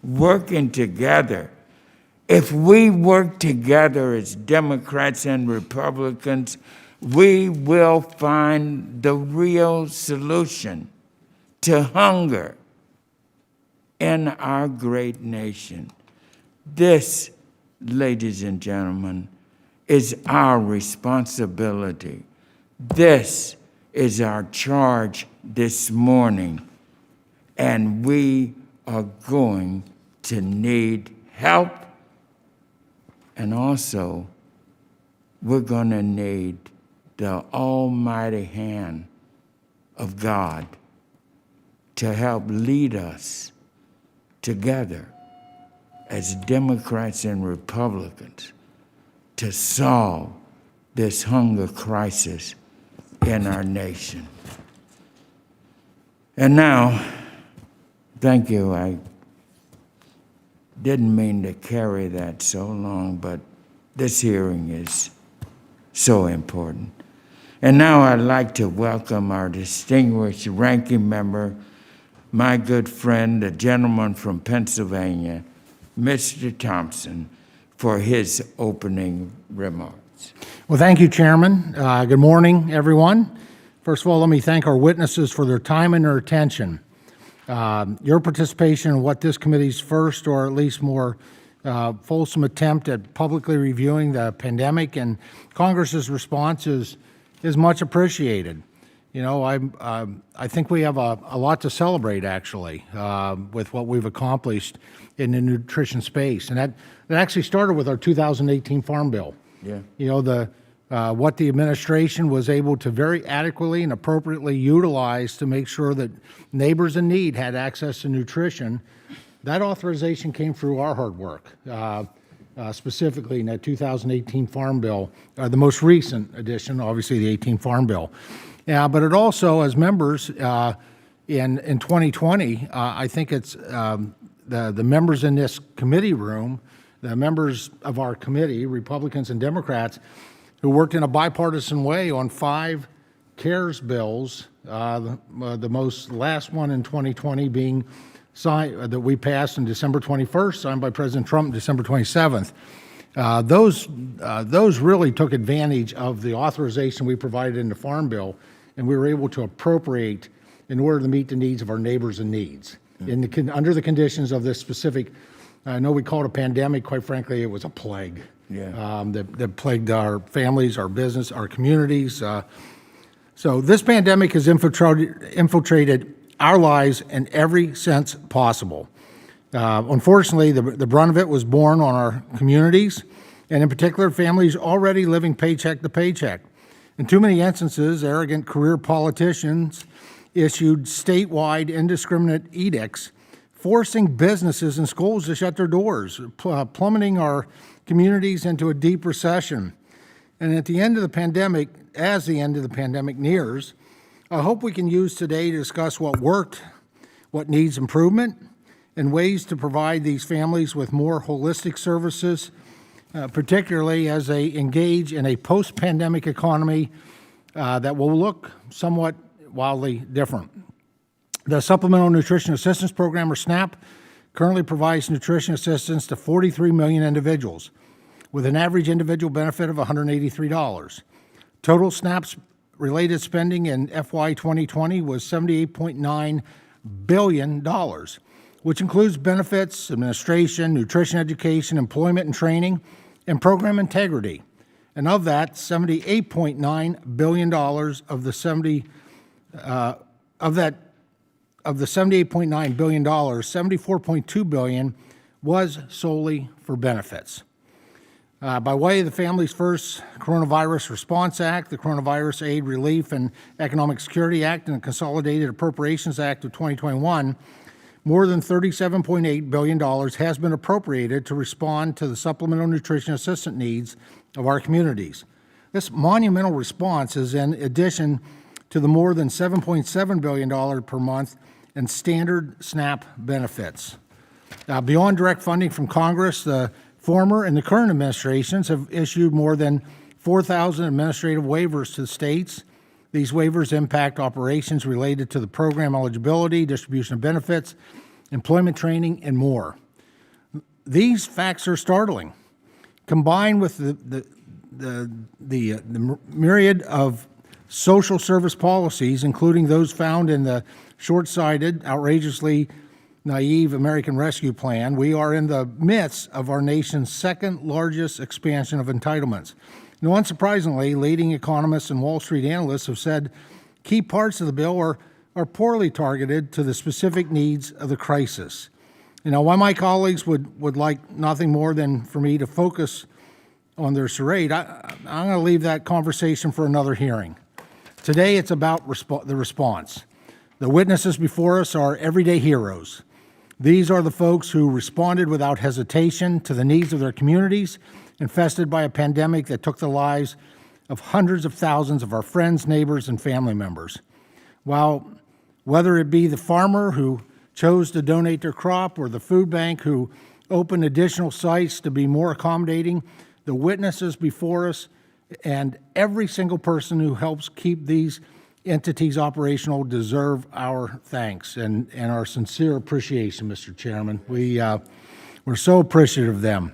working together. If we work together as Democrats and Republicans, we will find the real solution to hunger in our great nation. This, ladies and gentlemen, is our responsibility. This is our charge this morning, and we are going to need help, and also we're going to need the almighty hand of God to help lead us together as Democrats and Republicans to solve this hunger crisis in our nation. And now, thank you. I didn't mean to carry that so long, but this hearing is so important. And now I'd like to welcome our distinguished ranking member, my good friend, the gentleman from Pennsylvania, Mr. Thompson, for his opening remarks. Well, thank you, Chairman. Good morning, everyone. First of all, let me thank our witnesses for their time and their attention. Your participation in what this committee's first, or at least more fulsome attempt at publicly reviewing the pandemic and Congress's response is much appreciated. You know, I think we have a lot to celebrate, actually, with what we've accomplished in the nutrition space. And that actually started with our 2018 Farm Bill. Yeah. You know, what the administration was able to very adequately and appropriately utilize to make sure that neighbors in need had access to nutrition, that authorization came through our hard work, specifically in that 2018 Farm Bill, the most recent edition, obviously the 18 Farm Bill. But it also, as members in 2020, I think it's the members in this committee room, the members of our committee, Republicans and Democrats, who worked in a bipartisan way on 5 CARES bills, the most last one in 2020 being signed, that we passed on December 21st, signed by President Trump on December 27th. Those really took advantage of the authorization we provided in the Farm Bill, and we were able to appropriate in order to meet the needs of our neighbors in needs. Under the conditions of this specific, I know we call it a pandemic, quite frankly, it was a plague. Yeah. That plagued our families, our business, our communities. So this pandemic has infiltrated our lives in every sense possible. Unfortunately, the brunt of it was borne on our communities, and in particular, families already living paycheck to paycheck. In too many instances, arrogant career politicians issued statewide indiscriminate edicts forcing businesses and schools to shut their doors, plummeting our communities into a deep recession. And at the end of the pandemic, as the end of the pandemic nears, I hope we can use today to discuss what worked, what needs improvement, and ways to provide these families with more holistic services, particularly as they engage in a post-pandemic economy that will look somewhat wildly different. The Supplemental Nutrition Assistance Program, or SNAP, currently provides nutrition assistance to 43 million individuals, with an average individual benefit of $183. Total SNAP-related spending in FY 2020 was $78.9 billion, which includes benefits, administration, nutrition education, employment and training, and program integrity. And of that, $78.9 billion of the $78.9 billion, $74.2 billion was solely for benefits. By way of the Families First Coronavirus Response Act, the Coronavirus Aid, Relief, and Economic Security Act, and the Consolidated Appropriations Act of 2021, more than $37.8 billion has been appropriated to respond to the supplemental nutrition assistance needs of our communities. This monumental response is in addition to the more than $7.7 billion per month in standard SNAP benefits. Beyond direct funding from Congress, the former and the current administrations have issued more than 4,000 administrative waivers to the states. These waivers impact operations related to the program eligibility, distribution of benefits, employment training, and more. these facts are startling. Combined with the myriad of social service policies, including those found in the short-sighted, outrageously naive American Rescue Plan, we are in the midst of our nation's second largest expansion of entitlements. And unsurprisingly, leading economists and Wall Street analysts have said key parts of the bill are poorly targeted to the specific needs of the crisis. You know, while my colleagues would like nothing more than for me to focus on their charade, I'm going to leave that conversation for another hearing. Today, it's about the response. The witnesses before us are everyday heroes. These are the folks who responded without hesitation to the needs of their communities, infested by a pandemic that took the lives of hundreds of thousands of our friends, neighbors, and family members. Whether it be the farmer who chose to donate their crop or the food bank who opened additional sites to be more accommodating, the witnesses before us and every single person who helps keep these entities operational deserve our thanks and our sincere appreciation, Mr. Chairman. We're so appreciative of them.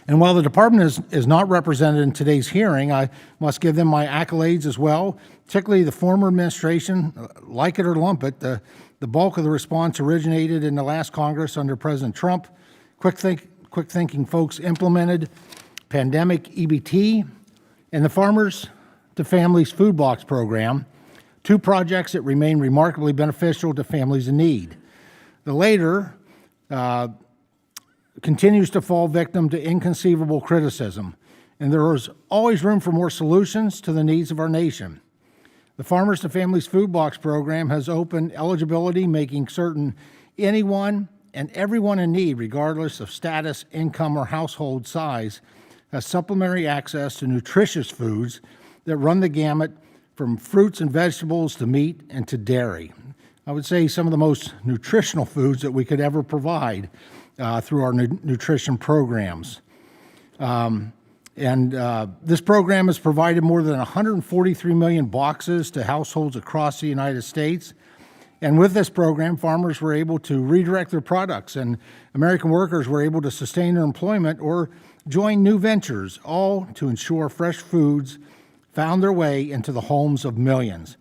And while the department is not represented in today's hearing, I must give them my accolades as well, particularly the former administration. Like it or lump it, the bulk of the response originated in the last Congress under President Trump. Quick-thinking folks implemented pandemic EBT and the Farmers to Families Food Box Program, two projects that remain remarkably beneficial to families in need. The latter continues to fall victim to inconceivable criticism, and there is always room for more solutions to the needs of our nation. The Farmers to Families Food Box Program has opened eligibility, making certain anyone and everyone in need, regardless of status, income, or household size, has supplementary access to nutritious foods that run the gamut from fruits and vegetables to meat and to dairy. I would say some of the most nutritional foods that we could ever provide through our nutrition programs. This program has provided more than 143 million boxes to households across the United States. And with this program, farmers were able to redirect their products, and American workers were able to sustain their employment or join new ventures, all to ensure fresh foods found their way into the homes of millions.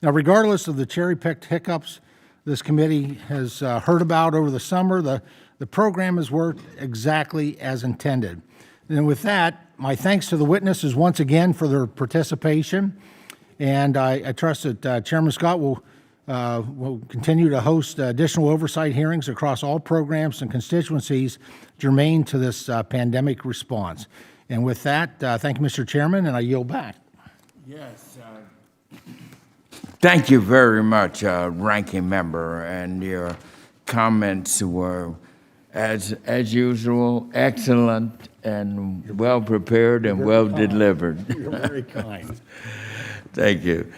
Now, regardless of the cherry-picked hiccups this committee has heard about over the summer, the program has worked exactly as intended. And with that, my thanks to the witnesses once again for their participation, and I trust that Chairman Scott will continue to host additional oversight hearings across all programs and constituencies germane to this pandemic response. And with that, thank you, Mr. Chairman, and I yield back. Yes. Thank you very much, Ranking Member, and your comments were, as usual, excellent and well prepared and well delivered. You're very kind. Thank you.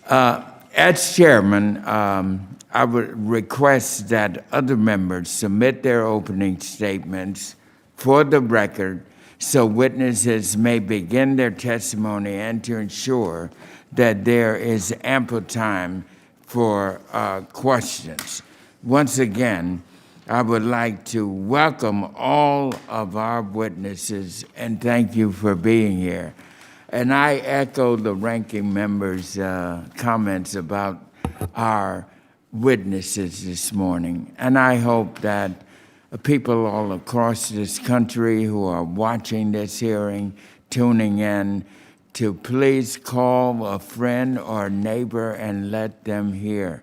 As chairman, I would request that other members submit their opening statements for the record so witnesses may begin their testimony and to ensure that there is ample time for questions. Once again, I would like to welcome all of our witnesses and thank you for being here. And I echo the ranking member's comments about our witnesses this morning. And I hope that people all across this country who are watching this hearing, tuning in, to please call a friend or neighbor and let them hear.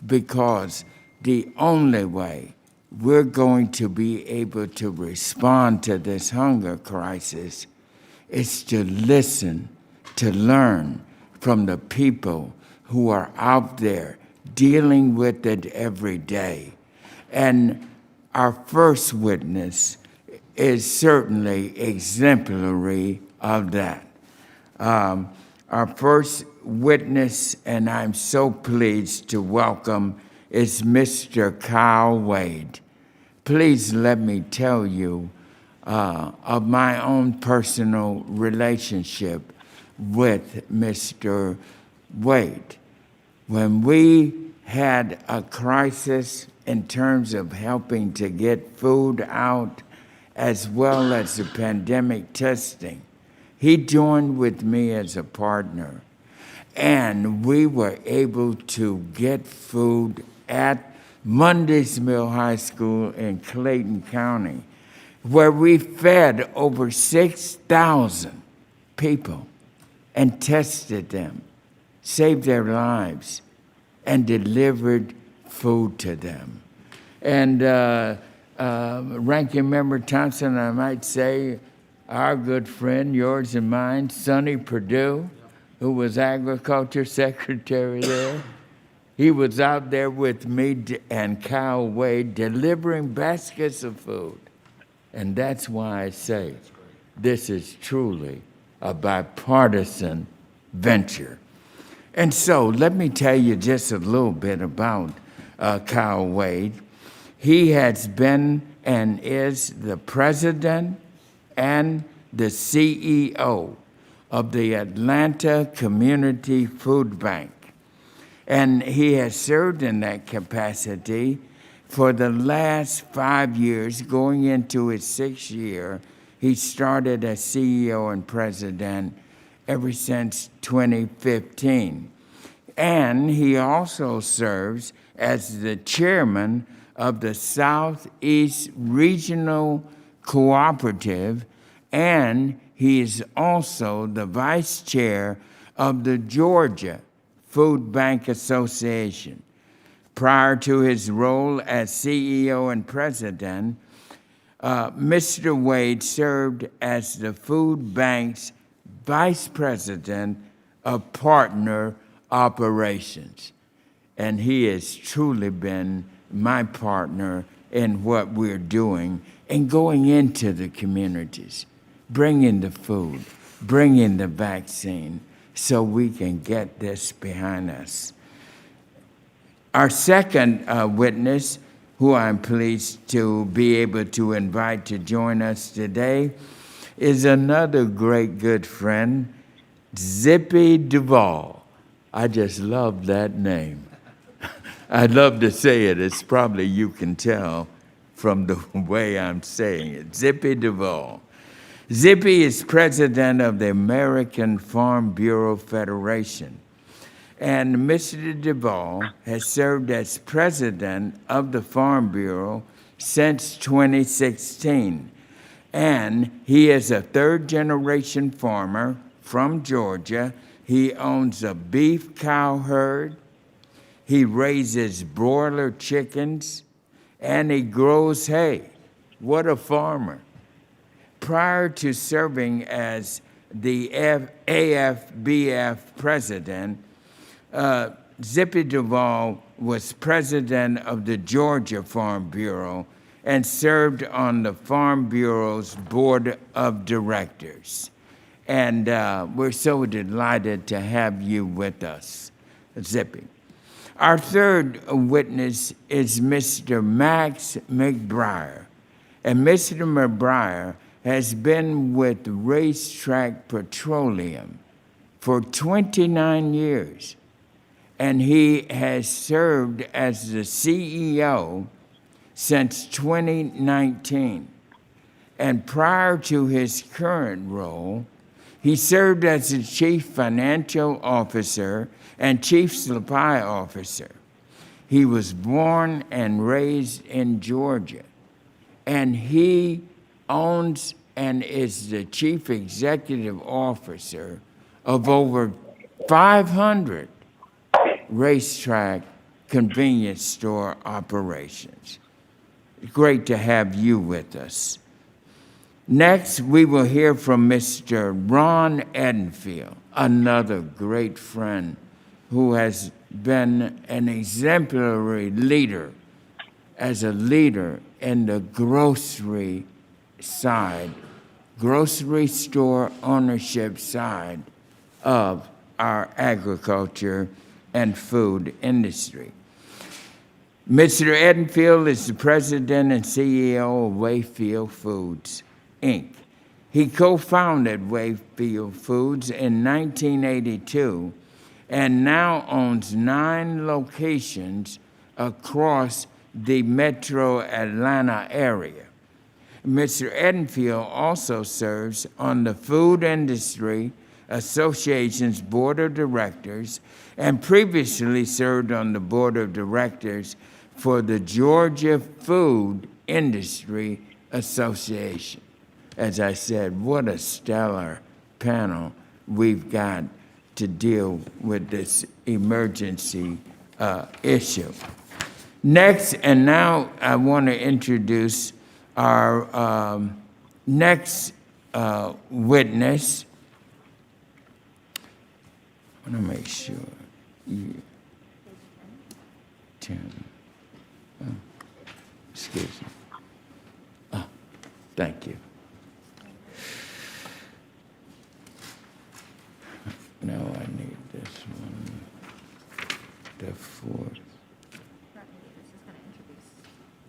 Because the only way we're going to be able to respond to this hunger crisis is to listen, to learn from the people who are out there dealing with it every day. And our first witness is certainly exemplary of that. Our first witness, and I'm so pleased to welcome, is Mr. Kyle Waide. Please let me tell you of my own personal relationship with Mr. Waide. When we had a crisis in terms of helping to get food out as well as the pandemic testing. He joined with me as a partner, and we were able to get food at Mundy's Mill High School in Clayton County, where we fed over 6,000 people and tested them, saved their lives, and delivered food to them. And Ranking Member Thompson, I might say, our good friend, yours and mine, Sonny Perdue, who was Agriculture Secretary there, he was out there with me and Kyle Waide delivering baskets of food. And that's why I say this is truly a bipartisan venture. And so let me tell you just a little bit about Kyle Waide. He has been and is the president and the CEO of the Atlanta Community Food Bank. And he has served in that capacity for the last 5 years, going into his 6th year. He started as CEO and president ever since 2015. And he also serves as the chairman of the Southeast Regional Cooperative, and he is also the vice chair of the Georgia Food Bank Association. Prior to his role as CEO and president, Mr. Waide served as the food bank's vice president of partner operations. And he has truly been my partner in what we're doing and going into the communities, bringing the food, bringing the vaccine, so we can get this behind us. Our second witness, who I'm pleased to be able to invite to join us today, is another great good friend, Zippy Duvall. I just love that name. I'd love to say it. It's probably, you can tell from the way I'm saying it, Zippy Duvall. Zippy is president of the American Farm Bureau Federation. And Mr. Duvall has served as president of the Farm Bureau since 2016. And he is a third-generation farmer from Georgia. He owns a beef cow herd. He raises broiler chickens, and he grows hay. What a farmer. Prior to serving as the AFBF president, Zippy Duvall was president of the Georgia Farm Bureau and served on the Farm Bureau's board of directors. And we're so delighted to have you with us, Zippy. Our third witness is Mr. Max McBrier. And Mr. McBrier has been with RaceTrac Petroleum for 29 years. And he has served as the CEO since 2019. And prior to his current role, he served as the Chief Financial Officer and Chief Supply Officer. He was born and raised in Georgia, and he owns and is the Chief Executive Officer of over 500 RaceTrac convenience store operations. Great to have you with us. Next, we will hear from Mr. Ron Edenfield, another great friend who has been an exemplary leader as a leader in the grocery side, grocery store ownership side of our agriculture and food industry. Mr. Edenfield is the president and CEO of Wayfield Foods, Inc. He co-founded Wayfield Foods in 1982 and now owns 9 locations across the metro Atlanta area. Mr. Edenfield also serves on the Food Industry Association's Board of Directors and previously served on the Board of Directors for the Georgia Food Industry Association. As I said, what a stellar panel we've got to deal with this emergency issue. Next, and now I want to introduce our next witness. I want to make sure you, Tim, excuse me. Oh, thank you. No, I need this one, the fourth.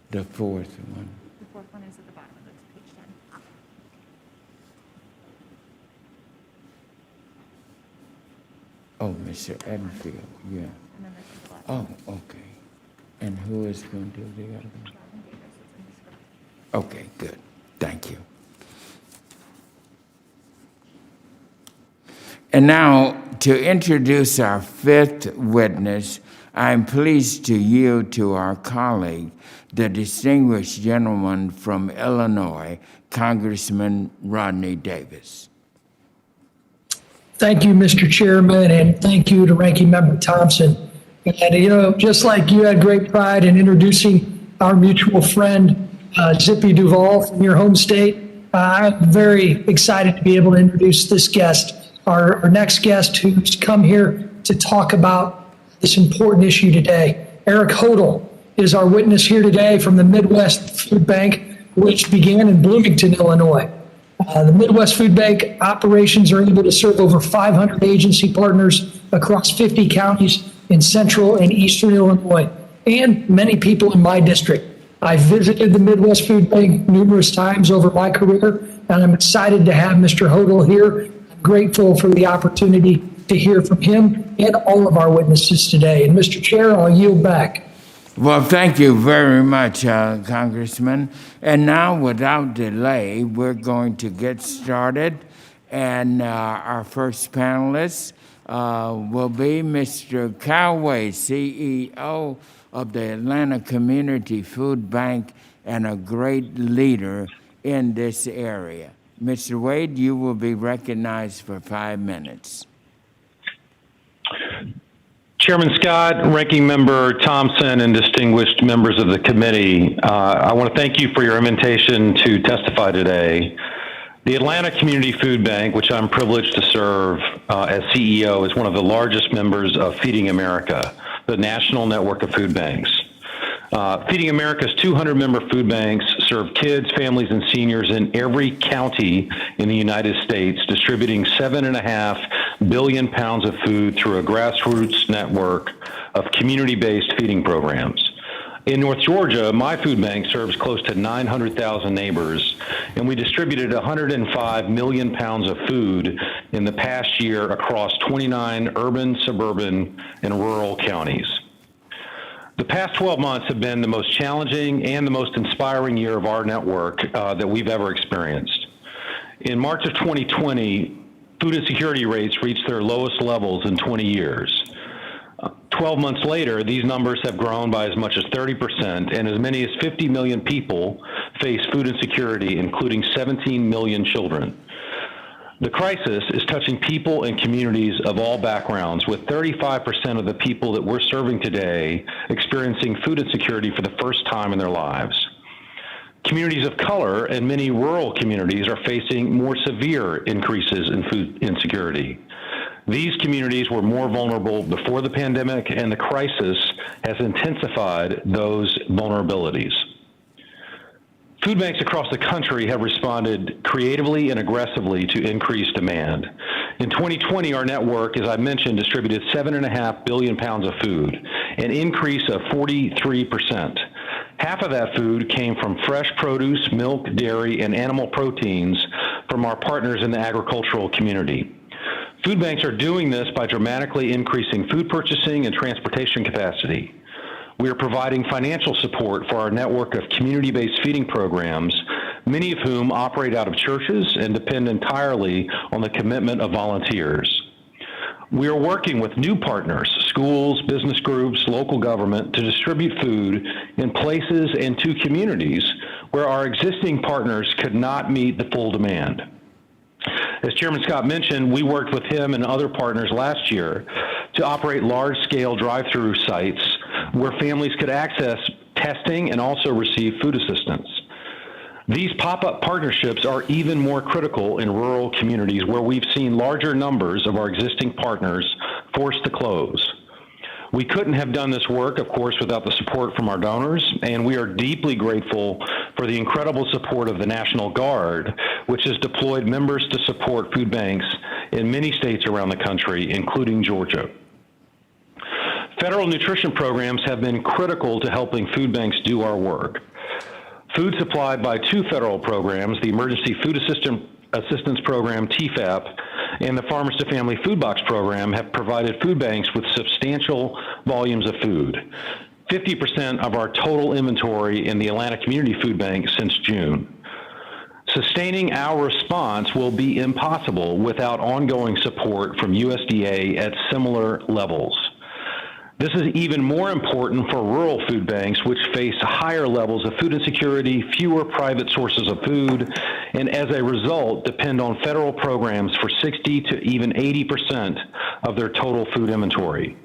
The fourth one. The fourth one is at the bottom of the page 10. Oh, Mr. Edenfield, yeah. And then this is the last Oh, okay. And who is going to do the other one? Okay, good. Thank you. And now, to introduce our fifth witness, I'm pleased to yield to our colleague, the distinguished gentleman from Illinois, Congressman Rodney Davis. Thank you, Mr. Chairman, and thank you to Ranking Member Thompson. And, you know, just like you had great pride in introducing our mutual friend, Zippy Duvall from your home state, I'm very excited to be able to introduce this guest, our next guest who's come here to talk about this important issue today. Eric Hodel is our witness here today from the Midwest Food Bank, which began in Bloomington, Illinois. The Midwest Food Bank operations are able to serve over 500 agency partners across 50 counties in central and eastern Illinois, and many people in my district. I visited the Midwest Food Bank numerous times over my career, and I'm excited to have Mr. Hodel here. I'm grateful for the opportunity to hear from him and all of our witnesses today. And Mr. Chair, I'll yield back. Well, thank you very much, Congressman. And now, without delay, we're going to get started. And our first panelist will be Mr. Kyle Waide, CEO of the Atlanta Community Food Bank and a great leader in this area. Mr. Waide, you will be recognized for 5 minutes. Chairman Scott, Ranking Member Thompson, and distinguished members of the committee, I want to thank you for your invitation to testify today. The Atlanta Community Food Bank, which I'm privileged to serve as CEO, is one of the largest members of Feeding America, the national network of food banks. Feeding America's 200-member food banks serve kids, families, and seniors in every county in the United States, distributing 7.5 billion pounds of food through a grassroots network of community-based feeding programs. In North Georgia, my food bank serves close to 900,000 neighbors, and we distributed 105 million pounds of food in the past year across 29 urban, suburban, and rural counties. The past 12 months have been the most challenging and the most inspiring year of our network that we've ever experienced. In March of 2020, food insecurity rates reached their lowest levels in 20 years. 12 months later, these numbers have grown by as much as 30%, and as many as 50 million people face food insecurity, including 17 million children. The crisis is touching people and communities of all backgrounds, with 35% of the people that we're serving today experiencing food insecurity for the first time in their lives. Communities of color and many rural communities are facing more severe increases in food insecurity. These communities were more vulnerable before the pandemic, and the crisis has intensified those vulnerabilities. Food banks across the country have responded creatively and aggressively to increased demand. In 2020, our network, as I mentioned, distributed 7.5 billion pounds of food, an increase of 43%. Half of that food came from fresh produce, milk, dairy, and animal proteins from our partners in the agricultural community. Food banks are doing this by dramatically increasing food purchasing and transportation capacity. We are providing financial support for our network of community-based feeding programs, many of whom operate out of churches and depend entirely on the commitment of volunteers. We are working with new partners, schools, business groups, local government, to distribute food in places and to communities where our existing partners could not meet the full demand. As Chairman Scott mentioned, we worked with him and other partners last year to operate large-scale drive-through sites where families could access testing and also receive food assistance. These pop-up partnerships are even more critical in rural communities where we've seen larger numbers of our existing partners forced to close. We couldn't have done this work, of course, without the support from our donors, and we are deeply grateful for the incredible support of the National Guard, which has deployed members to support food banks in many states around the country, including Georgia. Federal nutrition programs have been critical to helping food banks do our work. Food supplied by two federal programs, the Emergency Food Assistance Program, TFAP, and the Farmers to Family Food Box Program have provided food banks with substantial volumes of food, 50% of our total inventory in the Atlanta Community Food Bank since June. Sustaining our response will be impossible without ongoing support from USDA at similar levels. This is even more important for rural food banks, which face higher levels of food insecurity, fewer private sources of food, and as a result, depend on federal programs for 60 to even 80% of their total food inventory.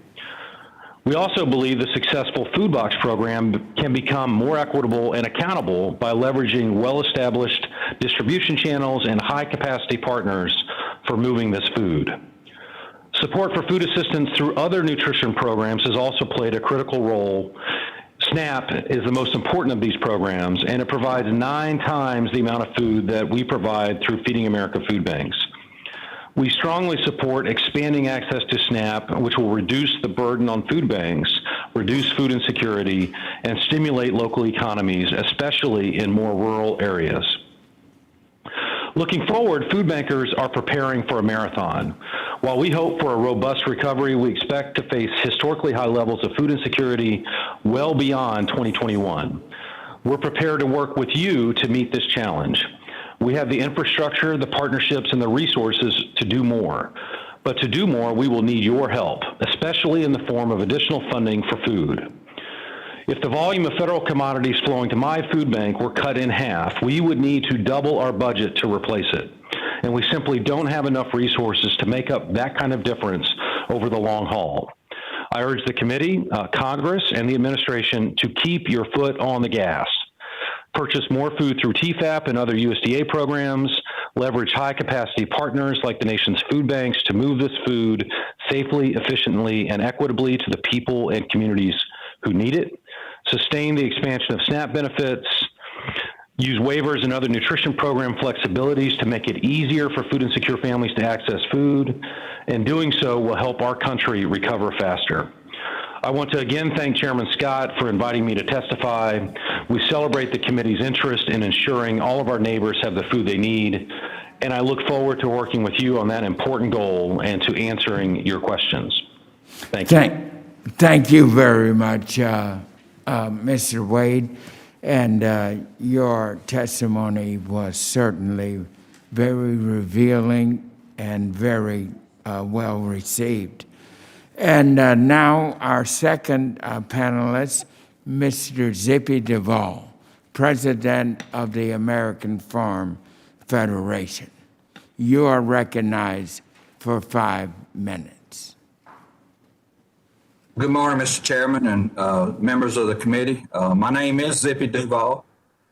We also believe the successful food box program can become more equitable and accountable by leveraging well-established distribution channels and high-capacity partners for moving this food. Support for food assistance through other nutrition programs has also played a critical role. SNAP is the most important of these programs, and it provides 9 times the amount of food that we provide through Feeding America food banks. We strongly support expanding access to SNAP, which will reduce the burden on food banks, reduce food insecurity, and stimulate local economies, especially in more rural areas. Looking forward, food bankers are preparing for a marathon. While we hope for a robust recovery, we expect to face historically high levels of food insecurity well beyond 2021. We're prepared to work with you to meet this challenge. We have the infrastructure, the partnerships, and the resources to do more. But to do more, we will need your help, especially in the form of additional funding for food. If the volume of federal commodities flowing to my food bank were cut in half, we would need to double our budget to replace it. And we simply don't have enough resources to make up that kind of difference over the long haul. I urge the committee, Congress, and the administration to keep your foot on the gas. Purchase more food through TFAP and other USDA programs, leverage high-capacity partners like the nation's food banks to move this food safely, efficiently, and equitably to the people and communities who need it, sustain the expansion of SNAP benefits, use waivers and other nutrition program flexibilities to make it easier for food insecure families to access food, and doing so will help our country recover faster. I want to again thank Chairman Scott for inviting me to testify. We celebrate the committee's interest in ensuring all of our neighbors have the food they need, and I look forward to working with you on that important goal and to answering your questions. Thank you. Thank you very much, Mr. Waide, and your testimony was certainly very revealing and very well received. And now our second panelist, Mr. Zippy Duvall, President of the American Farm Federation. You are recognized for 5 minutes. Good morning, Mr. Chairman and members of the committee. My name is Zippy Duvall,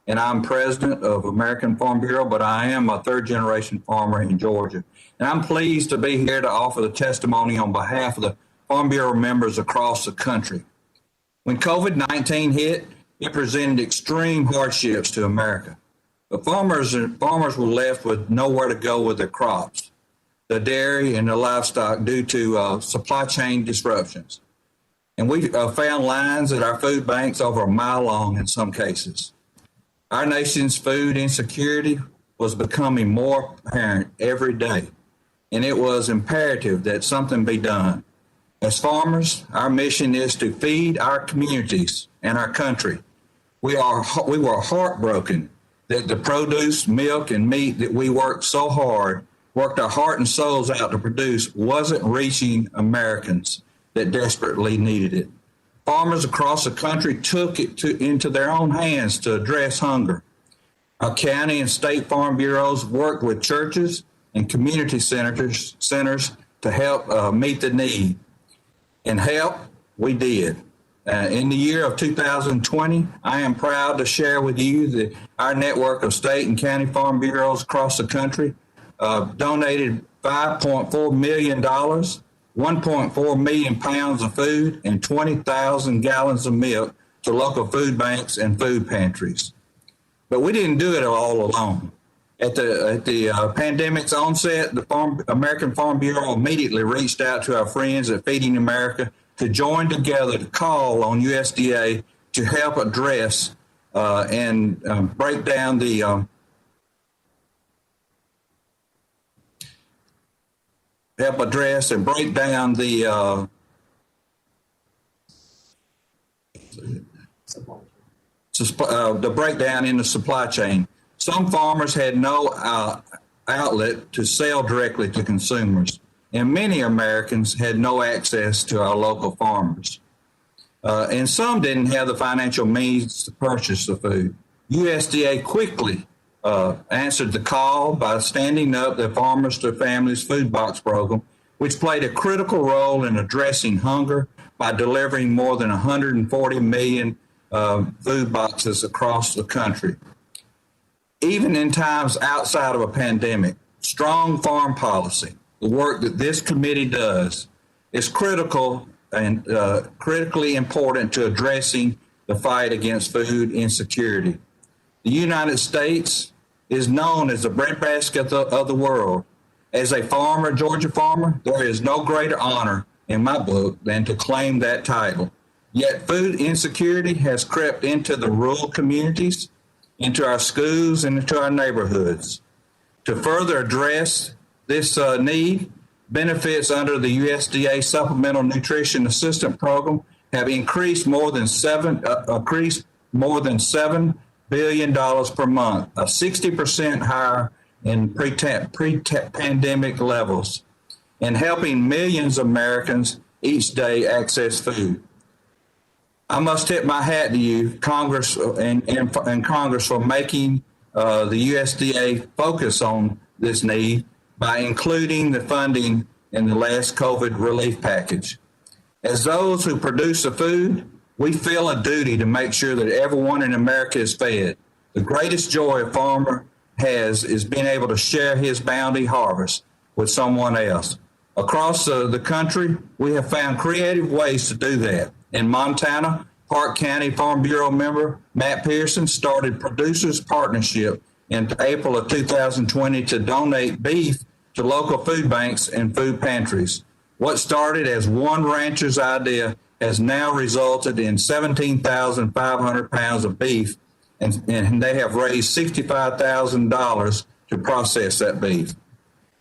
and I'm president of American Farm Bureau, but I am a third-generation farmer in Georgia. And I'm pleased to be here to offer the testimony on behalf of the Farm Bureau members across the country. When COVID-19 hit, it presented extreme hardships to America. But farmers were left with nowhere to go with their crops, the dairy and the livestock due to supply chain disruptions. And we found lines at our food banks over a mile long in some cases. Our nation's food insecurity was becoming more apparent every day, and it was imperative that something be done. As farmers, our mission is to feed our communities and our country. We were heartbroken that the produce, milk, and meat that we worked our heart and souls out to produce wasn't reaching Americans that desperately needed it. Farmers across the country took it into their own hands to address hunger. Our county and state farm bureaus worked with churches and community centers to help meet the need. And help, we did. In the year of 2020, I am proud to share with you that our network of state and county farm bureaus across the country donated $5.4 million, 1.4 million pounds of food, and 20,000 gallons of milk to local food banks and food pantries. But we didn't do it all alone. At the pandemic's onset, the American Farm Bureau immediately reached out to our friends at Feeding America to join together to call on USDA to help address and break down the breakdown in the supply chain. Some farmers had no outlet to sell directly to consumers, and many Americans had no access to our local farmers. And some didn't have the financial means to purchase the food. USDA quickly answered the call by standing up the Farmers to Families Food Box program, which played a critical role in addressing hunger by delivering more than 140 million food boxes across the country. Even in times outside of a pandemic, strong farm policy, the work that this committee does, is critical and critically important to addressing the fight against food insecurity. The United States is known as the breadbasket of the world. As a farmer, Georgia farmer, there is no greater honor in my book than to claim that title. Yet food insecurity has crept into the rural communities, into our schools, and into our neighborhoods. To further address this need, benefits under the USDA Supplemental Nutrition Assistance Program have increased more than $7 billion per month, 60% higher in pre-pandemic levels, and helping millions of Americans each day access food. I must tip my hat to you, Congress and Congress, for making the USDA focus on this need by including the funding in the last COVID relief package. As those who produce the food, we feel a duty to make sure that everyone in America is fed. The greatest joy a farmer has is being able to share his bounty harvest with someone else. Across the country, we have found creative ways to do that. In Montana, Park County Farm Bureau member Matt Pearson started Producers Partnership in April of 2020 to donate beef to local food banks and food pantries. What started as one rancher's idea has now resulted in 17,500 pounds of beef, and they have raised $65,000 to process that beef.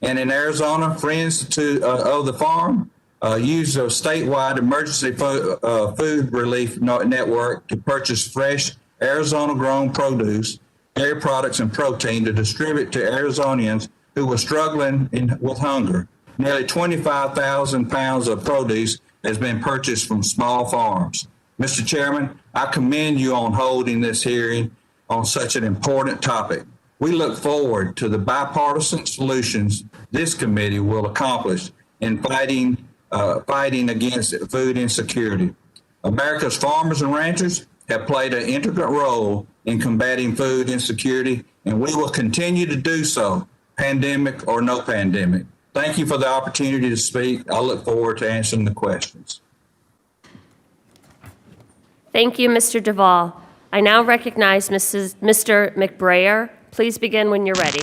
And in Arizona, Friends of the Farm used a statewide emergency food relief network to purchase fresh Arizona-grown produce, dairy products, and protein to distribute to Arizonians who were struggling with hunger. Nearly 25,000 pounds of produce has been purchased from small farms. Mr. Chairman, I commend you on holding this hearing on such an important topic. We look forward to the bipartisan solutions this committee will accomplish in fighting against food insecurity. America's farmers and ranchers have played an integral role in combating food insecurity, and we will continue to do so, pandemic or no pandemic. Thank you for the opportunity to speak. I look forward to answering the questions. Thank you, Mr. Duvall. I now recognize Mr. McBrayer. Please begin when you're ready.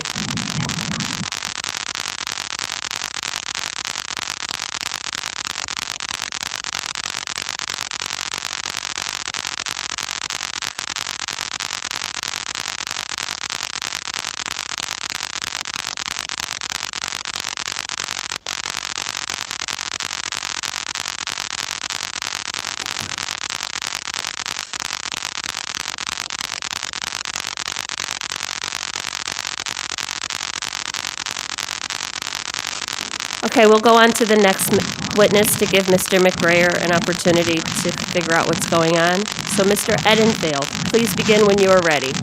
Okay, we'll go on to the next witness to give Mr. McBrayer an opportunity to figure out what's going on. So, Mr. Edenfield, please begin when you are ready.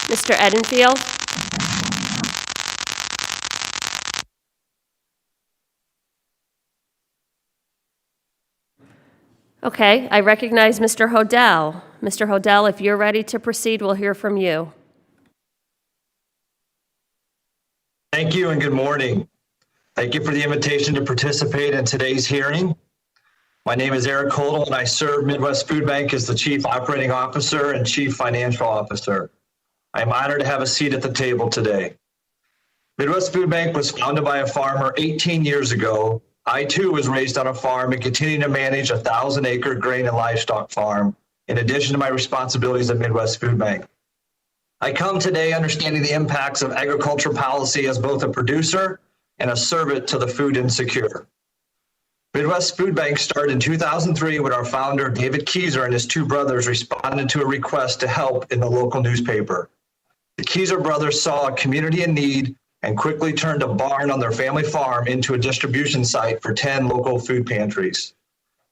Mr. Edenfield? Okay, I recognize Mr. Hodel. Mr. Hodel, if you're ready to proceed, we'll hear from you. Thank you and good morning. Thank you for the invitation to participate in today's hearing. My name is Eric Hodel and I serve Midwest Food Bank as the Chief Operating Officer and Chief Financial Officer. I am honored to have a seat at the table today. Midwest Food Bank was founded by a farmer 18 years ago. I too was raised on a farm and continue to manage a 1,000-acre grain and livestock farm, in addition to my responsibilities at Midwest Food Bank. I come today understanding the impacts of agriculture policy as both a producer and a servant to the food insecure. Midwest Food Bank started in 2003 when our founder, David Keyser, and his two brothers responded to a request to help in the local newspaper. The Keyser brothers saw a community in need and quickly turned a barn on their family farm into a distribution site for 10 local food pantries.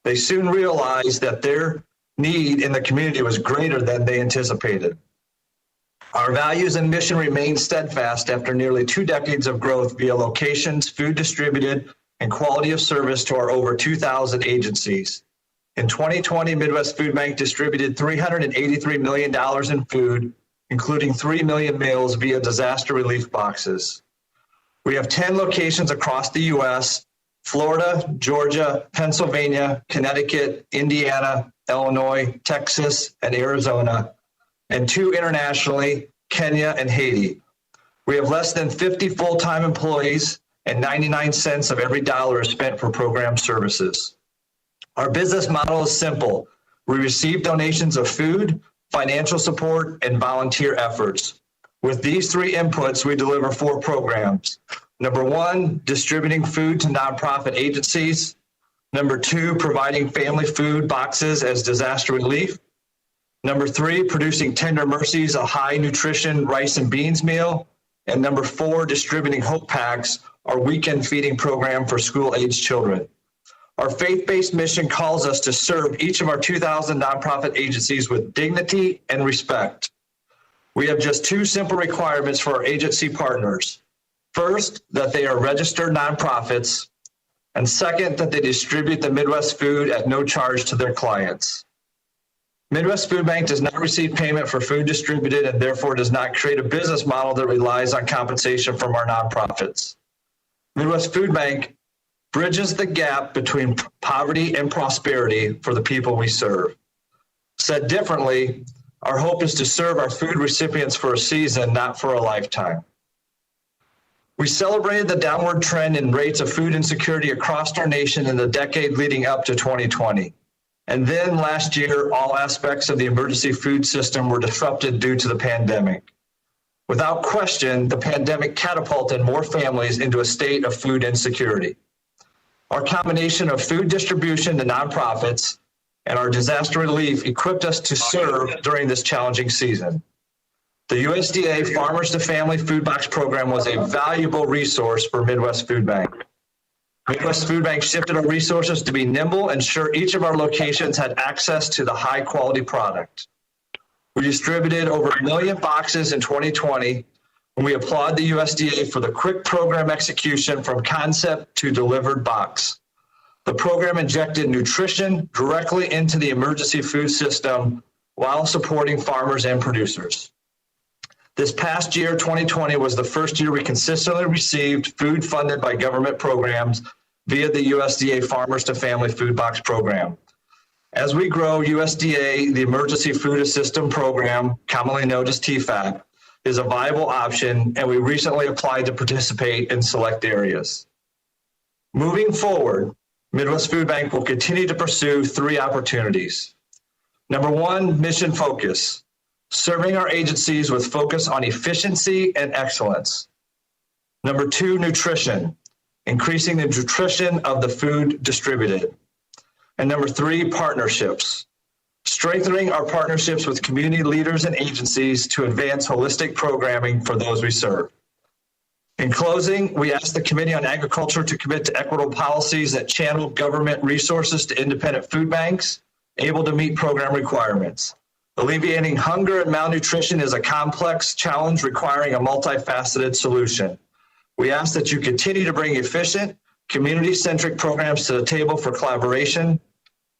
They soon realized that their need in the community was greater than they anticipated. Our values and mission remain steadfast after nearly 2 decades of growth via locations, food distributed, and quality of service to our over 2,000 agencies. In 2020, Midwest Food Bank distributed $383 million in food, including 3 million meals via disaster relief boxes. We have 10 locations across the U.S., Florida, Georgia, Pennsylvania, Connecticut, Indiana, Illinois, Texas, and Arizona, and 2 internationally, Kenya and Haiti. We have less than 50 full-time employees, and 99 cents of every dollar is spent for program services. Our business model is simple. We receive donations of food, financial support, and volunteer efforts. With these 3 inputs, we deliver 4 programs. Number 1, distributing food to nonprofit agencies. Number 2, providing family food boxes as disaster relief. Number 3, producing Tender Mercies, a high nutrition rice and beans meal. And number 4, distributing Hope Packs, our weekend feeding program for school-aged children. Our faith-based mission calls us to serve each of our 2,000 nonprofit agencies with dignity and respect. We have just 2 simple requirements for our agency partners. First, that they are registered nonprofits, and second, that they distribute the Midwest food at no charge to their clients. Midwest Food Bank does not receive payment for food distributed and therefore does not create a business model that relies on compensation from our nonprofits. Midwest Food Bank bridges the gap between poverty and prosperity for the people we serve. Said differently, our hope is to serve our food recipients for a season, not for a lifetime. We celebrated the downward trend in rates of food insecurity across our nation in the decade leading up to 2020. And then last year, all aspects of the emergency food system were disrupted due to the pandemic. Without question, the pandemic catapulted more families into a state of food insecurity. Our combination of food distribution to nonprofits and our disaster relief equipped us to serve during this challenging season. The USDA Farmers to Family Food Box Program was a valuable resource for Midwest Food Bank. Midwest Food Bank shifted our resources to be nimble and ensure each of our locations had access to the high quality product. We distributed over 1 million boxes in 2020, and we applaud the USDA for the quick program execution from concept to delivered box. The program injected nutrition directly into the emergency food system while supporting farmers and producers. This past year, 2020, was the first year we consistently received food funded by government programs via the USDA Farmers to Family Food Box Program. As we grow, USDA, the Emergency Food Assistance Program, commonly known as TFAP, is a viable option, and we recently applied to participate in select areas. Moving forward, Midwest Food Bank will continue to pursue 3 opportunities. Number 1, mission focus, serving our agencies with focus on efficiency and excellence. Number 2, nutrition, increasing the nutrition of the food distributed. And number 3, partnerships, strengthening our partnerships with community leaders and agencies to advance holistic programming for those we serve. In closing, we ask the Committee on Agriculture to commit to equitable policies that channel government resources to independent food banks able to meet program requirements. Alleviating hunger and malnutrition is a complex challenge requiring a multifaceted solution. We ask that you continue to bring efficient, community-centric programs to the table for collaboration.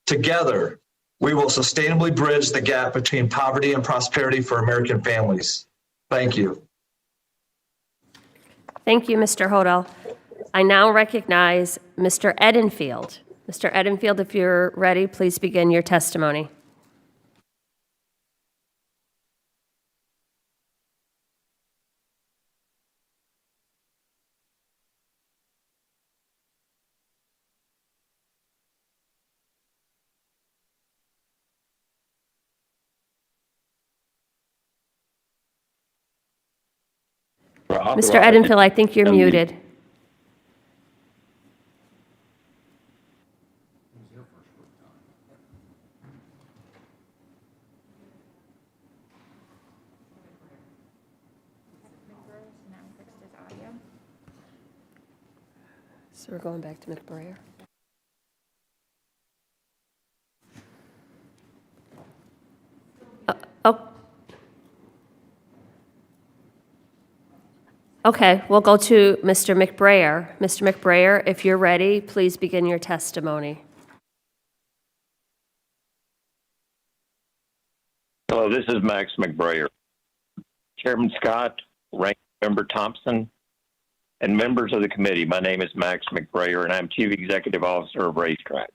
Together, we will sustainably bridge the gap between poverty and prosperity for American families. Thank you. Thank you, Mr. Hodel. I now recognize Mr. Edenfield. Mr. Edenfield, if you're ready, please begin your testimony. Mr. Edenfield, I think you're muted. So we're going back to McBrier. Oh. Okay, we'll go to Mr. McBrayer. Mr. McBrayer, if you're ready, please begin your testimony. Hello, this is Max McBrayer. Chairman Scott, Ranking Member Thompson, and members of the committee, my name is Max McBrayer, and I'm Chief Executive Officer of RaceTrac.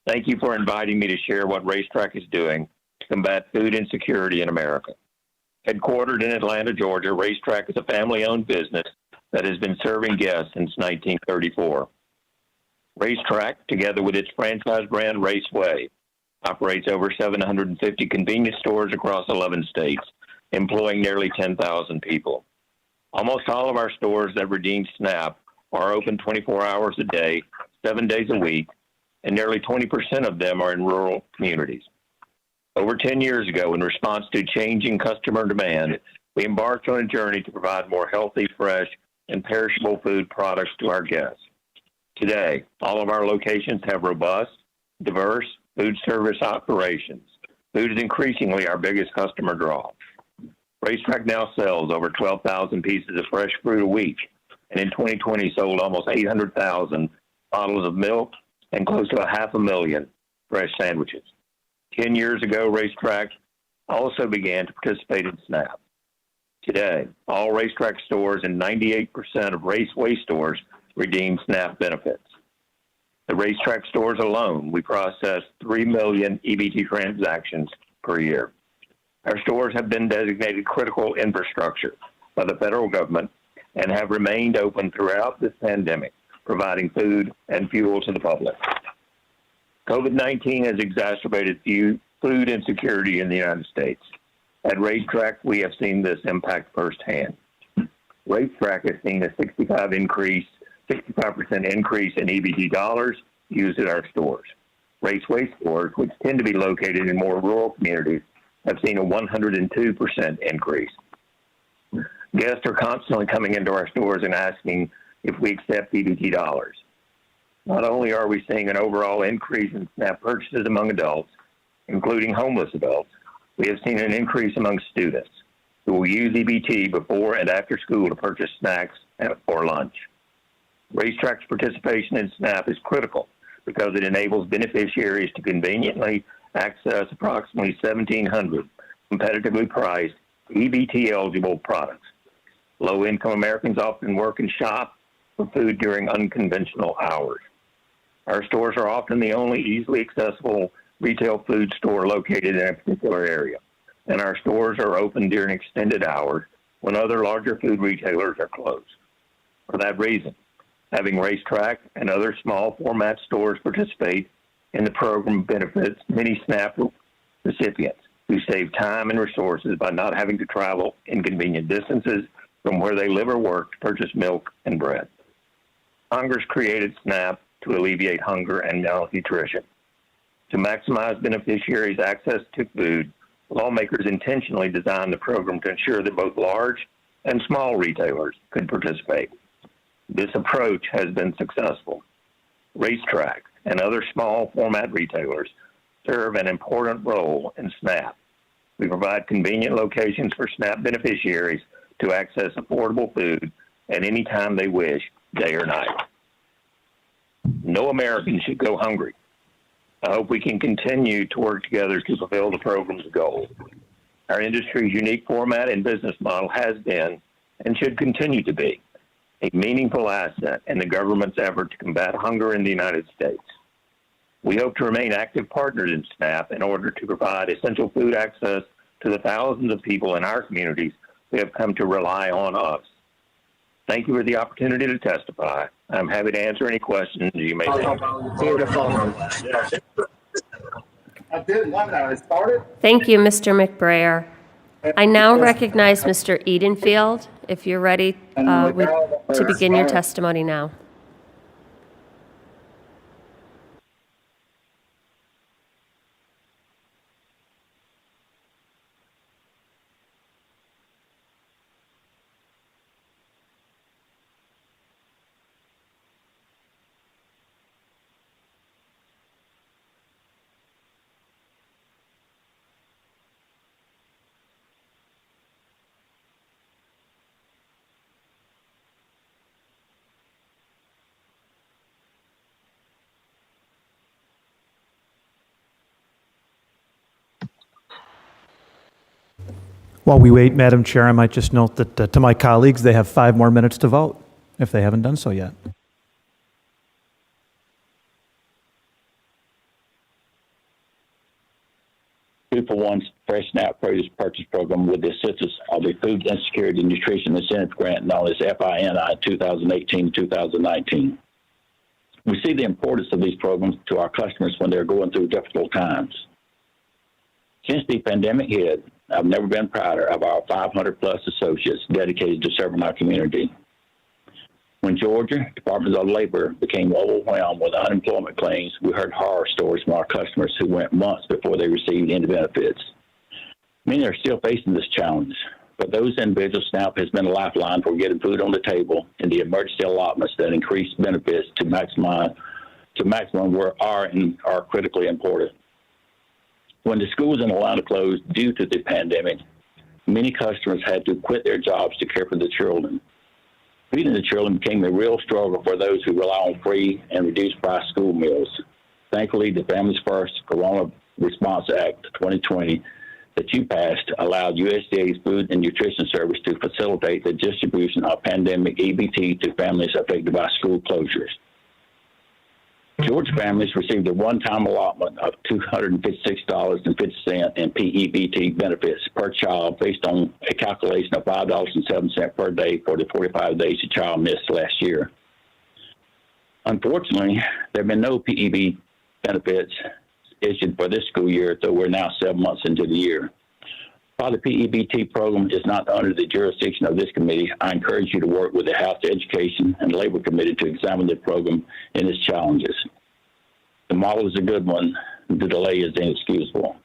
Thank you for inviting me to share what RaceTrac is doing to combat food insecurity in America. Headquartered in Atlanta, Georgia, RaceTrac is a family-owned business that has been serving guests since 1934. RaceTrac, together with its franchise brand Raceway, operates over 750 convenience stores across 11 states, employing nearly 10,000 people. Almost all of our stores that redeem SNAP are open 24 hours a day, 7 days a week, and nearly 20% of them are in rural communities. Over 10 years ago, in response to changing customer demand, we embarked on a journey to provide more healthy, fresh, and perishable food products to our guests. Today, all of our locations have robust, diverse food service operations. Food is increasingly our biggest customer draw. RaceTrac now sells over 12,000 pieces of fresh fruit a week, and in 2020 sold almost 800,000 bottles of milk and close to 500,000 fresh sandwiches. 10 years ago, RaceTrac also began to participate in SNAP. Today, all RaceTrac stores and 98% of Raceway stores redeem SNAP benefits. The RaceTrac stores alone, we process 3 million EBT transactions per year. Our stores have been designated critical infrastructure by the federal government and have remained open throughout this pandemic, providing food and fuel to the public. COVID-19 has exacerbated food insecurity in the United States. At RaceTrac, we have seen this impact firsthand. RaceTrac has seen a 65% increase in EBT dollars used at our stores. Raceway stores, which tend to be located in more rural communities, have seen a 102% increase. Guests are constantly coming into our stores and asking if we accept EBT dollars. Not only are we seeing an overall increase in SNAP purchases among adults, including homeless adults, we have seen an increase among students who will use EBT before and after school to purchase snacks or lunch. RaceTrac's participation in SNAP is critical because it enables beneficiaries to conveniently access approximately 1,700 competitively priced EBT-eligible products. Low-income Americans often work and shop for food during unconventional hours. Our stores are often the only easily accessible retail food store located in a particular area, and our stores are open during extended hours when other larger food retailers are closed. For that reason, Having RaceTrac and other small format stores participate in the program benefits many SNAP recipients who save time and resources by not having to travel inconvenient distances from where they live or work to purchase milk and bread. Congress created SNAP to alleviate hunger and malnutrition. To maximize beneficiaries' access to food, lawmakers intentionally designed the program to ensure that both large and small retailers could participate. This approach has been successful. RaceTrac and other small format retailers serve an important role in SNAP. We provide convenient locations for SNAP beneficiaries to access affordable food at any time they wish, day or night. No American should go hungry. I hope we can continue to work together to fulfill the program's goal. Our industry's unique format and business model has been and should continue to be a meaningful asset in the government's effort to combat hunger in the United States. We hope to remain active partners in SNAP in order to provide essential food access to the thousands of people in our communities who have come to rely on us. Thank you for the opportunity to testify. I'm happy to answer any questions you may have. Thank you, Mr. McBrayer. I now recognize Mr. Edenfield, if you're ready to begin your testimony now. While we wait, Madam Chair, I might just note that to my colleagues, they have 5 more minutes to vote, if they haven't done so yet. Two for One Fresh SNAP Produce Purchase Program with the assistance of the Food Insecurity and Nutrition Incentive Grant known as FINI 2018-2019. We see the importance of these programs to our customers when they're going through difficult times. Since the pandemic hit, I've never been prouder of our 500-plus associates dedicated to serving our community. When Georgia Department of Labor became overwhelmed with unemployment claims, we heard horror stories from our customers who went months before they received any benefits. Many are still facing this challenge, but those individuals, SNAP has been a lifeline for getting food on the table and the emergency allotments that increase benefits to maximum are critically important. When the schools in Atlanta closed due to the pandemic, many customers had to quit their jobs to care for the children. Feeding the children became a real struggle for those who rely on free and reduced price school meals. Thankfully, the Families First Corona Response Act 2020 that you passed allowed USDA's Food and Nutrition Service to facilitate the distribution of pandemic EBT to families affected by school closures. Georgia families received a one-time allotment of $256.50 in PEBT benefits per child based on a calculation of $5.07 per day for the 45 days the child missed last year. Unfortunately, there have been no PEB benefits issued for this school year, though we're now 7 months into the year. While the PEBT program is not under the jurisdiction of this committee, I encourage you to work with the House Education and Labor Committee to examine the program and its challenges. The model is a good one. The delay is inexcusable.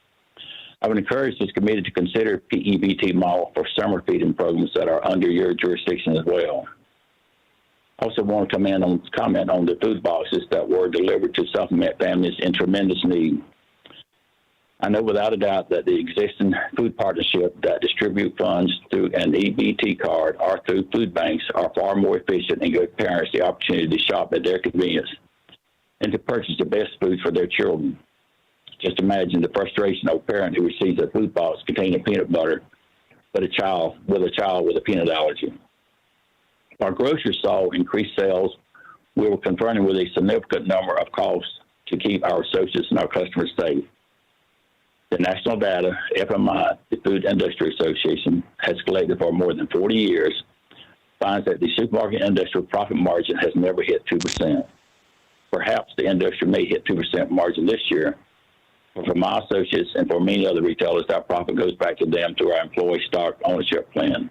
I would encourage this committee to consider PEBT model for summer feeding programs that are under your jurisdiction as well. I also want to comment on the food boxes that were delivered to supplement families in tremendous need. I know without a doubt that the existing food partnership that distribute funds through an EBT card or through food banks are far more efficient and give parents the opportunity to shop at their convenience and to purchase the best food for their children. Just imagine the frustration of a parent who receives a food box containing peanut butter, but a child with a peanut allergy. Our grocers saw increased sales. We were confronted with a significant number of costs to keep our associates and our customers safe. The national data, FMI, the Food Industry Association, has collected for more than 40 years finds that the supermarket industrial profit margin has never hit 2%. Perhaps the industry may hit 2% margin this year, but for my associates and for many other retailers, that profit goes back to them through our employee stock ownership plan.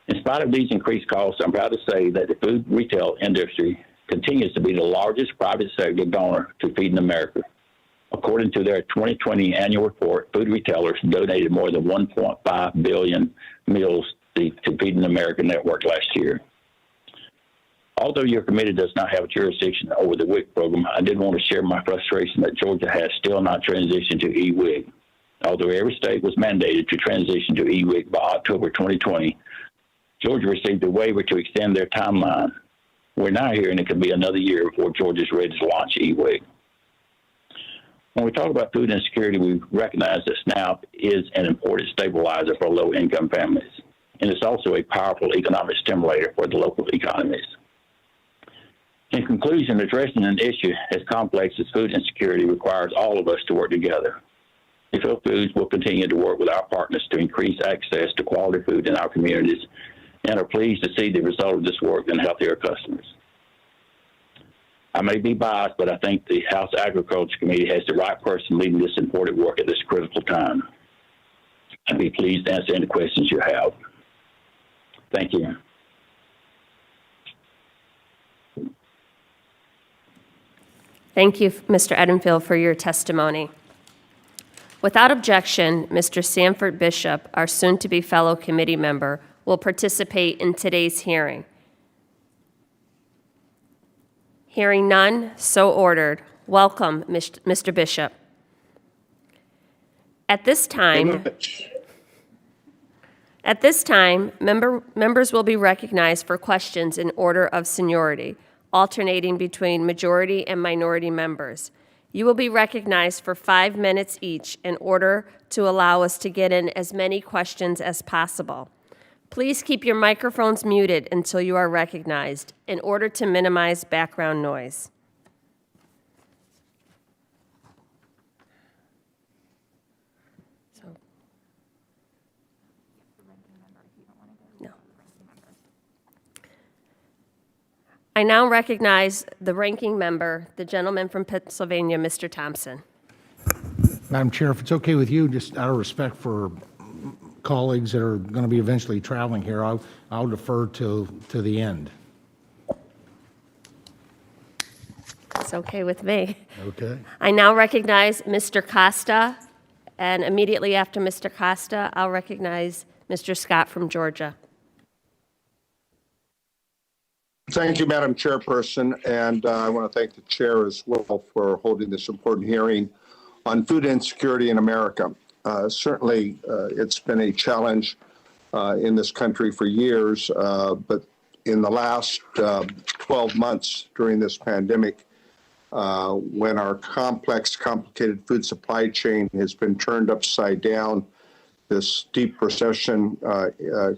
In spite of these increased costs, I'm proud to say that the food retail industry continues to be the largest private sector donor to Feeding America. According to their 2020 annual report, food retailers donated more than 1.5 billion meals to Feeding America network last year. Although your committee does not have jurisdiction over the WIC program, I did want to share my frustration that Georgia has still not transitioned to e-WIC. Although every state was mandated to transition to e-WIC by October 2020, Georgia received a waiver to extend their timeline. We're now hearing it could be another year before Georgia's ready to launch e-WIC. When we talk about food insecurity, we recognize that SNAP is an important stabilizer for low-income families, and it's also a powerful economic stimulator for the local economies. In conclusion, addressing an issue as complex as food insecurity requires all of us to work together. Edenfield Foods will continue to work with our partners to increase access to quality food in our communities and are pleased to see the result of this work in healthier customers. I may be biased, but I think the House Agriculture Committee has the right person leading this important work at this critical time. I'd be pleased to answer any questions you have. Thank you. Thank you, Mr. Edenfield, for your testimony. Without objection, Mr. Sanford Bishop, our soon-to-be fellow committee member, will participate in today's hearing. Hearing none, so ordered. Welcome, Mr. Bishop. At this time, members will be recognized for questions in order of seniority, alternating between majority and minority members. You will be recognized for 5 minutes each in order to allow us to get in as many questions as possible. Please keep your microphones muted until you are recognized in order to minimize background noise. I now recognize the ranking member, the gentleman from Pennsylvania, Mr. Thompson. Madam Chair, if it's okay with you, just out of respect for colleagues that are going to be eventually traveling here, I'll defer to the end. It's okay with me. Okay. I now recognize Mr. Costa, and immediately after Mr. Costa, I'll recognize Mr. Scott from Georgia. Thank you, Madam Chairperson, and I want to thank the chair as well for holding this important hearing on food insecurity in America. Certainly, it's been a challenge in this country for years, but in the last 12 months during this pandemic, when our complex, complicated food supply chain has been turned upside down, this deep recession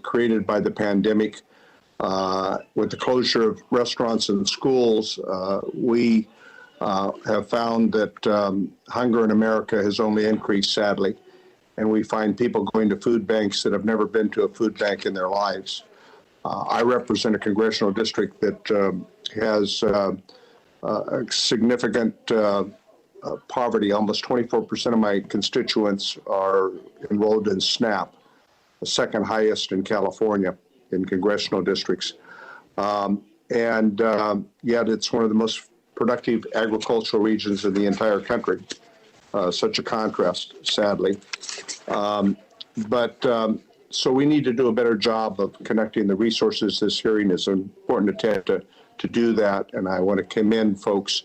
created by the pandemic, with the closure of restaurants and schools, we have found that hunger in America has only increased, sadly. And we find people going to food banks that have never been to a food bank in their lives. I represent a congressional district that has a significant poverty. Almost 24% of my constituents are enrolled in SNAP, the second highest in California in congressional districts. Yet it's one of the most productive agricultural regions in the entire country. Such a contrast, sadly. So we need to do a better job of connecting the resources. This hearing is an important attempt to do that, and I want to commend folks.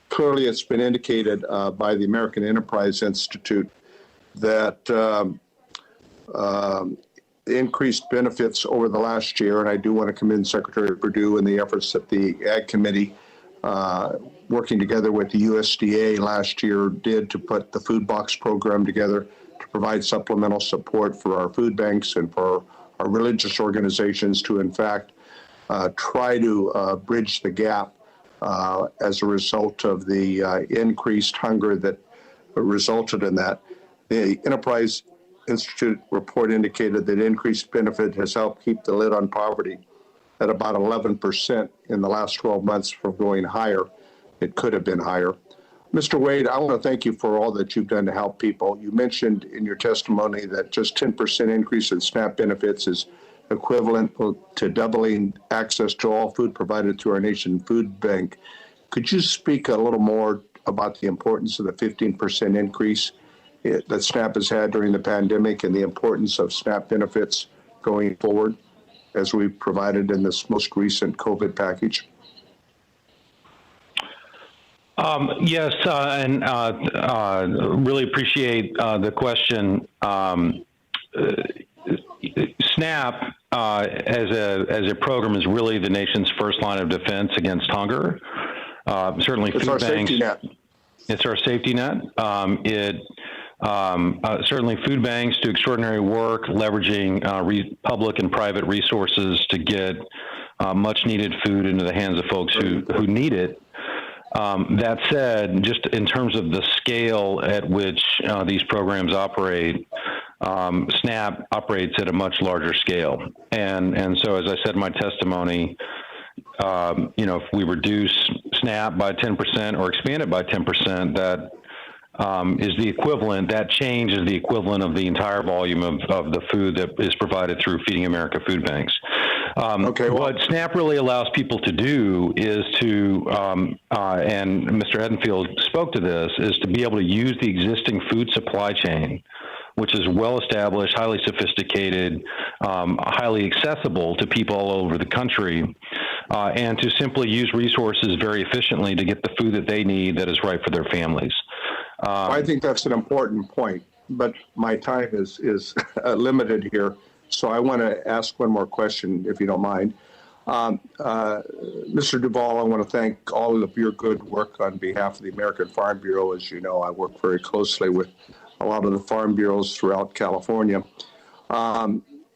Clearly, it's been indicated by the American Enterprise Institute that increased benefits over the last year, and I do want to commend Secretary Perdue and the efforts that the Ag Committee, working together with the USDA last year, did to put the food box program together to provide supplemental support for our food banks and for our religious organizations to, in fact, try to bridge the gap as a result of the increased hunger that resulted in that. The Enterprise Institute report indicated that increased benefit has helped keep the lid on poverty at about 11% in the last 12 months from going higher. It could have been higher. Mr. Waide, I want to thank you for all that you've done to help people. You mentioned in your testimony that just 10% increase in SNAP benefits is equivalent to doubling access to all food provided through our nation food bank. Could you speak a little more about the importance of the 15% increase that SNAP has had during the pandemic and the importance of SNAP benefits going forward as we provided in this most recent COVID package? Yes, and really appreciate the question. SNAP as a program is really the nation's first line of defense against hunger. Certainly, it's our safety net. It's our safety net. Certainly, food banks do extraordinary work leveraging public and private resources to get much-needed food into the hands of folks who need it. That said, just in terms of the scale at which these programs operate, SNAP operates at a much larger scale. And so, as I said in my testimony, if we reduce SNAP by 10% or expand it by 10%, that is the equivalent, that change is the equivalent of the entire volume of the food that is provided through Feeding America food banks. What SNAP really allows people to do is to, and Mr. Edenfield spoke to this, is to be able to use the existing food supply chain, which is well-established, highly sophisticated, highly accessible to people all over the country, and to simply use resources very efficiently to get the food that they need that is right for their families. I think that's an important point, but my time is limited here. So I want to ask one more question, if you don't mind. Mr. Duvall, I want to thank all of your good work on behalf of the American Farm Bureau. As you know, I work very closely with a lot of the farm bureaus throughout California.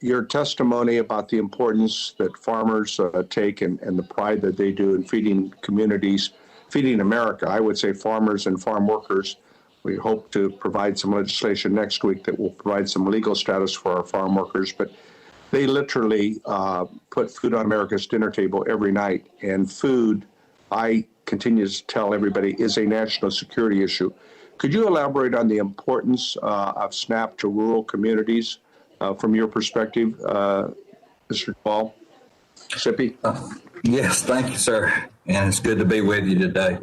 Your testimony about the importance that farmers take and the pride that they do in feeding communities, feeding America, I would say farmers and farm workers. We hope to provide some legislation next week that will provide some legal status for our farm workers, but they literally put food on America's dinner table every night. And food, I continue to tell everybody, is a national security issue. Could you elaborate on the importance of SNAP to rural communities from your perspective, Mr. Duvall? Zippy? Yes, thank you, sir. And it's good to be with you today.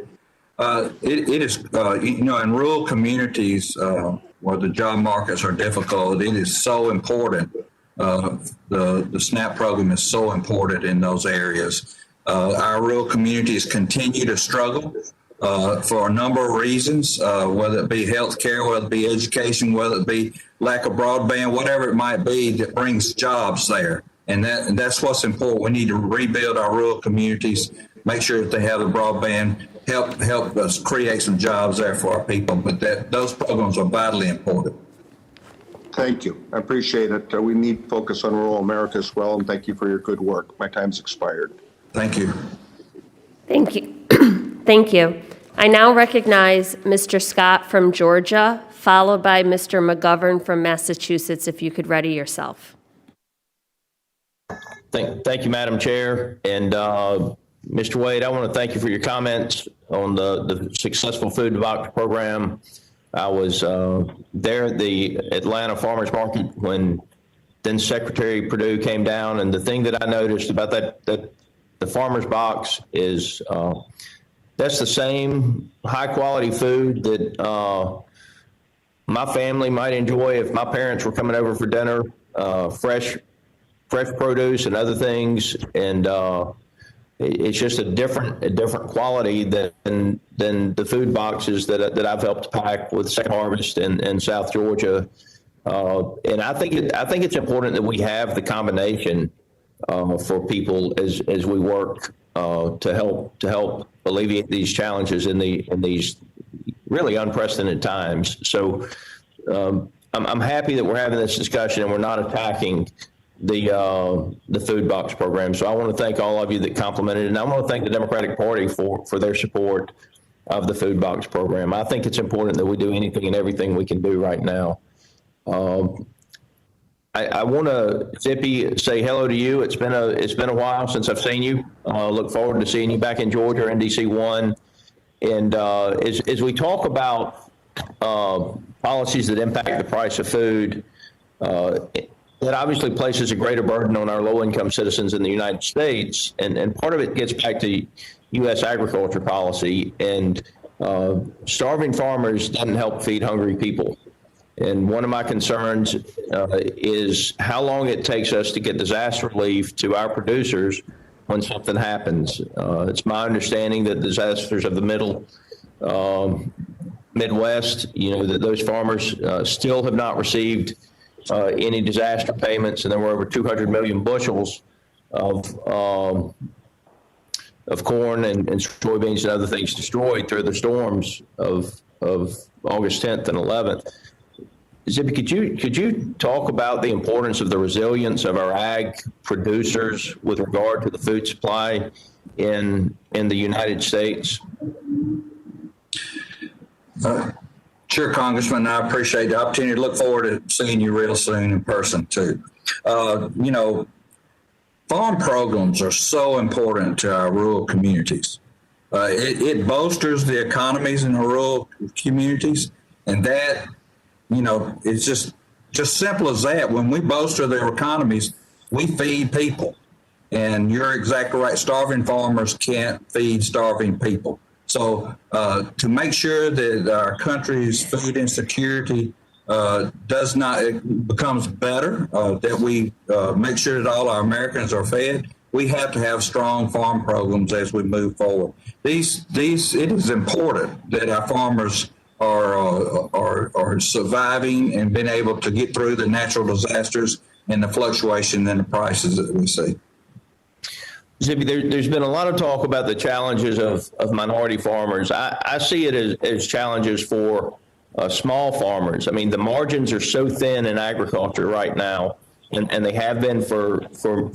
It is, in rural communities where the job markets are difficult, it is so important. The SNAP program is so important in those areas. Our rural communities continue to struggle for a number of reasons, whether it be healthcare, whether it be education, whether it be lack of broadband, whatever it might be that brings jobs there. And that's what's important. We need to rebuild our rural communities, make sure that they have the broadband, help us create some jobs there for our people. But those programs are vitally important. Thank you. I appreciate it. We need to focus on rural America as well, and thank you for your good work. My time's expired. Thank you. Thank you. Thank you. I now recognize Mr. Scott from Georgia, followed by Mr. McGovern from Massachusetts, if you could ready yourself. Thank you, Madam Chair. And Mr. Waide, I want to thank you for your comments on the successful food box program. I was there at the Atlanta Farmers Market when then Secretary Perdue came down, and the thing that I noticed about that the Farmers Box is that's the same high quality food that my family might enjoy if my parents were coming over for dinner, fresh produce and other things, and it's just a different quality than the food boxes that I've helped pack with Second Harvest in South Georgia, and I think it's important that we have the combination for people as we work to help alleviate these challenges in these really unprecedented times. So I'm happy that we're having this discussion and we're not attacking the food box program. So I want to thank all of you that complimented it, and I want to thank the Democratic Party for their support of the food box program. I think it's important that we do anything and everything we can do right now. I want to, Zippy, say hello to you. It's been a while since I've seen you. Look forward to seeing you back in Georgia, NDC1. And as we talk about policies that impact the price of food, that obviously places a greater burden on our low-income citizens in the United States. And part of it gets back to U.S. agriculture policy. And starving farmers doesn't help feed hungry people. And one of my concerns is how long it takes us to get disaster relief to our producers when something happens. It's my understanding that disasters of the Midwest, that those farmers still have not received any disaster payments, and there were over 200 million bushels of corn and soybeans and other things destroyed through the storms of August 10th and 11th. Zippy, could you talk about the importance of the resilience of our ag producers with regard to the food supply in the United States? Sure, Congressman. I appreciate the opportunity. Look forward to seeing you real soon in person too. Farm programs are so important to our rural communities. It bolsters the economies in the rural communities, and that, it's just simple as that. When we bolster their economies, we feed people. And you're exactly right. Starving farmers can't feed starving people. So to make sure that our country's food insecurity becomes better, that we make sure that all our Americans are fed, we have to have strong farm programs as we move forward. It is important that our farmers are surviving and being able to get through the natural disasters and the fluctuation in the prices that we see. Zippy, there's been a lot of talk about the challenges of minority farmers. I see it as challenges for small farmers. I mean, the margins are so thin in agriculture right now, and they have been for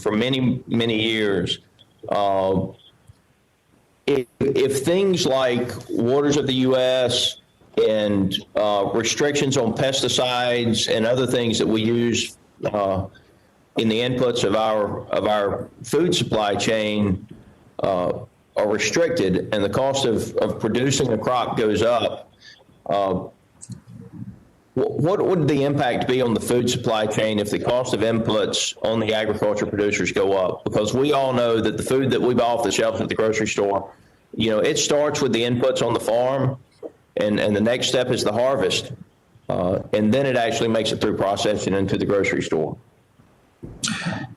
many, many years. If things like waters of the U.S. and restrictions on pesticides and other things that we use in the inputs of our food supply chain are restricted, and the cost of producing a crop goes up, what would the impact be on the food supply chain if the cost of inputs on the agriculture producers go up? Because we all know that the food that we buy off the shelves at the grocery store, it starts with the inputs on the farm, and the next step is the harvest, and then it actually makes it through processing into the grocery store.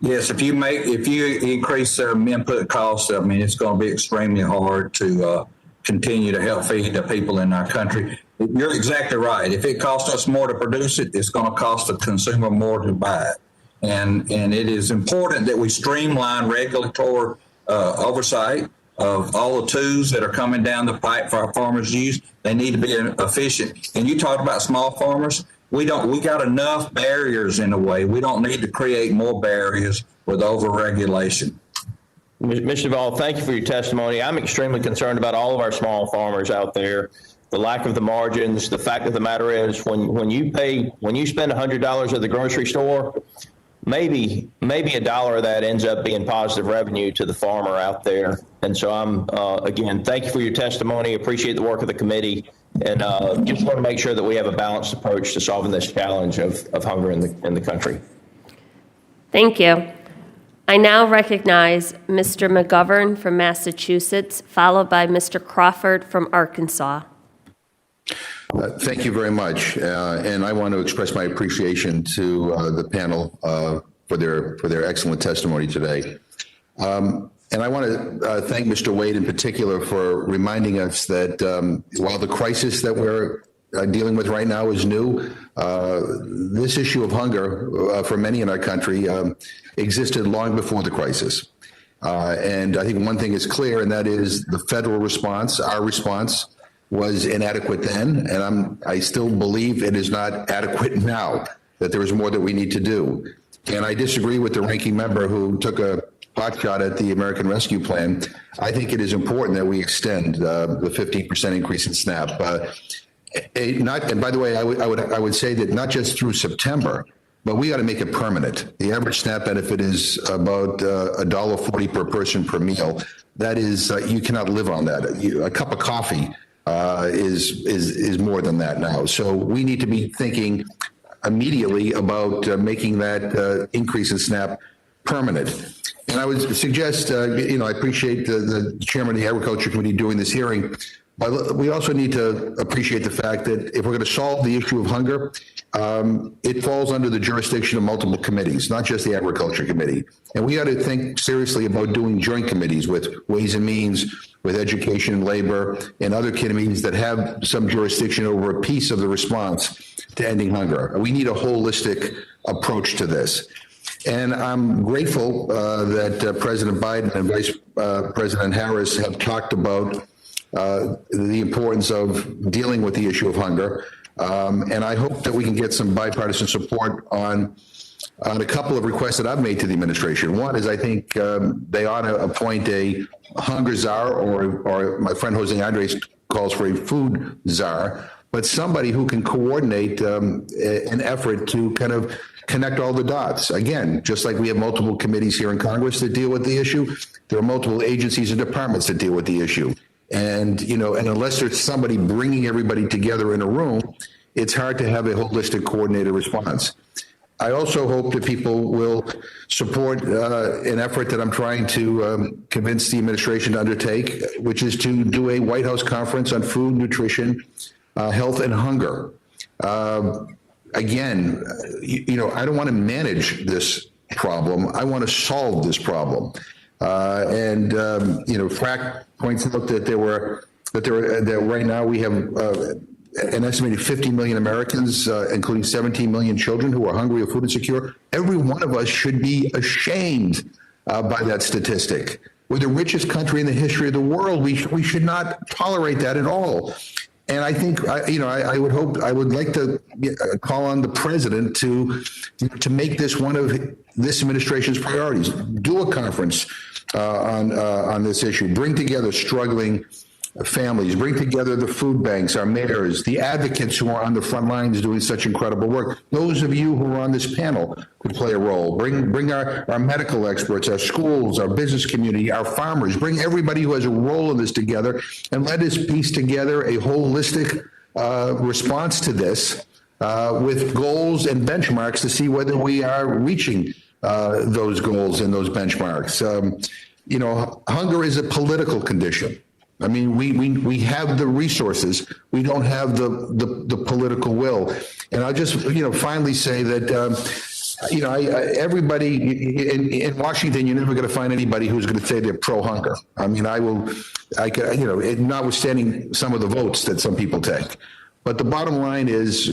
Yes, if you increase input costs, it's going to be extremely hard to continue to help feed the people in our country. You're exactly right. If it costs us more to produce it, it's going to cost the consumer more to buy it. And it is important that we streamline regulatory oversight of all the tools that are coming down the pipe for our farmers to use. They need to be efficient. And you talked about small farmers. We got enough barriers in a way. We don't need to create more barriers with overregulation. Mr. Duvall, thank you for your testimony. I'm extremely concerned about all of our small farmers out there, the lack of the margins. The fact of the matter is when you spend $100 at the grocery store, maybe $1 of that ends up being positive revenue to the farmer out there. And so again, thank you for your testimony. Appreciate the work of the committee. And just want to make sure that we have a balanced approach to solving this challenge of hunger in the country. Thank you. I now recognize Mr. McGovern from Massachusetts, followed by Mr. Crawford from Arkansas. Thank you very much. And I want to express my appreciation to the panel for their excellent testimony today. And I want to thank Mr. Waide in particular for reminding us that while the crisis that we're dealing with right now is new, this issue of hunger for many in our country existed long before the crisis. And I think one thing is clear, and that is the federal response, our response, was inadequate then, and I still believe it is not adequate now, that there is more that we need to do. And I disagree with the ranking member who took a pot shot at the American Rescue Plan. I think it is important that we extend the 15% increase in SNAP. And by the way, I would say that not just through September, but we got to make it permanent. The average SNAP benefit is about $1.40 per person per meal. That is, you cannot live on that. A cup of coffee is more than that now. So we need to be thinking immediately about making that increase in SNAP permanent. And I would suggest, I appreciate the chairman of the Agriculture Committee doing this hearing, but we also need to appreciate the fact that if we're going to solve the issue of hunger, it falls under the jurisdiction of multiple committees, not just the Agriculture Committee. And we got to think seriously about doing joint committees with Ways and Means, with Education and Labor, and other committees that have some jurisdiction over a piece of the response to ending hunger. We need a holistic approach to this. And I'm grateful that President Biden and Vice President Harris have talked about the importance of dealing with the issue of hunger. And I hope that we can get some bipartisan support on a couple of requests that I've made to the administration. One is I think they ought to appoint a hunger czar, or my friend Jose Andres calls for a food czar, but somebody who can coordinate an effort to kind of connect all the dots. Again, just like we have multiple committees here in Congress that deal with the issue, there are multiple agencies and departments that deal with the issue. And, and unless there's somebody bringing everybody together in a room, it's hard to have a holistic coordinated response. I also hope that people will support an effort that I'm trying to convince the administration to undertake, which is to do a White House conference on food, nutrition, health, and hunger. Again, I don't want to manage this problem. I want to solve this problem. FRAC points out that right now we have an estimated 50 million Americans, including 17 million children, who are hungry or food insecure. Every one of us should be ashamed by that statistic. We're the richest country in the history of the world. We should not tolerate that at all. And I think, I would like to call on the president to make this one of this administration's priorities. Do a conference on this issue. Bring together struggling families. Bring together the food banks, our mayors, the advocates who are on the front lines doing such incredible work. Those of you who are on this panel could play a role. Bring our medical experts, our schools, our business community, our farmers. Bring everybody who has a role in this together, and let us piece together a holistic response to this with goals and benchmarks to see whether we are reaching those goals and those benchmarks. Hunger is a political condition. I mean, we have the resources. We don't have the political will. And I'll just, finally say that, everybody in Washington, you're never going to find anybody who's going to say they're pro-hunger. I mean, notwithstanding some of the votes that some people take. But the bottom line is,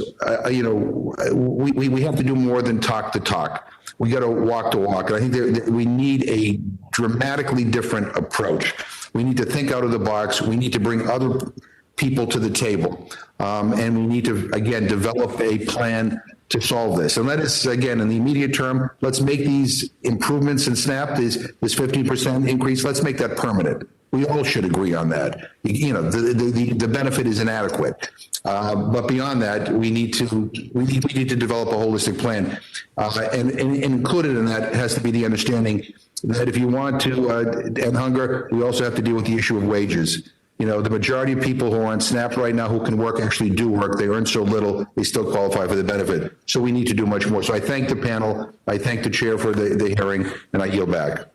we have to do more than talk the talk. We got to walk the walk. And I think that we need a dramatically different approach. We need to think out of the box. We need to bring other people to the table. And we need to, again, develop a plan to solve this. And let us, again, in the immediate term, let's make these improvements in SNAP, this 15% increase, let's make that permanent. We all should agree on that. The benefit is inadequate. But beyond that, we need to develop a holistic plan. And included in that has to be the understanding that if you want to end hunger, we also have to deal with the issue of wages. The majority of people who are on SNAP right now who can work actually do work. They earn so little, they still qualify for the benefit. So we need to do much more. So I thank the panel. I thank the chair for the hearing, and I yield back.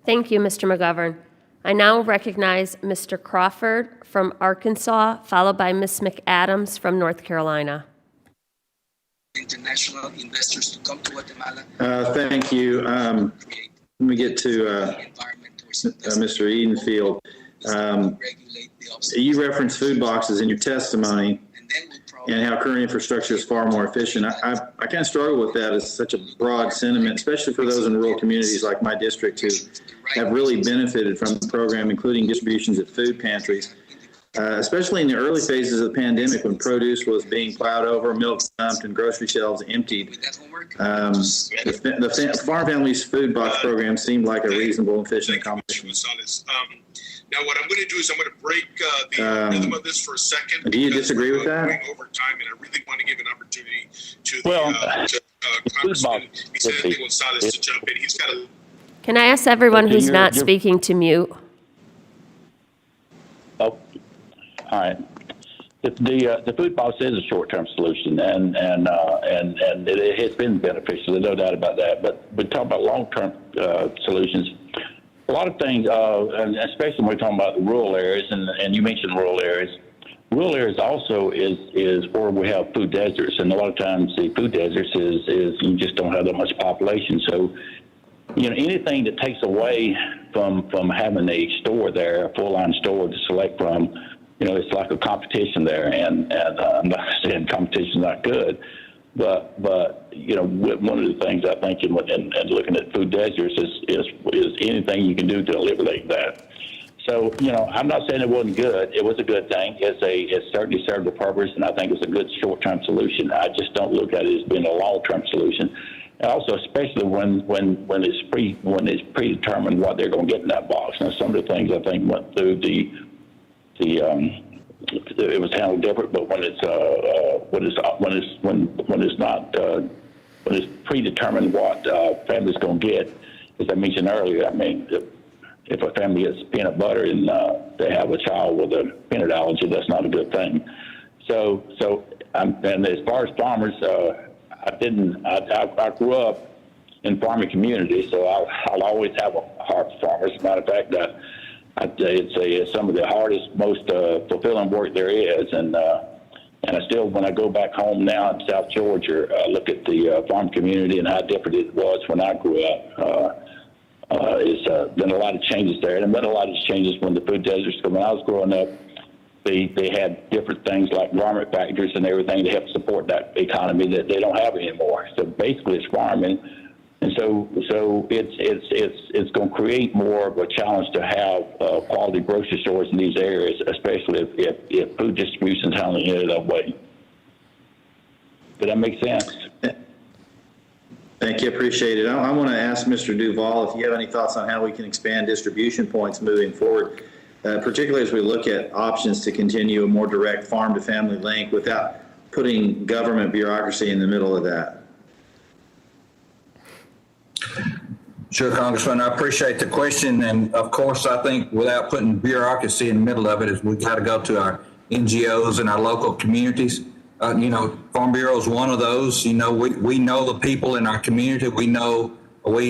Thank you, Mr. McGovern. I now recognize Mr. Crawford from Arkansas, followed by Ms. McAdams from North Carolina. International investors to come to Guatemala. Thank you. Let me get to Mr. Edenfield. You referenced food boxes in your testimony and how current infrastructure is far more efficient. I kind of struggle with that as such a broad sentiment, especially for those in rural communities like my district who have really benefited from the program, including distributions at food pantries. especially in the early phases of the pandemic when produce was being plowed over, milk dumped, and grocery shelves emptied. The Farm Families Food Box program seemed like a reasonable and efficient accommodation. Now, what I'm going to do is I'm going to break the rhythm of this for a second. Do you disagree with that? Going over time, and I really want to give an opportunity to the Congressman Vicente Gonzalez to jump in. He's got a... Can I ask everyone who's not speaking to mute? Oh, all right. The food box is a short-term solution, and it has been beneficial. There's no doubt about that. But we talk about long-term solutions. A lot of things, and especially when we're talking about the rural areas, and you mentioned rural areas. Rural areas also is where we have food deserts, and a lot of times the food deserts is you just don't have that much population. So, anything that takes away from having a store there, a full-line store to select from, it's like a competition there, and I'm not saying competition's not good, but one of the things I think in looking at food deserts is anything you can do to eliminate that. So, I'm not saying it wasn't good. It was a good thing. It certainly served the purpose, and I think it's a good short-term solution. I just don't look at it as being a long-term solution. And also, especially when it's predetermined what they're going to get in that box. Now, some of the things I think went through it was handled different, but when it's predetermined what family's going to get, as I mentioned earlier, I mean, if a family gets peanut butter and they have a child with a peanut allergy, that's not a good thing. And as far as farmers, I grew up in farming community, so I'll always have a heart for farmers. As a matter of fact, I'd say it's some of the hardest, most fulfilling work there is, and I still, when I go back home now in South Georgia, I look at the farm community and how different it was when I grew up. It's been a lot of changes there, and there been a lot of changes when the food deserts. When I was growing up, they had different things like garment factories and everything to help support that economy that they don't have anymore. So basically, it's farming. And so it's going to create more of a challenge to have quality grocery stores in these areas, especially if food distribution is handling it that way. Did that make sense? Thank you. Appreciate it. I want to ask Mr. Duvall if you have any thoughts on how we can expand distribution points moving forward, particularly as we look at options to continue a more direct farm-to-family link without putting government bureaucracy in the middle of that. Sure, Congressman, I appreciate the question. And of course, I think without putting bureaucracy in the middle of it, is we've got to go to our NGOs and our local communities. Farm Bureau is one of those. We know the people in our community. We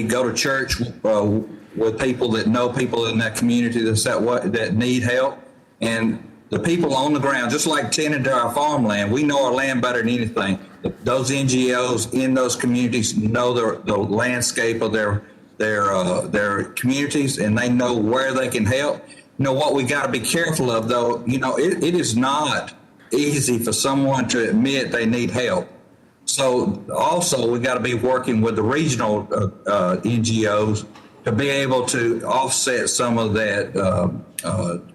go to church with people that know people in that community that need help. And the people on the ground, just like tending to our farmland, we know our land better than anything. Those NGOs in those communities know the landscape of their communities, and they know where they can help. What we got to be careful of, though, it is not easy for someone to admit they need help. So also we got to be working with the regional NGOs to be able to offset some of that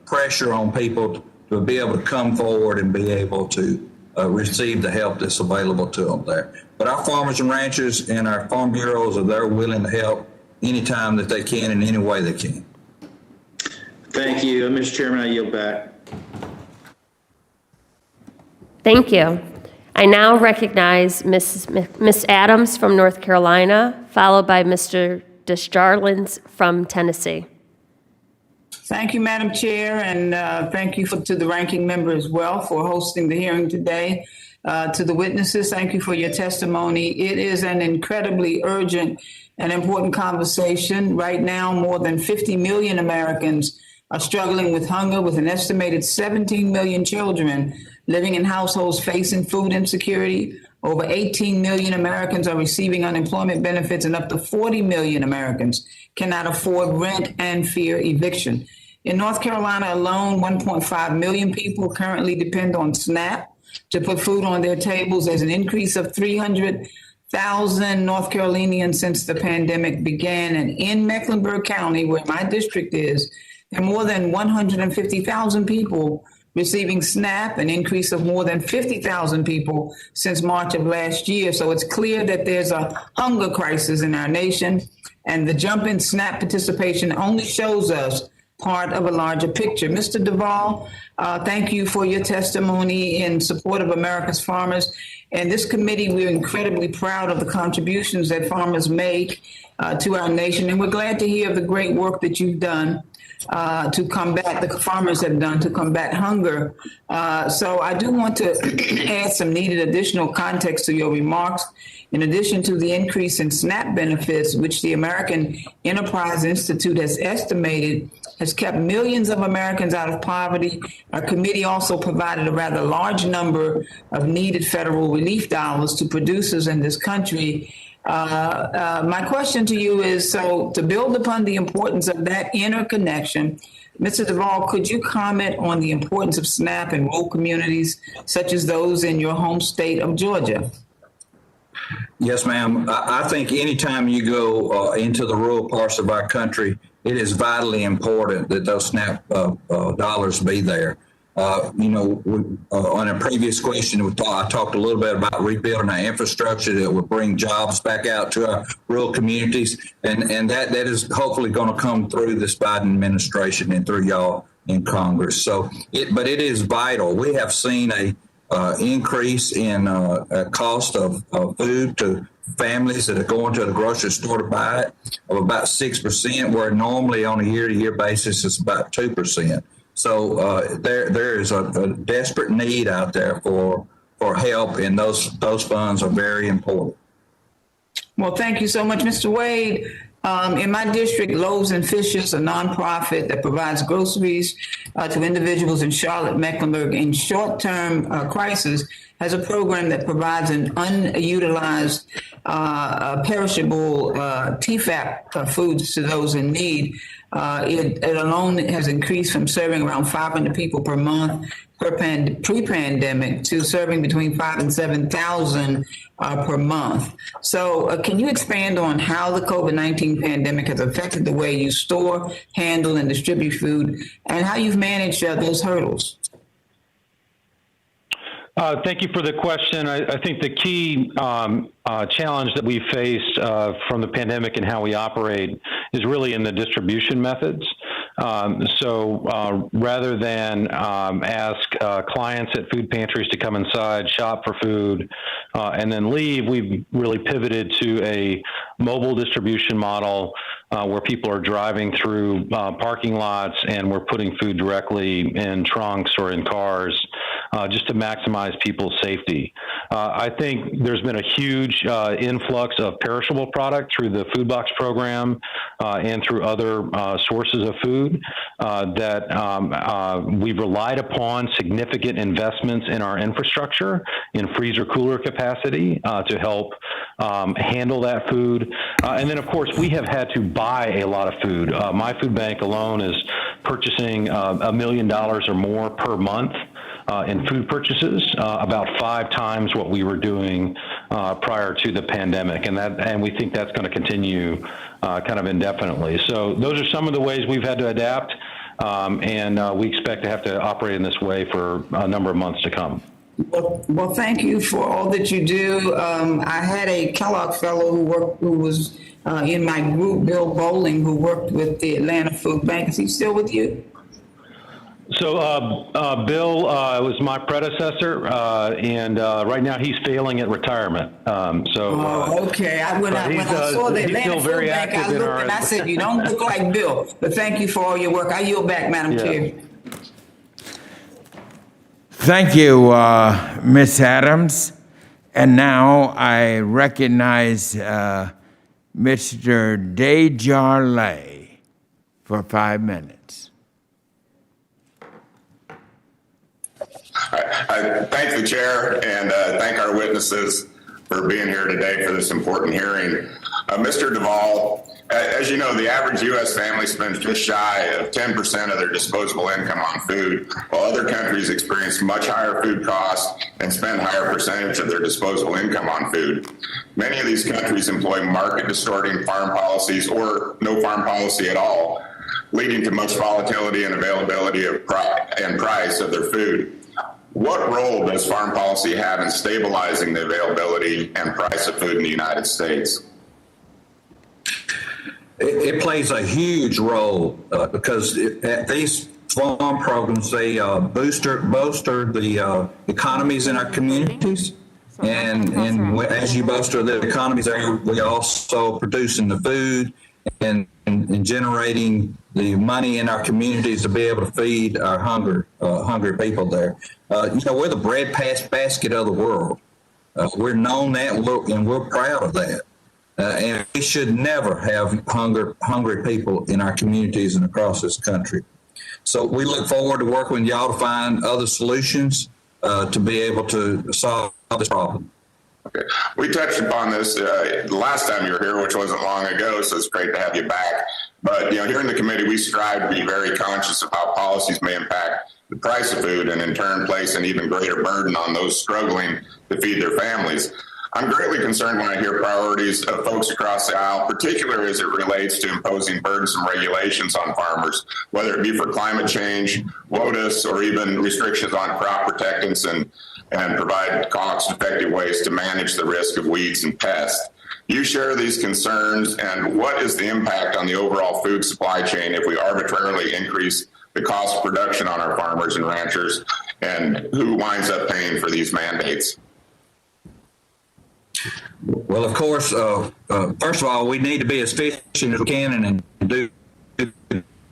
pressure on people to be able to come forward and be able to receive the help that's available to them there. But our farmers and ranchers and our farm bureaus they're willing to help anytime that they can in any way they can. Thank you. Mr. Chairman, I yield back. Thank you. I now recognize Ms. Adams from North Carolina, followed by Mr. Desjardins from Tennessee. Thank you, Madam Chair, and thank you to the ranking member as well for hosting the hearing today. To the witnesses, thank you for your testimony. It is an incredibly urgent and important conversation. Right now, more than 50 million Americans are struggling with hunger, with an estimated 17 million children living in households facing food insecurity. Over 18 million Americans are receiving unemployment benefits, and up to 40 million Americans cannot afford rent and fear eviction. In North Carolina alone, 1.5 million people currently depend on SNAP to put food on their tables. There's an increase of 300,000 North Carolinians since the pandemic began. And in Mecklenburg County, where my district is, there are more than 150,000 people receiving SNAP, an increase of more than 50,000 people since March of last year. So it's clear that there's a hunger crisis in our nation, and the jump in SNAP participation only shows us part of a larger picture. Mr. Duvall, thank you for your testimony in support of America's farmers. And this committee, we're incredibly proud of the contributions that farmers make to our nation. And we're glad to hear of the great work that you've done to combat, the farmers have done to combat hunger. So I do want to add some needed additional context to your remarks. In addition to the increase in SNAP benefits, which the American Enterprise Institute has estimated has kept millions of Americans out of poverty, our committee also provided a rather large number of needed federal relief dollars to producers in this country. My question to you is, so to build upon the importance of that interconnection, Mr. Duvall, could you comment on the importance of SNAP in rural communities such as those in your home state of Georgia? Yes, ma'am. I think anytime you go into the rural parts of our country, it is vitally important that those SNAP dollars be there. On a previous question, I talked a little bit about rebuilding our infrastructure that would bring jobs back out to our rural communities, and that is hopefully going to come through this Biden administration and through y'all in Congress. But it is vital. We have seen a increase in cost of food to families that are going to the grocery store to buy it of about 6%, where normally on a year-to-year basis it's about 2%. So there is a desperate need out there for help, and those funds are very important. Well, thank you so much, Mr. Waide. In my district, Loaves and Fishes, a nonprofit that provides groceries to individuals in Charlotte, Mecklenburg in short-term crisis, has a program that provides an unutilized perishable TFAP foods to those in need. It alone has increased from serving around 500 people per month pre-pandemic to serving between 5,000 and 7,000 per month. So can you expand on how the COVID-19 pandemic has affected the way you store, handle, and distribute food, and how you've managed those hurdles? Thank you for the question. I think the key challenge that we faced from the pandemic and how we operate is really in the distribution methods. So rather than ask clients at food pantries to come inside, shop for food, and then leave, we've really pivoted to a mobile distribution model where people are driving through parking lots and we're putting food directly in trunks or in cars just to maximize people's safety. I think there's been a huge influx of perishable product through the food box program and through other sources of food that we've relied upon significant investments in our infrastructure in freezer cooler capacity to help handle that food. And then, of course, we have had to buy a lot of food. My food bank alone is purchasing $1 million or more per month in food purchases, about 5 times what we were doing prior to the pandemic, and we think that's going to continue kind of indefinitely. So those are some of the ways we've had to adapt, and we expect to have to operate in this way for a number of months to come. Well, thank you for all that you do. I had a Kellogg fellow who was in my group, Bill Bowling, who worked with the Atlanta Food Bank. Is he still with you? So Bill was my predecessor, and right now he's failing at retirement. Okay. When I saw the Atlanta Food Bank, I looked and I said, "You don't look like Bill." But thank you for all your work. I yield back, Madam Chair. Thank you, Ms. Adams. And now I recognize Mr. Desjardins for 5 minutes. I thank the chair and thank our witnesses for being here today for this important hearing. Mr. Duvall, as you know, the average U.S. family spends just shy of 10% of their disposable income on food, while other countries experience much higher food costs and spend higher percentage of their disposable income on food. Many of these countries employ market-distorting farm policies or no farm policy at all, leading to much volatility and availability of and price of their food. What role does farm policy have in stabilizing the availability and price of food in the United States? It plays a huge role because these farm programs, they bolster the economies in our communities. And as you bolster the economies, we also producing the food and generating the money in our communities to be able to feed our hungry people there. We're the bread basket of the world. We're known that, and we're proud of that. And we should never have hungry people in our communities and across this country. So we look forward to working with y'all to find other solutions to be able to solve this problem. Okay. We touched upon this the last time you were here, which wasn't long ago, so it's great to have you back. But, here in the committee, we strive to be very conscious of how policies may impact the price of food and in turn place an even greater burden on those struggling to feed their families. I'm greatly concerned when I hear priorities of folks across the aisle, particularly as it relates to imposing burdensome regulations on farmers, whether it be for climate change, WOTUS, or even restrictions on crop protectants and provide cost-effective ways to manage the risk of weeds and pests. Do you share these concerns, and what is the impact on the overall food supply chain if we arbitrarily increase the cost of production on our farmers and ranchers, and who winds up paying for these mandates? Well, of course, first of all, we need to be as efficient as we can and do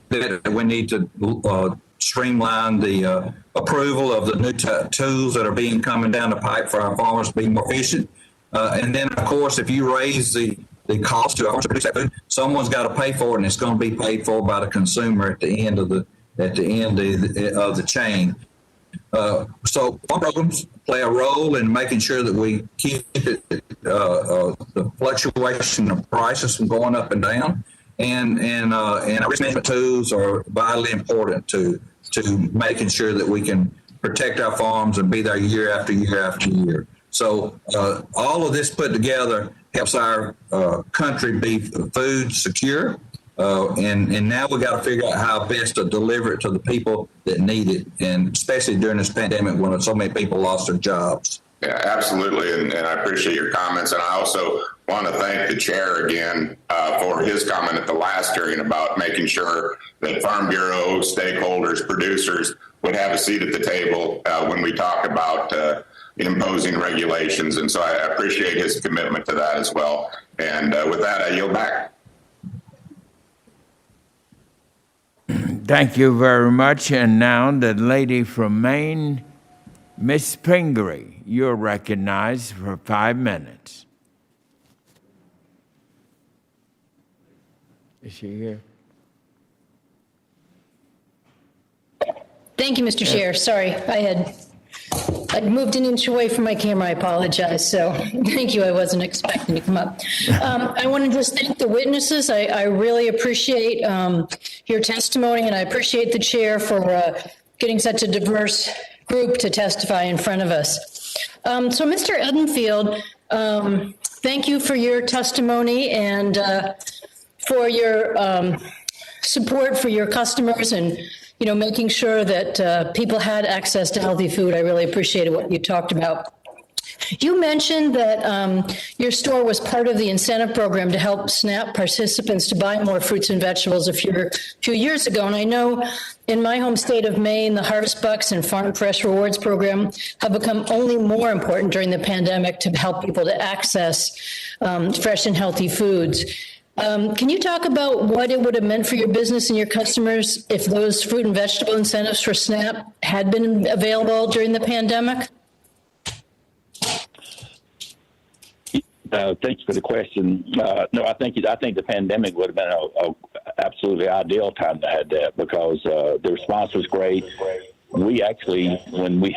that. We need to streamline the approval of the new tools that are being coming down the pipe for our farmers to be more efficient. And then, of course, if you raise the cost to produce that food, someone's got to pay for it, and it's going to be paid for by the consumer at the end of the chain. So farm programs play a role in making sure that we keep the fluctuation of prices from going up and down, and our risk management tools are vitally important to making sure that we can protect our farms and be there year after year after year. So all of this put together helps our country be food secure. And now we got to figure out how best to deliver it to the people that need it, and especially during this pandemic when so many people lost their jobs. Yeah, absolutely, and I appreciate your comments. And I also want to thank the chair again for his comment at the last hearing about making sure that Farm Bureau stakeholders, producers would have a seat at the table when we talk about imposing regulations. And so I appreciate his commitment to that as well. And with that, I yield back. Thank you very much. And now the lady from Maine, Miss Pingree, you're recognized for 5 minutes. Is she here? Thank you, Mr. Chair. Sorry, I'd moved an inch away from my camera. I apologize. So thank you. I wasn't expecting to come up. I want to just thank the witnesses. I really appreciate your testimony, and I appreciate the chair for getting such a diverse group to testify in front of us. So Mr. Edenfield, thank you for your testimony and for your support for your customers and making sure that people had access to healthy food. I really appreciated what you talked about. You mentioned that your store was part of the incentive program to help SNAP participants to buy more fruits and vegetables a few years ago. And I know in my home state of Maine, the Harvest Bucks and Farm Fresh Rewards program have become only more important during the pandemic to help people to access fresh and healthy foods. Can you talk about what it would have meant for your business and your customers if those fruit and vegetable incentives for SNAP had been available during the pandemic? Thanks for the question. No, I think the pandemic would have been a absolutely ideal time to have that because the response was great. We actually, when we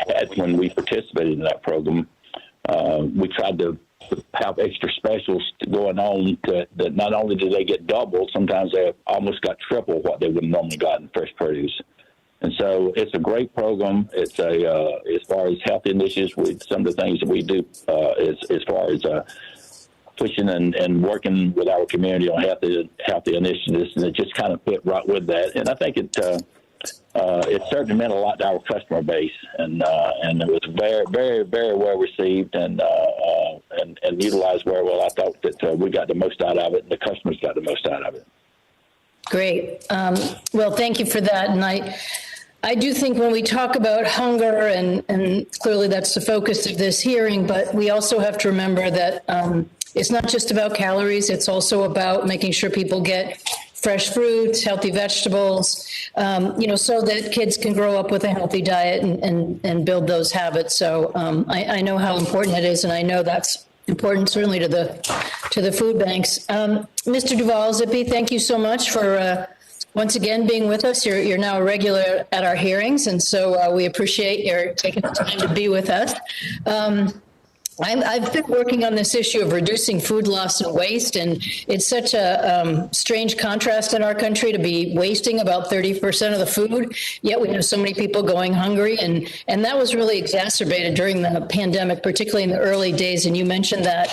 participated in that program, we tried to have extra specials going on that not only do they get double, sometimes they almost got triple what they would normally got in fresh produce. And so it's a great program. It's as far as health initiatives, some of the things that we do as far as pushing and working with our community on healthy initiatives, and it just kind of fit right with that. And I think it certainly meant a lot to our customer base, and it was very, very, very well received and utilized very well. I thought that we got the most out of it, and the customers got the most out of it. Great. Well, thank you for that. And I do think when we talk about hunger, and clearly that's the focus of this hearing, but we also have to remember that it's not just about calories. It's also about making sure people get fresh fruits, healthy vegetables, so that kids can grow up with a healthy diet and build those habits. So I know how important it is, and I know that's important certainly to the food banks. Mr. Duvall, Zippy, thank you so much for once again being with us. You're now a regular at our hearings, and so we appreciate your taking the time to be with us. I've been working on this issue of reducing food loss and waste, and it's such a strange contrast in our country to be wasting about 30% of the food, yet we have so many people going hungry, and that was really exacerbated during the pandemic, particularly in the early days, and you mentioned that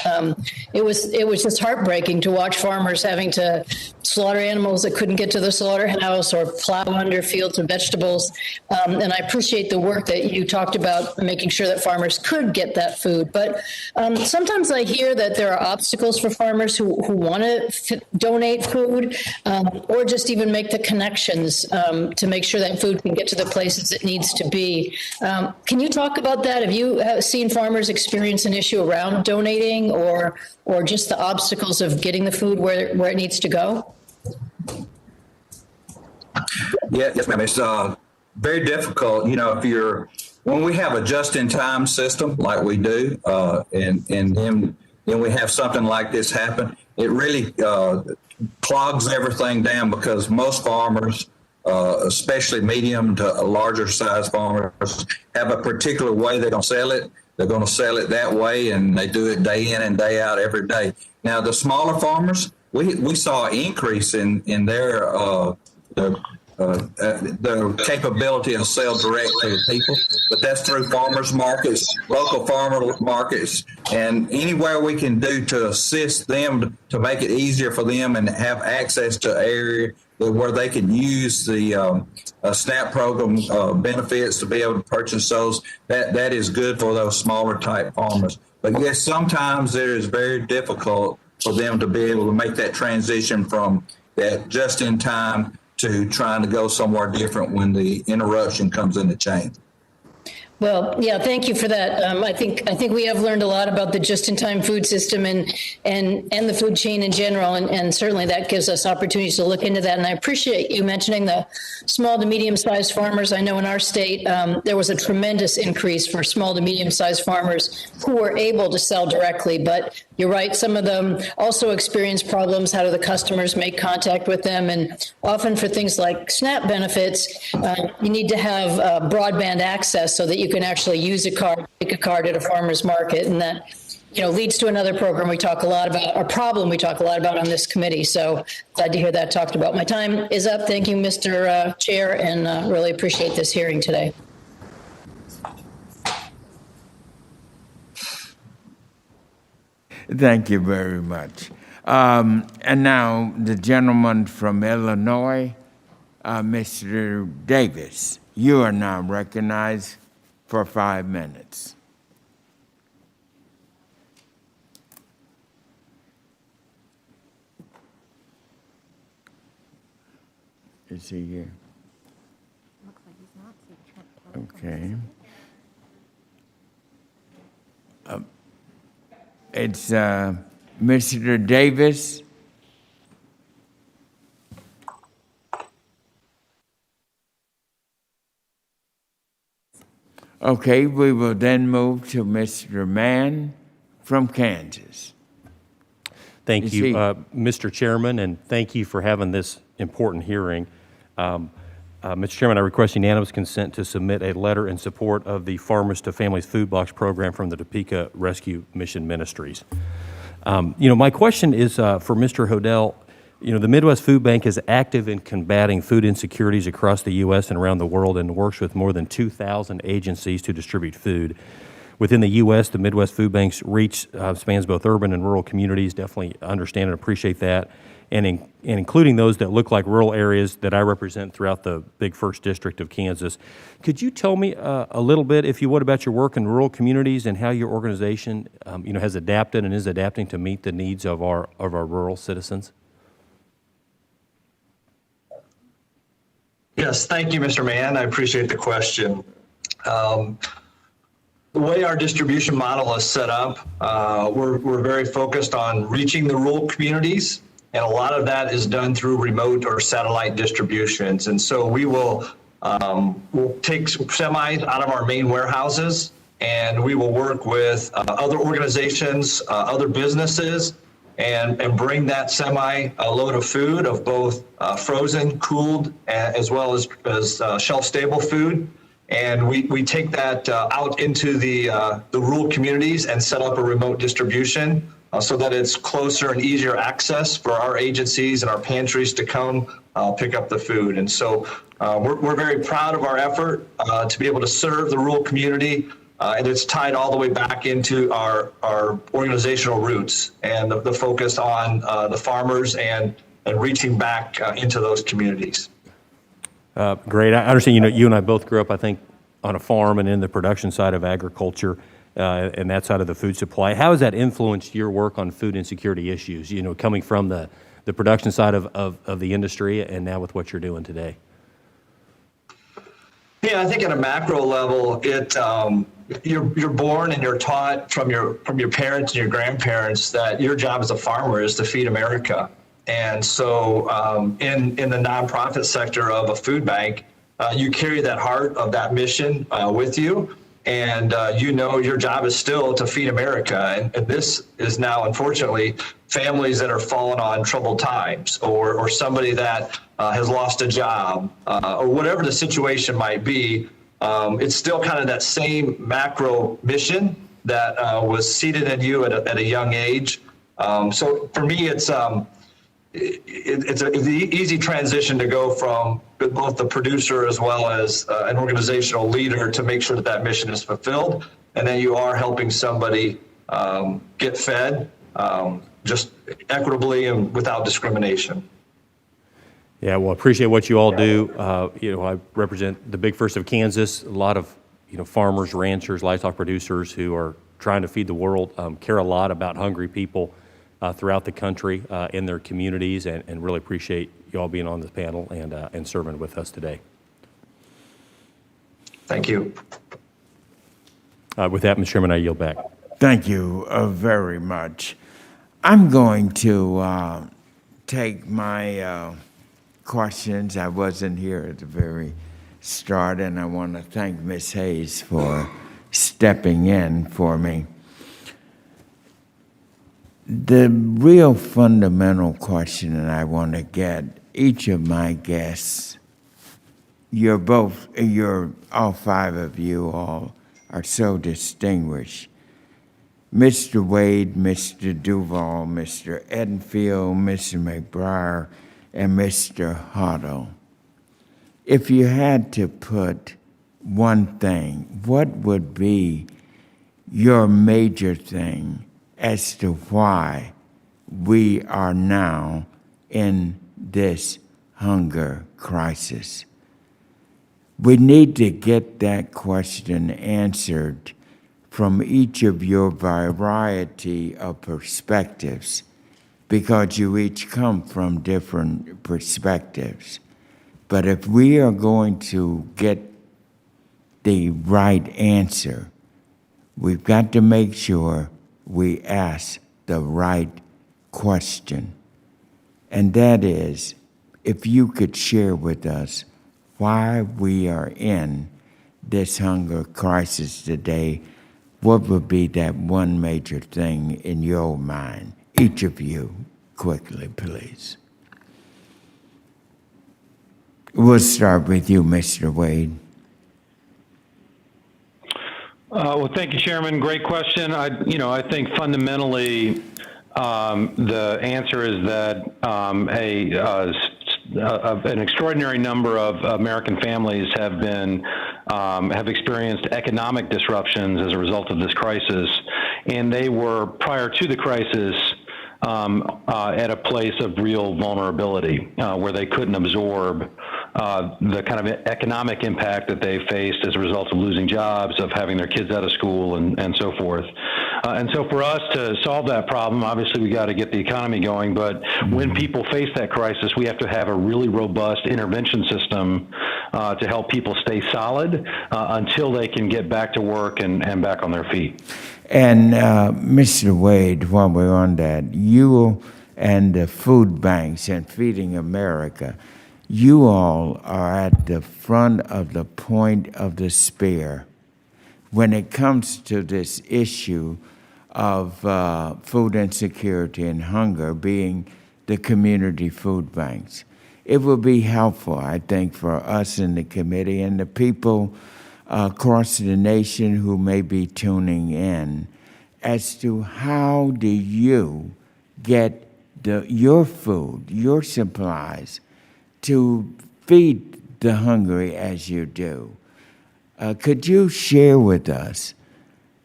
it was just heartbreaking to watch farmers having to slaughter animals that couldn't get to the slaughterhouse or plow under fields of vegetables, and I appreciate the work that you talked about making sure that farmers could get that food, but sometimes I hear that there are obstacles for farmers who want to donate food or just even make the connections to make sure that food can get to the places it needs to be. Can you talk about that? Have you seen farmers experience an issue around donating or just the obstacles of getting the food where it needs to go? Yes, ma'am. It's very difficult, when we have a just-in-time system like we do, and then we have something like this happen, it really clogs everything down because most farmers, especially medium to larger size farmers, have a particular way they're going to sell it. They're going to sell it that way, and they do it day in and day out every day. Now, the smaller farmers, we saw an increase in their the capability to sell direct to the people, but that's through farmers markets, local farmer markets, and anywhere we can do to assist them to make it easier for them and have access to area where they can use the SNAP program benefits to be able to purchase those. That is good for those smaller type farmers. But yes, sometimes it is very difficult for them to be able to make that transition from that just in time to trying to go somewhere different when the interruption comes in the chain. Well, yeah, thank you for that. I think we have learned a lot about the just-in-time food system and the food chain in general, and certainly that gives us opportunities to look into that. And I appreciate you mentioning the small to medium-sized farmers. I know in our state there was a tremendous increase for small to medium-sized farmers who were able to sell directly, but you're right, some of them also experience problems. How do the customers make contact with them? And often for things like SNAP benefits, you need to have broadband access so that you can actually use a card, take a card at a farmer's market. And that, leads to another program we talk a lot about, a problem we talk a lot about on this committee. So glad to hear that talked about. My time is up. Thank you, Mr. Chair, and really appreciate this hearing today. Thank you very much. And now the gentleman from Illinois, Mr. Davis, you are now recognized for 5 minutes. Is he here? Looks like he's not, so Trent Okay. It's Mr. Davis. Okay, we will then move to Mr. Mann from Kansas. Thank you, Mr. Chairman, and thank you for having this important hearing. Mr. Chairman, I request unanimous consent to submit a letter in support of the Farmers to Families Food Box program from the Topeka Rescue Mission Ministries. My question is for Mr. Hodel. The Midwest Food Bank is active in combating food insecurities across the U.S. and around the world and works with more than 2,000 agencies to distribute food. Within the U.S., the Midwest Food Bank's reach spans both urban and rural communities. Definitely understand and appreciate that. And including those that look like rural areas that I represent throughout the big first district of Kansas. Could you tell me a little bit, if you would, about your work in rural communities and how your organization, has adapted and is adapting to meet the needs of our rural citizens? Yes, thank you, Mr. Mann. I appreciate the question. The way our distribution model is set up, we're very focused on reaching the rural communities, and a lot of that is done through remote or satellite distributions. And so we'll take semis out of our main warehouses, and we will work with other organizations, other businesses, and bring that semi load of food of both frozen, cooled, as well as shelf-stable food. And we take that out into the rural communities and set up a remote distribution so that it's closer and easier access for our agencies and our pantries to come pick up the food. And so we're very proud of our effort to be able to serve the rural community. And it's tied all the way back into our organizational roots and the focus on the farmers and reaching back into those communities. Great. I understand, you and I both grew up, I think, on a farm and in the production side of agriculture and that side of the food supply. How has that influenced your work on food insecurity issues, coming from the production side of the industry and now with what you're doing today? Yeah, I think at a macro level, you're born and you're taught from your parents and your grandparents that your job as a farmer is to feed America. And so in the nonprofit sector of a food bank, you carry that heart of that mission with you. And your job is still to feed America. And this is now, unfortunately, families that are falling on troubled times or somebody that has lost a job or whatever the situation might be. It's still kind of that same macro mission that was seeded in you at a young age. So for me, it's an easy transition to go from both the producer as well as an organizational leader to make sure that mission is fulfilled, and then you are helping somebody get fed just equitably and without discrimination. Yeah, well, I appreciate what you all do. I represent the Big First of Kansas. A lot of farmers, ranchers, livestock producers who are trying to feed the world, care a lot about hungry people throughout the country in their communities, and really appreciate you all being on this panel and serving with us today. Thank you. With that, Mr. Chairman, I yield back. Thank you very much. I'm going to take my questions. I wasn't here at the very start, and I want to thank Ms. Hayes for stepping in for me. The real fundamental question that I want to get each of my guests, all five of you all are so distinguished. Mr. Waide, Mr. Duvall, Mr. Edenfield, Mr. McBrier, and Mr. Hodel. If you had to put one thing, what would be your major thing as to why we are now in this hunger crisis? We need to get that question answered from each of your variety of perspectives, because you each come from different perspectives. But if we are going to get the right answer, we've got to make sure we ask the right question. And that is, if you could share with us why we are in this hunger crisis today, what would be that one major thing in your mind? Each of you, quickly, please. We'll start with you, Mr. Waide. Well, thank you, Chairman. Great question. I think fundamentally the answer is that an extraordinary number of American families have experienced economic disruptions as a result of this crisis, and they were, prior to the crisis, at a place of real vulnerability where they couldn't absorb the kind of economic impact that they faced as a result of losing jobs, of having their kids out of school, and so forth. And so for us to solve that problem, obviously we got to get the economy going, but when people face that crisis, we have to have a really robust intervention system to help people stay solid until they can get back to work and back on their feet. And Mr. Waide, while we're on that, you and the food banks and Feeding America, you all are at the front of the point of the spear when it comes to this issue of food insecurity and hunger, being the community food banks. It will be helpful, I think, for us in the committee and the people across the nation who may be tuning in as to how do you get your food, your supplies, to feed the hungry as you do. Could you share with us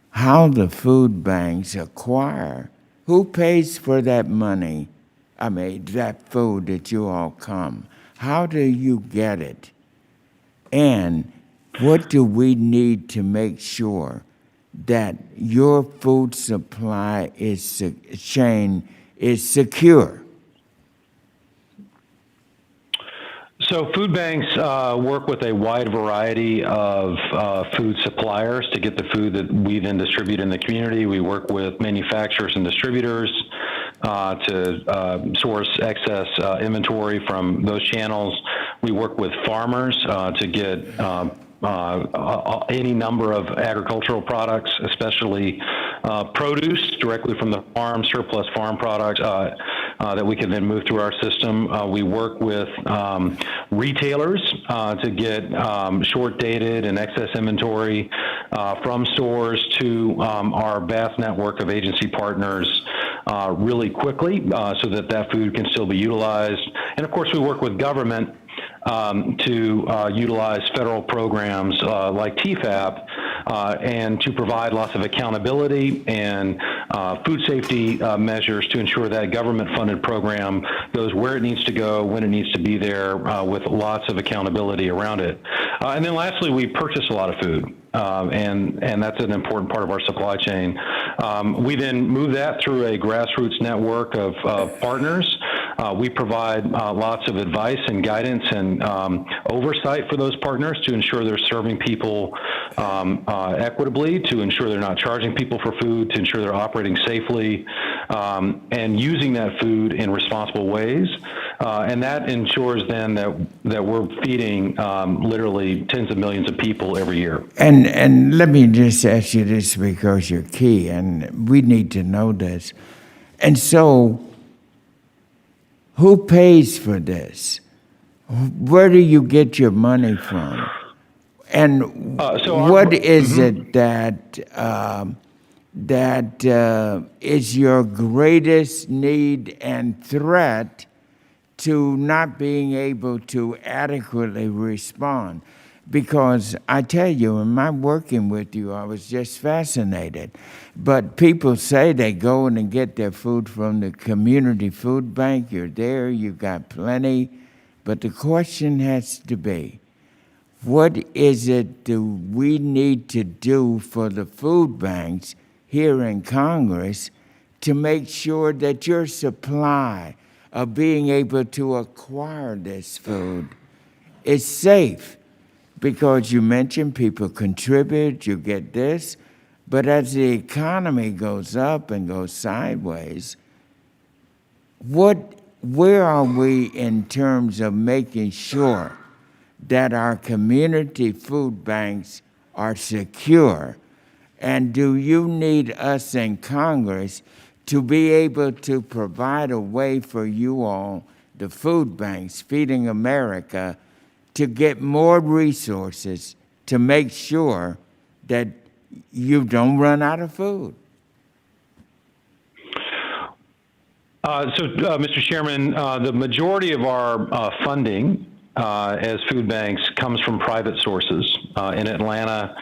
how the food banks acquire, who pays for that money, that food that you all come? How do you get it? And what do we need to make sure that your food supply chain is secure? So food banks work with a wide variety of food suppliers to get the food that we then distribute in the community. We work with manufacturers and distributors to source excess inventory from those channels. We work with farmers to get any number of agricultural products, especially produce directly from the farm, surplus farm products that we can then move through our system. We work with retailers to get short-dated and excess inventory from stores to our vast network of agency partners really quickly so that that food can still be utilized. And of course, we work with government to utilize federal programs like TFAP and to provide lots of accountability and food safety measures to ensure that government-funded program goes where it needs to go, when it needs to be there, with lots of accountability around it. And then lastly, we purchase a lot of food. And that's an important part of our supply chain. We then move that through a grassroots network of partners. We provide lots of advice and guidance and oversight for those partners to ensure they're serving people equitably, to ensure they're not charging people for food, to ensure they're operating safely, and using that food in responsible ways. And that ensures then that we're feeding literally tens of millions of people every year. And let me just ask you this because you're key, and we need to know this. And so, who pays for this? Where do you get your money from? And what is it that is your greatest need and threat to not being able to adequately respond? Because I tell you, in my working with you, I was just fascinated. But people say they go and get their food from the community food bank. You're there, you got plenty. But the question has to be, what is it do we need to do for the food banks here in Congress to make sure that your supply of being able to acquire this food is safe? Because you mentioned people contribute, you get this, but as the economy goes up and goes sideways, where are we in terms of making sure that our community food banks are secure? And do you need us in Congress to be able to provide a way for you all, the food banks, Feeding America, to get more resources to make sure that you don't run out of food? Mr. Chairman, the majority of our funding as food banks comes from private sources. In Atlanta,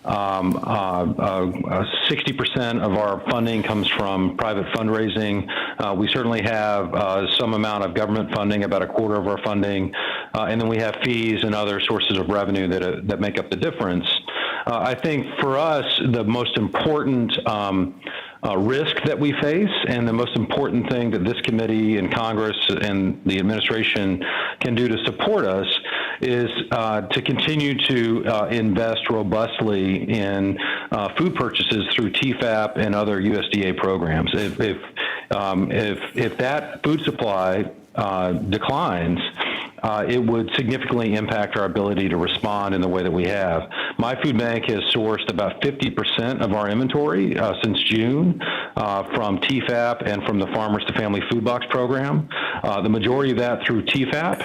60% of our funding comes from private fundraising. We certainly have some amount of government funding, about a quarter of our funding, and then we have fees and other sources of revenue that make up the difference. I think for us, the most important risk that we face, and the most important thing that this committee and Congress and the administration can do to support us, is to continue to invest robustly in food purchases through TFAP and other USDA programs. If that food supply declines, it would significantly impact our ability to respond in the way that we have. My food bank has sourced about 50% of our inventory since June from TFAP and from the Farmers to Family Food Box program. The majority of that through TFAP.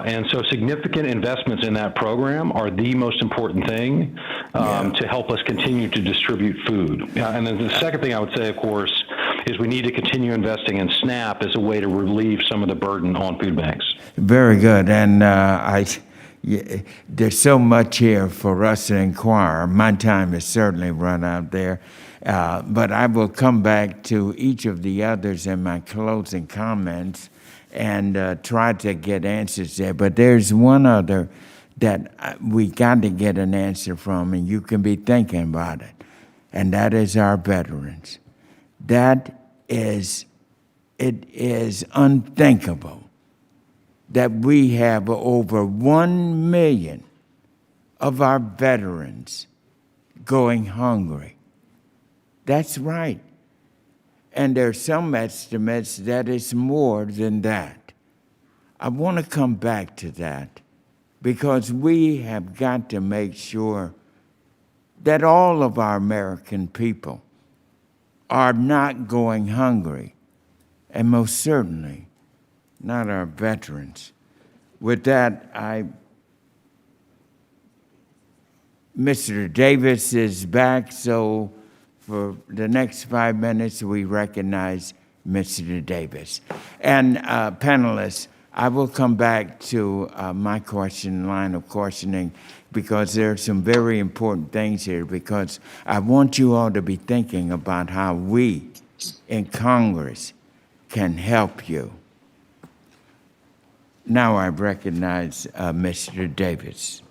And so significant investments in that program are the most important thing to help us continue to distribute food. And then the second thing I would say, of course, is we need to continue investing in SNAP as a way to relieve some of the burden on food banks. Very good. And there's so much here for us to inquire. My time has certainly run out there. But I will come back to each of the others in my closing comments and try to get answers there. But there's one other that we got to get an answer from, and you can be thinking about it, and that is our veterans. It is unthinkable that we have over 1 million of our veterans going hungry. That's right. And there are some estimates that it's more than that. I want to come back to that because we have got to make sure that all of our American people are not going hungry, and most certainly not our veterans. With that, Mr. Davis is back, so for the next 5 minutes, we recognize Mr. Davis. And panelists, I will come back to my line of questioning, because there are some very important things here, because I want you all to be thinking about how we in Congress can help you. Now I recognize Mr. Davis.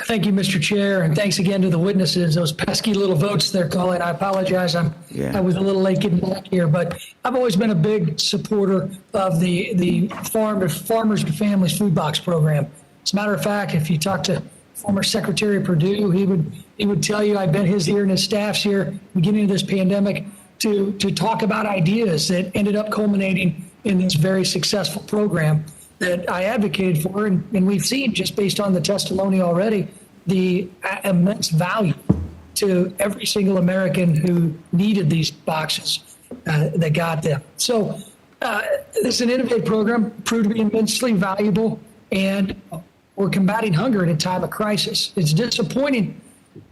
Thank you, Mr. Chair, and thanks again to the witnesses. Those pesky little votes they're calling. I apologize. I was a little late getting back here, but I've always been a big supporter of the Farmers to Families Food Box program. As a matter of fact, if you talk to former Secretary Perdue, he would tell you, I bet his here and his staff's here beginning of this pandemic to talk about ideas that ended up culminating in this very successful program that I advocated for, and we've seen, just based on the testimony already, the immense value to every single American who needed these boxes that got them. So this is an innovative program, proved to be immensely valuable, and we're combating hunger in a time of crisis. It's disappointing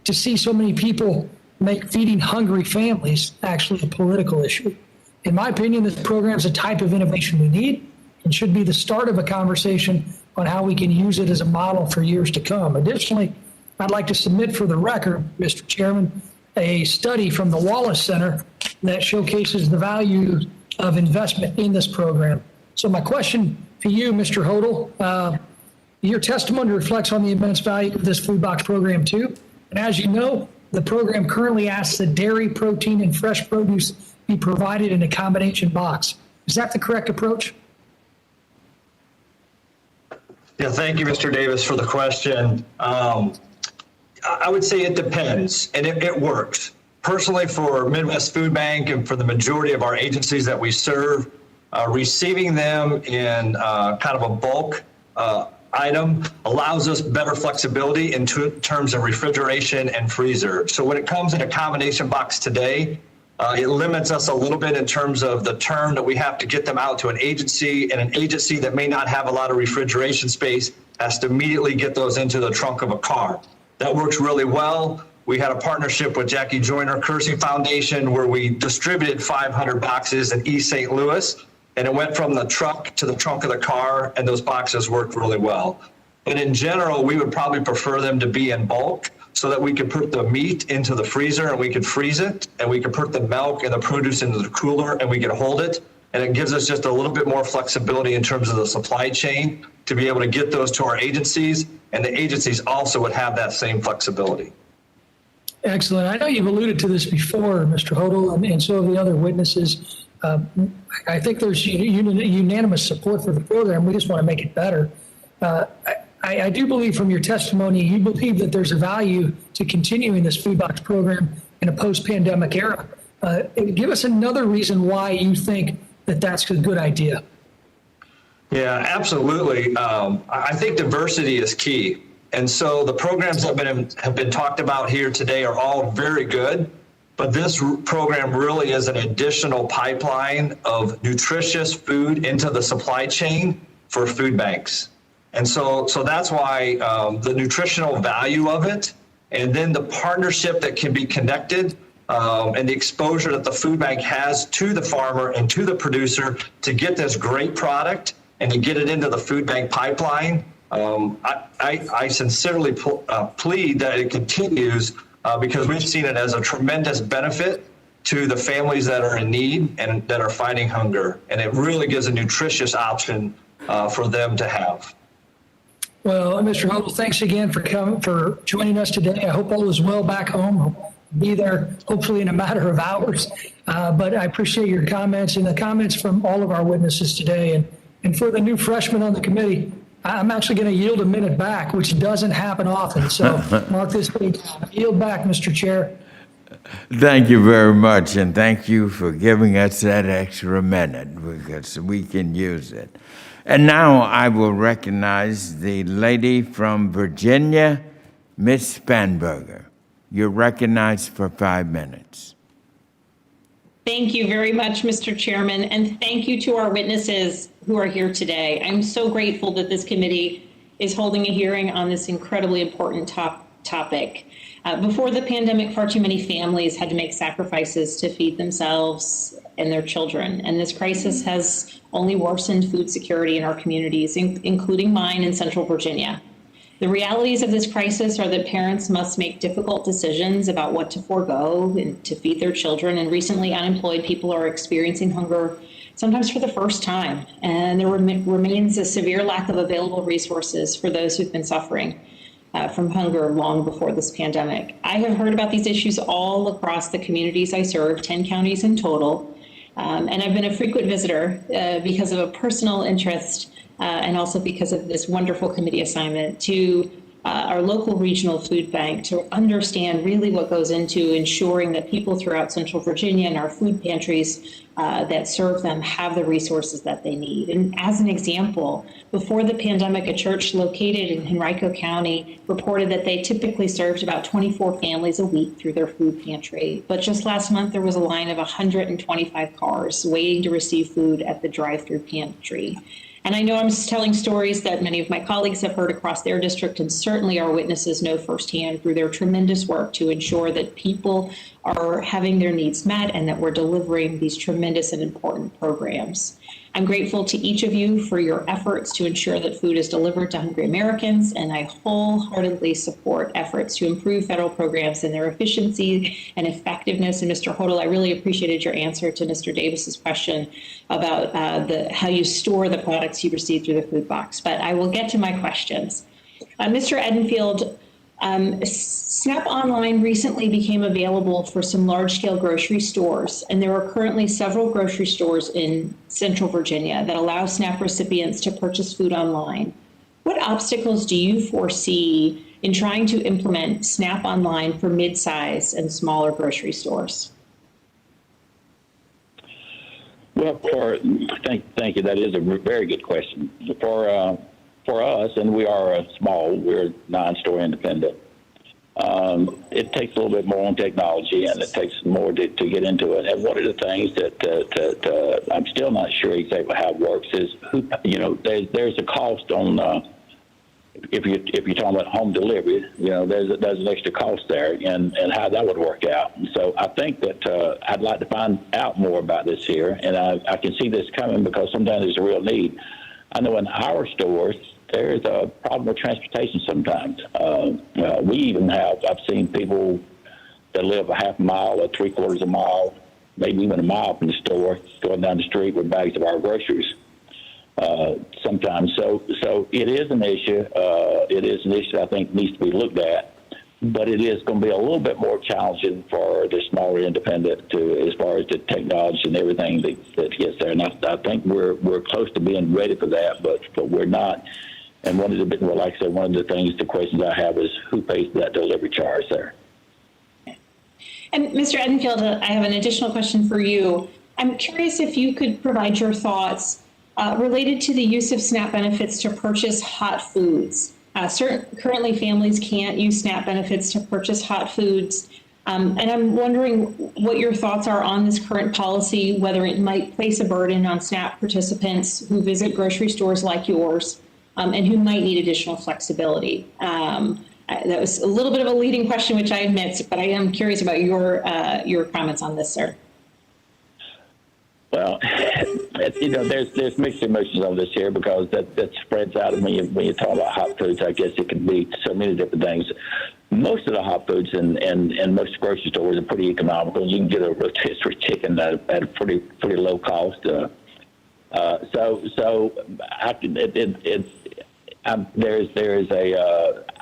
to see so many people make feeding hungry families actually a political issue. In my opinion, this program is a type of innovation we need and should be the start of a conversation on how we can use it as a model for years to come. Additionally, I'd like to submit for the record, Mr. Chairman, a study from the Wallace Center that showcases the value of investment in this program. So my question to you, Mr. Hodel, your testimony reflects on the immense value of this food box program too. And as you know, the program currently asks that dairy, protein, and fresh produce be provided in a combination box. Is that the correct approach? Yeah, thank you, Mr. Davis, for the question. I would say it depends, and it works. Personally, for Midwest Food Bank and for the majority of our agencies that we serve, receiving them in kind of a bulk item allows us better flexibility in terms of refrigeration and freezer. So when it comes in a combination box today, it limits us a little bit in terms of the turn that we have to get them out to an agency, and an agency that may not have a lot of refrigeration space has to immediately get those into the trunk of a car. That works really well. We had a partnership with Jackie Joyner Kersey Foundation where we distributed 500 boxes in East St. Louis, and it went from the truck to the trunk of the car, and those boxes worked really well. But in general, we would probably prefer them to be in bulk so that we could put the meat into the freezer and we could freeze it, and we could put the milk and the produce into the cooler and we could hold it. And it gives us just a little bit more flexibility in terms of the supply chain to be able to get those to our agencies, and the agencies also would have that same flexibility. Excellent. I know you've alluded to this before, Mr. Hodel, and so have the other witnesses. I think there's unanimous support for the program. We just want to make it better. I do believe from your testimony, you believe that there's a value to continuing this food box program in a post-pandemic era. Give us another reason why you think that that's a good idea. Yeah, absolutely. I think diversity is key. And so the programs that have been talked about here today are all very good, but this program really is an additional pipeline of nutritious food into the supply chain for food banks. And so that's why the nutritional value of it, and then the partnership that can be connected, and the exposure that the food bank has to the farmer and to the producer to get this great product and to get it into the food bank pipeline. I sincerely plead that it continues because we've seen it as a tremendous benefit to the families that are in need and that are fighting hunger. And it really gives a nutritious option for them to have. Well, Mr. Hodel, thanks again for joining us today. I hope all is well back home. I'll be there hopefully in a matter of hours. But I appreciate your comments and the comments from all of our witnesses today. And for the new freshman on the committee, I'm actually going to yield a minute back, which doesn't happen often. So mark this date down. Yield back, Mr. Chair. Thank you very much, and thank you for giving us that extra minute because we can use it. And now I will recognize the lady from Virginia, Ms. Spanberger. You're recognized for 5 minutes. Thank you very much, Mr. Chairman, and thank you to our witnesses who are here today. I'm so grateful that this committee is holding a hearing on this incredibly important topic. Before the pandemic, far too many families had to make sacrifices to feed themselves and their children, and this crisis has only worsened food security in our communities, including mine in Central Virginia. The realities of this crisis are that parents must make difficult decisions about what to forego and to feed their children, and recently unemployed people are experiencing hunger, sometimes for the first time, and there remains a severe lack of available resources for those who've been suffering from hunger long before this pandemic. I have heard about these issues all across the communities I serve, 10 counties in total, and I've been a frequent visitor because of a personal interest and also because of this wonderful committee assignment to our local regional food bank to understand really what goes into ensuring that people throughout Central Virginia and our food pantries that serve them have the resources that they need. And as an example, before the pandemic, a church located in Henrico County reported that they typically served about 24 families a week through their food pantry. But just last month, there was a line of 125 cars waiting to receive food at the drive-through pantry. And I know I'm telling stories that many of my colleagues have heard across their district, and certainly our witnesses know firsthand through their tremendous work to ensure that people are having their needs met and that we're delivering these tremendous and important programs. I'm grateful to each of you for your efforts to ensure that food is delivered to hungry Americans, and I wholeheartedly support efforts to improve federal programs and their efficiency and effectiveness. And Mr. Hodel, I really appreciated your answer to Mr. Davis's question about how you store the products you receive through the food box. But I will get to my questions. Mr. Edenfield, SNAP Online recently became available for some large-scale grocery stores, and there are currently several grocery stores in Central Virginia that allow SNAP recipients to purchase food online. What obstacles do you foresee in trying to implement SNAP Online for mid-size and smaller grocery stores? Well, thank you. That is a very good question. For us, and we are we're 9-store independent. It takes a little bit more on technology, and it takes more to get into it. And one of the things that I'm still not sure exactly how it works is, there's a cost on if you're talking about home delivery, there's an extra cost there, and how that would work out. So I think that I'd like to find out more about this here, and I can see this coming because sometimes there's a real need. I know in our stores there's a problem with transportation sometimes. We even I've seen people that live a half mile or 3/4 of a mile, maybe even a mile from the store, going down the street with bags of our groceries. Sometimes. So it is an issue. It is an issue I think needs to be looked at, but it is going to be a little bit more challenging for the smaller independent as far as the technology and everything that gets there. And I think we're close to being ready for that, but we're not. And one of the things, the questions I have is who pays that delivery charge there? And Mr. Edenfield, I have an additional question for you. I'm curious if you could provide your thoughts related to the use of SNAP benefits to purchase hot foods. Currently, families can't use SNAP benefits to purchase hot foods. And I'm wondering what your thoughts are on this current policy, whether it might place a burden on SNAP participants who visit grocery stores like yours and who might need additional flexibility. That was a little bit of a leading question, which I admit, but I am curious about your comments on this, sir. Well, there's mixed emotions on this here because that spreads out. And when you talk about hot foods, I guess it can be so many different things. Most of the hot foods in most grocery stores are pretty economical. You can get a rotisserie chicken at a pretty low cost.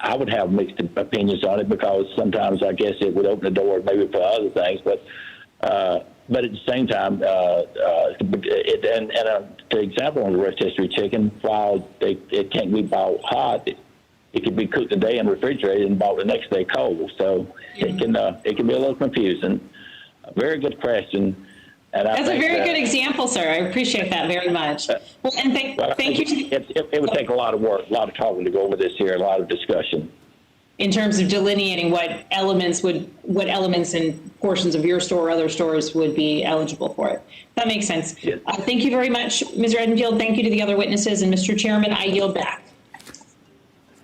I would have mixed opinions on it because sometimes I guess it would open the door maybe for other things, but at the same time, the example on the rotisserie chicken, while it can't be bought hot, it can be cooked today and refrigerated and bought the next day cold. So it can be a little confusing. A very good question. And That's a very good example, sir. I appreciate that very much. Well, and thank you. It would take a lot of work, a lot of talking to go over this here, a lot of discussion. In terms of delineating what elements and portions of your store or other stores would be eligible for it. That makes sense. Yes. Thank you very much, Mr. Edenfield. Thank you to the other witnesses. And Mr. Chairman, I yield back.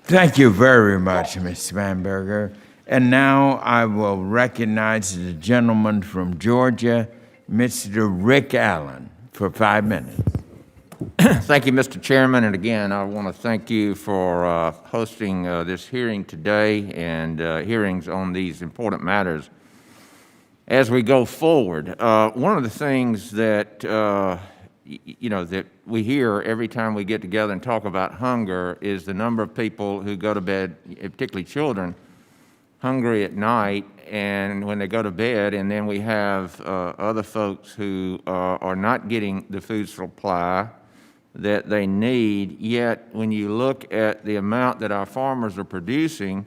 Thank you very much, Ms. Spanberger. And now I will recognize the gentleman from Georgia, Mr. Rick Allen, for 5 minutes. Thank you, Mr. Chairman. And again, I want to thank you for hosting this hearing today and hearings on these important matters. As we go forward, one of the things that, that we hear every time we get together and talk about hunger is the number of people who go to bed, particularly children, hungry at night and when they go to bed, and then we have other folks who are not getting the food supply that they need. Yet when you look at the amount that our farmers are producing,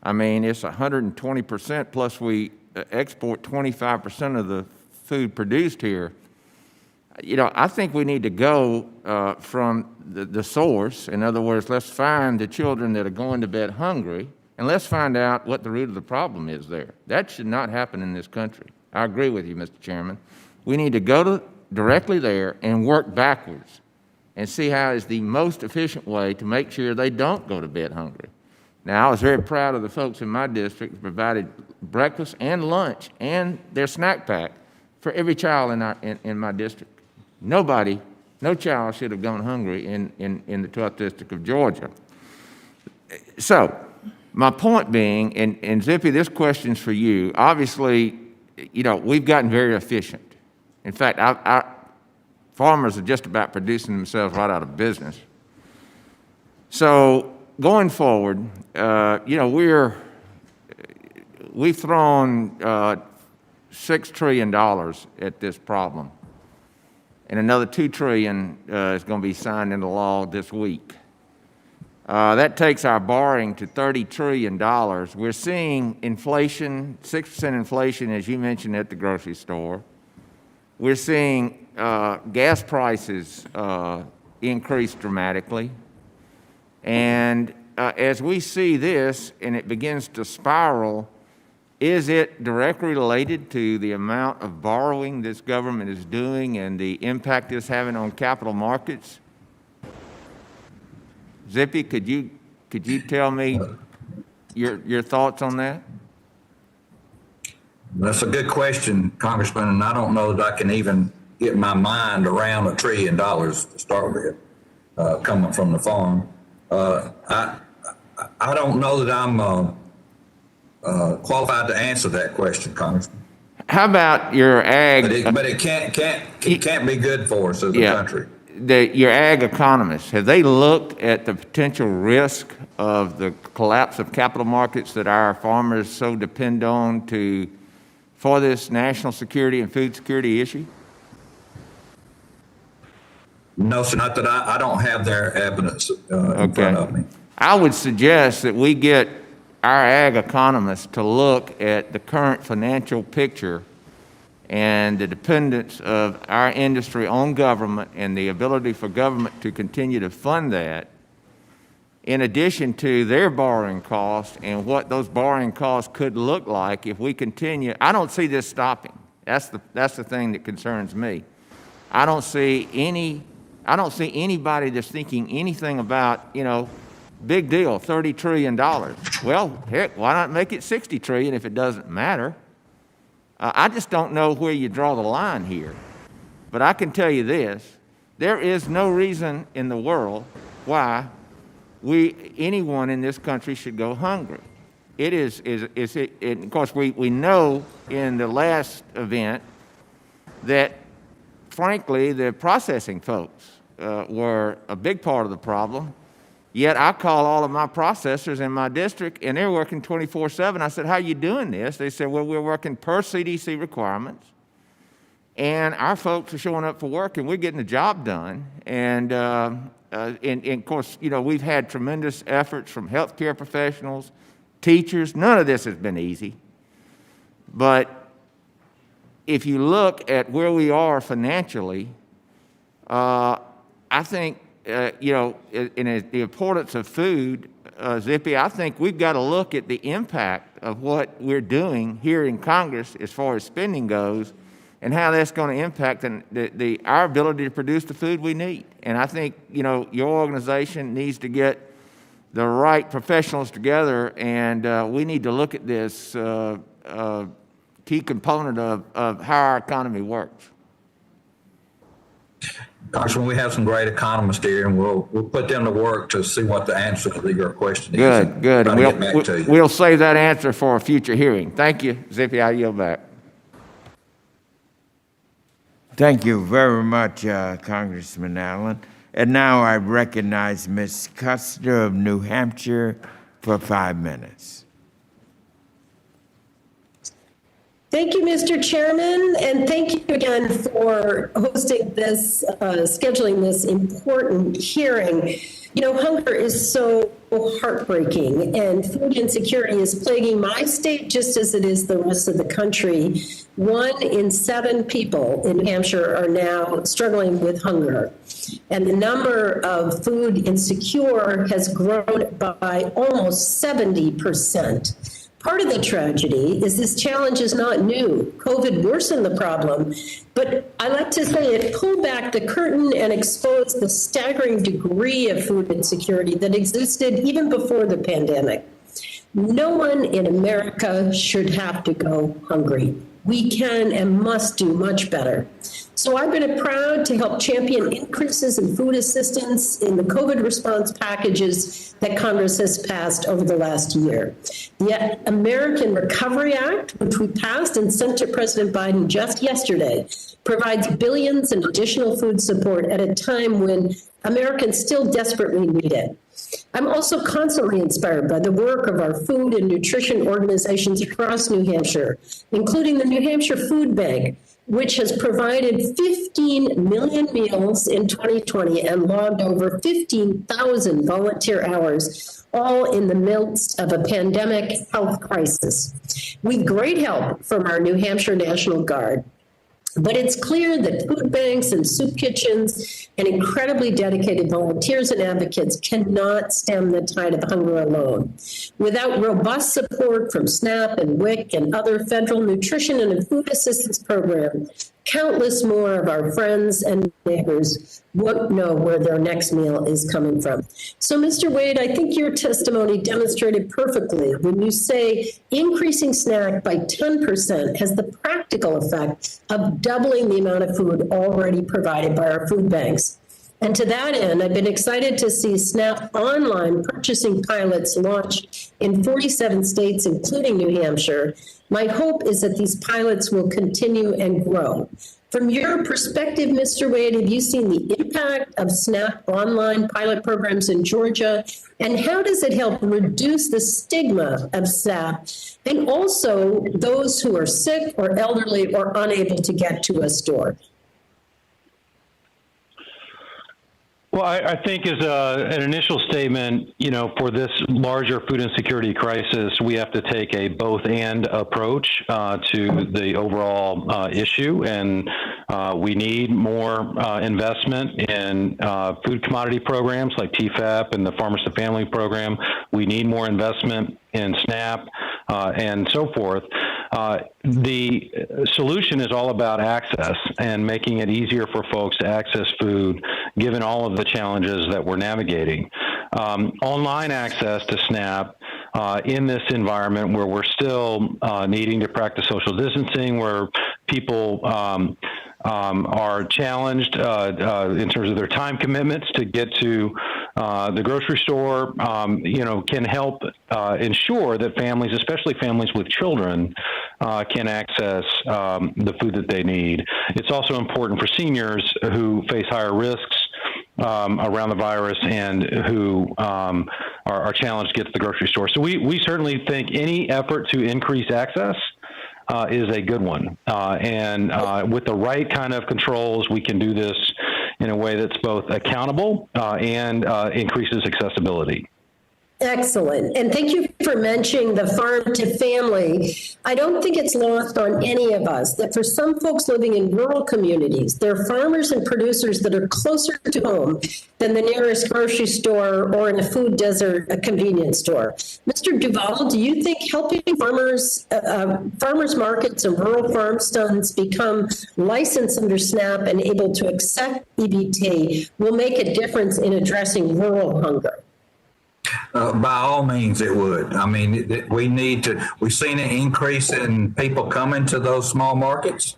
I mean, it's 120%, plus we export 25% of the food produced here. I think we need to go from the source. In other words, let's find the children that are going to bed hungry, and let's find out what the root of the problem is there. That should not happen in this country. I agree with you, Mr. Chairman. We need to go directly there and work backwards and see how is the most efficient way to make sure they don't go to bed hungry. Now, I was very proud of the folks in my district who provided breakfast and lunch and their snack pack for every child in my district. No child should have gone hungry in the 12th District of Georgia. So, my point being, and Zippy, this question's for you. Obviously, we've gotten very efficient. In fact, our farmers are just about producing themselves right out of business. So, going forward, we've thrown $6 trillion at this problem, and another $2 trillion is going to be signed into law this week. That takes our borrowing to $30 trillion. We're seeing inflation, 6% inflation, as you mentioned, at the grocery store. We're seeing gas prices increase dramatically. And as we see this and it begins to spiral, is it directly related to the amount of borrowing this government is doing and the impact it's having on capital markets? Zippy, could you Could you tell me your thoughts on that? That's a good question, Congressman, and I don't know that I can even get my mind around $1 trillion to start with, coming from the farm. I don't know that I'm qualified to answer that question, Congressman. How about your ag? But it can't be good for us as a country. Your ag economists, have they looked at the potential risk of the collapse of capital markets that our farmers so depend on for this national security and food security issue? No, sir, not that I don't have their evidence in front of me. I would suggest that we get our ag economists to look at the current financial picture and the dependence of our industry on government and the ability for government to continue to fund that, in addition to their borrowing costs and what those borrowing costs could look like if we continue. I don't see this stopping. That's the thing that concerns me. I don't see anybody that's thinking anything about, big deal, $30 trillion. Well, heck, why not make it $60 trillion if it doesn't matter? I just don't know where you draw the line here. But I can tell you this, there is no reason in the world why anyone in this country should go hungry. And of course, we know in the last event that, frankly, the processing folks were a big part of the problem. Yet I call all of my processors in my district, and they're working 24/7. I said, how are you doing this? They said, well, we're working per CDC requirements, and our folks are showing up for work, and we're getting the job done. And of course, we've had tremendous efforts from healthcare professionals, teachers. None of this has been easy. But if you look at where we are financially, I think, in the importance of food, Zippy, I think we've got to look at the impact of what we're doing here in Congress as far as spending goes and how that's going to impact our ability to produce the food we need. And I think, your organization needs to get the right professionals together, and we need to look at this key component of how our economy works. Congressman, we have some great economists here, and we'll put them to work to see what the answer to your question is. Good. We'll save that answer for a future hearing. Thank you, Zippy. I yield back. Thank you very much, Congressman Allen. And now I recognize Ms. Custer of New Hampshire for 5 minutes. Thank you, Mr. Chairman, and thank you again for hosting this, scheduling this important hearing. Hunger is so heartbreaking, and food insecurity is plaguing my state just as it is the rest of the country. 1 in 7 people in New Hampshire are now struggling with hunger, and the number of food insecure has grown by almost 70%. Part of the tragedy is this challenge is not new. COVID worsened the problem, but I like to say it pulled back the curtain and exposed the staggering degree of food insecurity that existed even before the pandemic. No one in America should have to go hungry. We can and must do much better. So I've been proud to help champion increases in food assistance in the COVID response packages that Congress has passed over the last year. The American Recovery Act, which we passed and sent to President Biden just yesterday, provides billions in additional food support at a time when Americans still desperately need it. I'm also constantly inspired by the work of our food and nutrition organizations across New Hampshire, including the New Hampshire Food Bank, which has provided 15 million meals in 2020 and logged over 15,000 volunteer hours, all in the midst of a pandemic health crisis. With great help from our New Hampshire National Guard. But it's clear that food banks and soup kitchens and incredibly dedicated volunteers and advocates cannot stem the tide of hunger alone. Without robust support from SNAP and WIC and other federal nutrition and food assistance programs, countless more of our friends and neighbors won't know where their next meal is coming from. So, Mr. Waide, I think your testimony demonstrated perfectly when you say increasing SNAP by 10% has the practical effect of doubling the amount of food already provided by our food banks. And to that end, I've been excited to see SNAP online purchasing pilots launch in 47 states, including New Hampshire. My hope is that these pilots will continue and grow. From your perspective, Mr. Waide, have you seen the impact of SNAP online pilot programs in Georgia? And how does it help reduce the stigma of SNAP and also those who are sick or elderly or unable to get to a store? Well, I think as an initial statement, you know, for this larger food insecurity crisis, we have to take a both-and approach to the overall issue, and we need more investment in food commodity programs like TFAP and the Farmers to Family program. We need more investment in SNAP and so forth. The solution is all about access and making it easier for folks to access food, given all of the challenges that we're navigating. Online access to SNAP in this environment where we're still needing to practice social distancing, where people are challenged in terms of their time commitments to get to the grocery store, you know, can help ensure that families, especially families with children, can access the food that they need. It's also important for seniors who face higher risks around the virus and who are challenged to get to the grocery store. So we certainly think any effort to increase access is a good one. And with the right kind of controls, we can do this in a way that's both accountable and increases accessibility. Excellent. And thank you for mentioning the farm to family. I don't think it's lost on any of us that for some folks living in rural communities, there are farmers and producers that are closer to home than the nearest grocery store or in a food desert, a convenience store. Mr. Duvall, do you think helping farmers markets and rural farm stands become licensed under SNAP and able to accept EBT will make a difference in addressing rural hunger? By all means, it would. I mean, we've seen an increase in people coming to those small markets,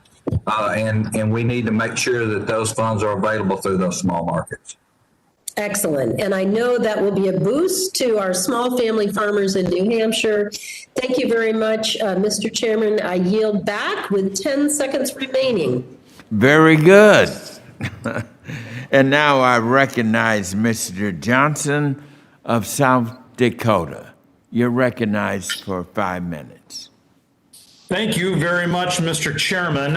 and we need to make sure that those funds are available through those small markets. Excellent. And I know that will be a boost to our small family farmers in New Hampshire. Thank you very much, Mr. Chairman. I yield back with 10 seconds remaining. Very good. And now I recognize Mr. Johnson of South Dakota. You're recognized for 5 minutes. Thank you very much, Mr. Chairman.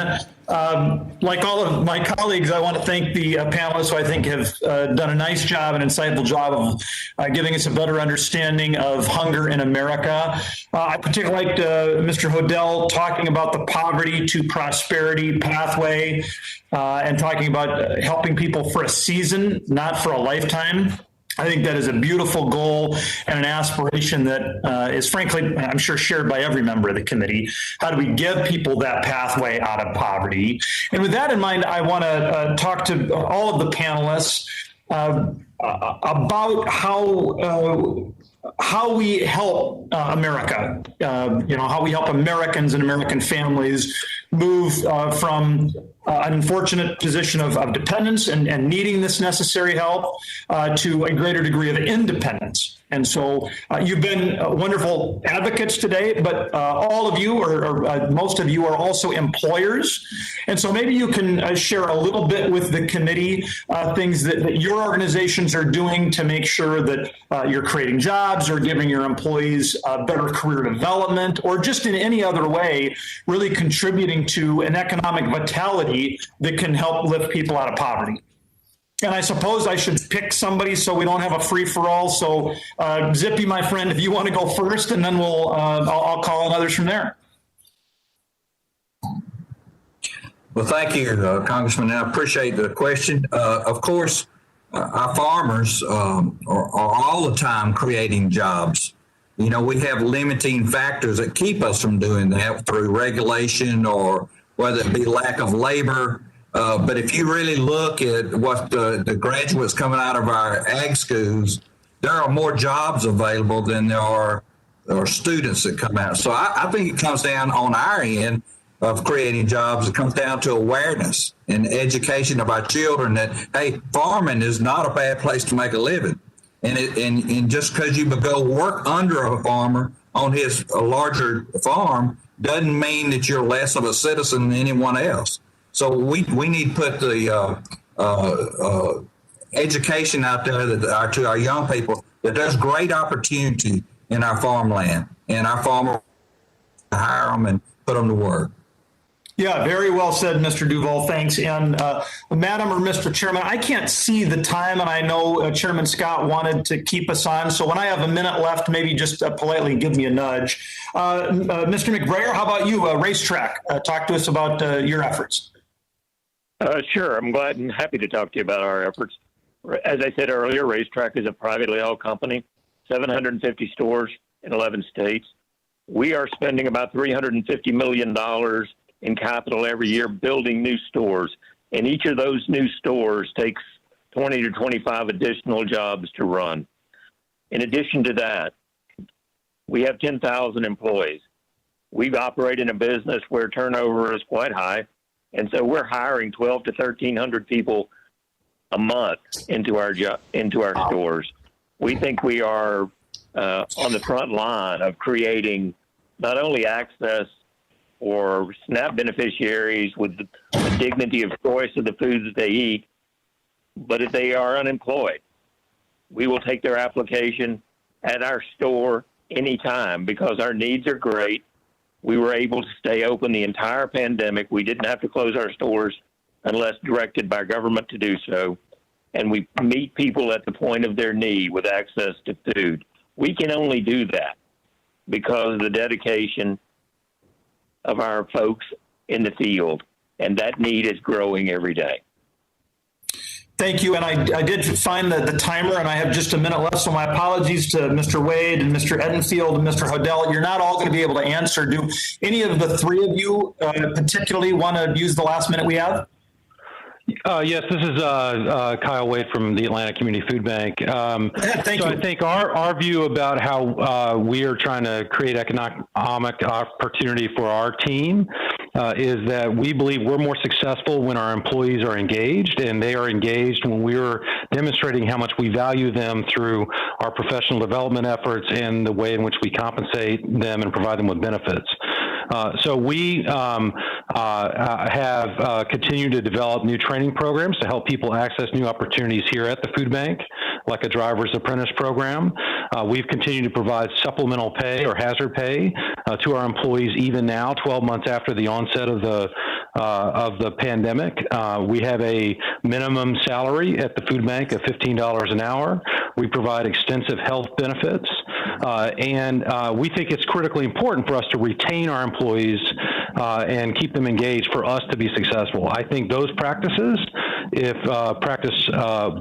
Like all of my colleagues, I want to thank the panelists who I think have done a nice job, an insightful job of giving us a better understanding of hunger in America. I particularly liked Mr. Hodel talking about the poverty to prosperity pathway and talking about helping people for a season, not for a lifetime. I think that is a beautiful goal and an aspiration that is frankly, I'm sure, shared by every member of the committee. How do we give people that pathway out of poverty? And with that in mind, I want to talk to all of the panelists about how we help America, how we help Americans and American families move from an unfortunate position of dependence and needing this necessary help to a greater degree of independence. And so you've been wonderful advocates today, but all of you or most of you are also employers. And so maybe you can share a little bit with the committee things that your organizations are doing to make sure that you're creating jobs or giving your employees better career development or just in any other way really contributing to an economic vitality that can help lift people out of poverty. And I suppose I should pick somebody so we don't have a free-for-all. So Zippy, my friend, if you want to go first, and then I'll call on others from there. Well, thank you, Congressman. I appreciate the question. Of course, our farmers are all the time creating jobs. You know, we have limiting factors that keep us from doing that through regulation or whether it be lack of labor. But if you really look at what the graduates coming out of our ag schools, there are more jobs available than there are students that come out. So I think it comes down on our end of creating jobs. It comes down to awareness and education of our children that, hey, farming is not a bad place to make a living. And just because you go work under a farmer on a larger farm doesn't mean that you're less of a citizen than anyone else. So we need to put the education out there to our young people that there's great opportunity in our farmland, and our farmers hire them and put them to work. Yeah, very well said, Mr. Duvall. Thanks. And Madam or Mr. Chairman, I can't see the time, and I know Chairman Scott wanted to keep us on. So when I have a minute left, maybe just politely give me a nudge. Mr. McBrayer, how about you? RaceTrac, talk to us about your efforts. Sure. I'm glad and happy to talk to you about our efforts. As I said earlier, RaceTrac is a privately held company, 750 stores in 11 states. We are spending about $350 million in capital every year building new stores. And each of those new stores takes 20 to 25 additional jobs to run. In addition to that, we have 10,000 employees. We operate in a business where turnover is quite high. And so we're hiring 12 to 1,300 people a month into our stores. We think we are on the front line of creating not only access for SNAP beneficiaries with the dignity of choice of the foods that they eat, but if they are unemployed, we will take their application at our store anytime because our needs are great. We were able to stay open the entire pandemic. We didn't have to close our stores unless directed by government to do so. And we meet people at the point of their need with access to food. We can only do that because of the dedication of our folks in the field. And that need is growing every day. Thank you. And I did find the timer, and I have just a minute left. So my apologies to Mr. Waide and Mr. Edenfield and Mr. Hodel. You're not all going to be able to answer. Do any of the three of you particularly want to use the last minute we have? Yes, this is Kyle Waide from the Atlanta Community Food Bank. Thank you. I think our view about how we are trying to create economic opportunity for our team is that we believe we're more successful when our employees are engaged, and they are engaged when we're demonstrating how much we value them through our professional development efforts and the way in which we compensate them and provide them with benefits. So we have continued to develop new training programs to help people access new opportunities here at the food bank, like a driver's apprentice program. We've continued to provide supplemental pay or hazard pay to our employees even now, 12 months after the onset of the pandemic. We have a minimum salary at the food bank of $15 an hour. We provide extensive health benefits. And we think it's critically important for us to retain our employees and keep them engaged for us to be successful. I think those practices, if practiced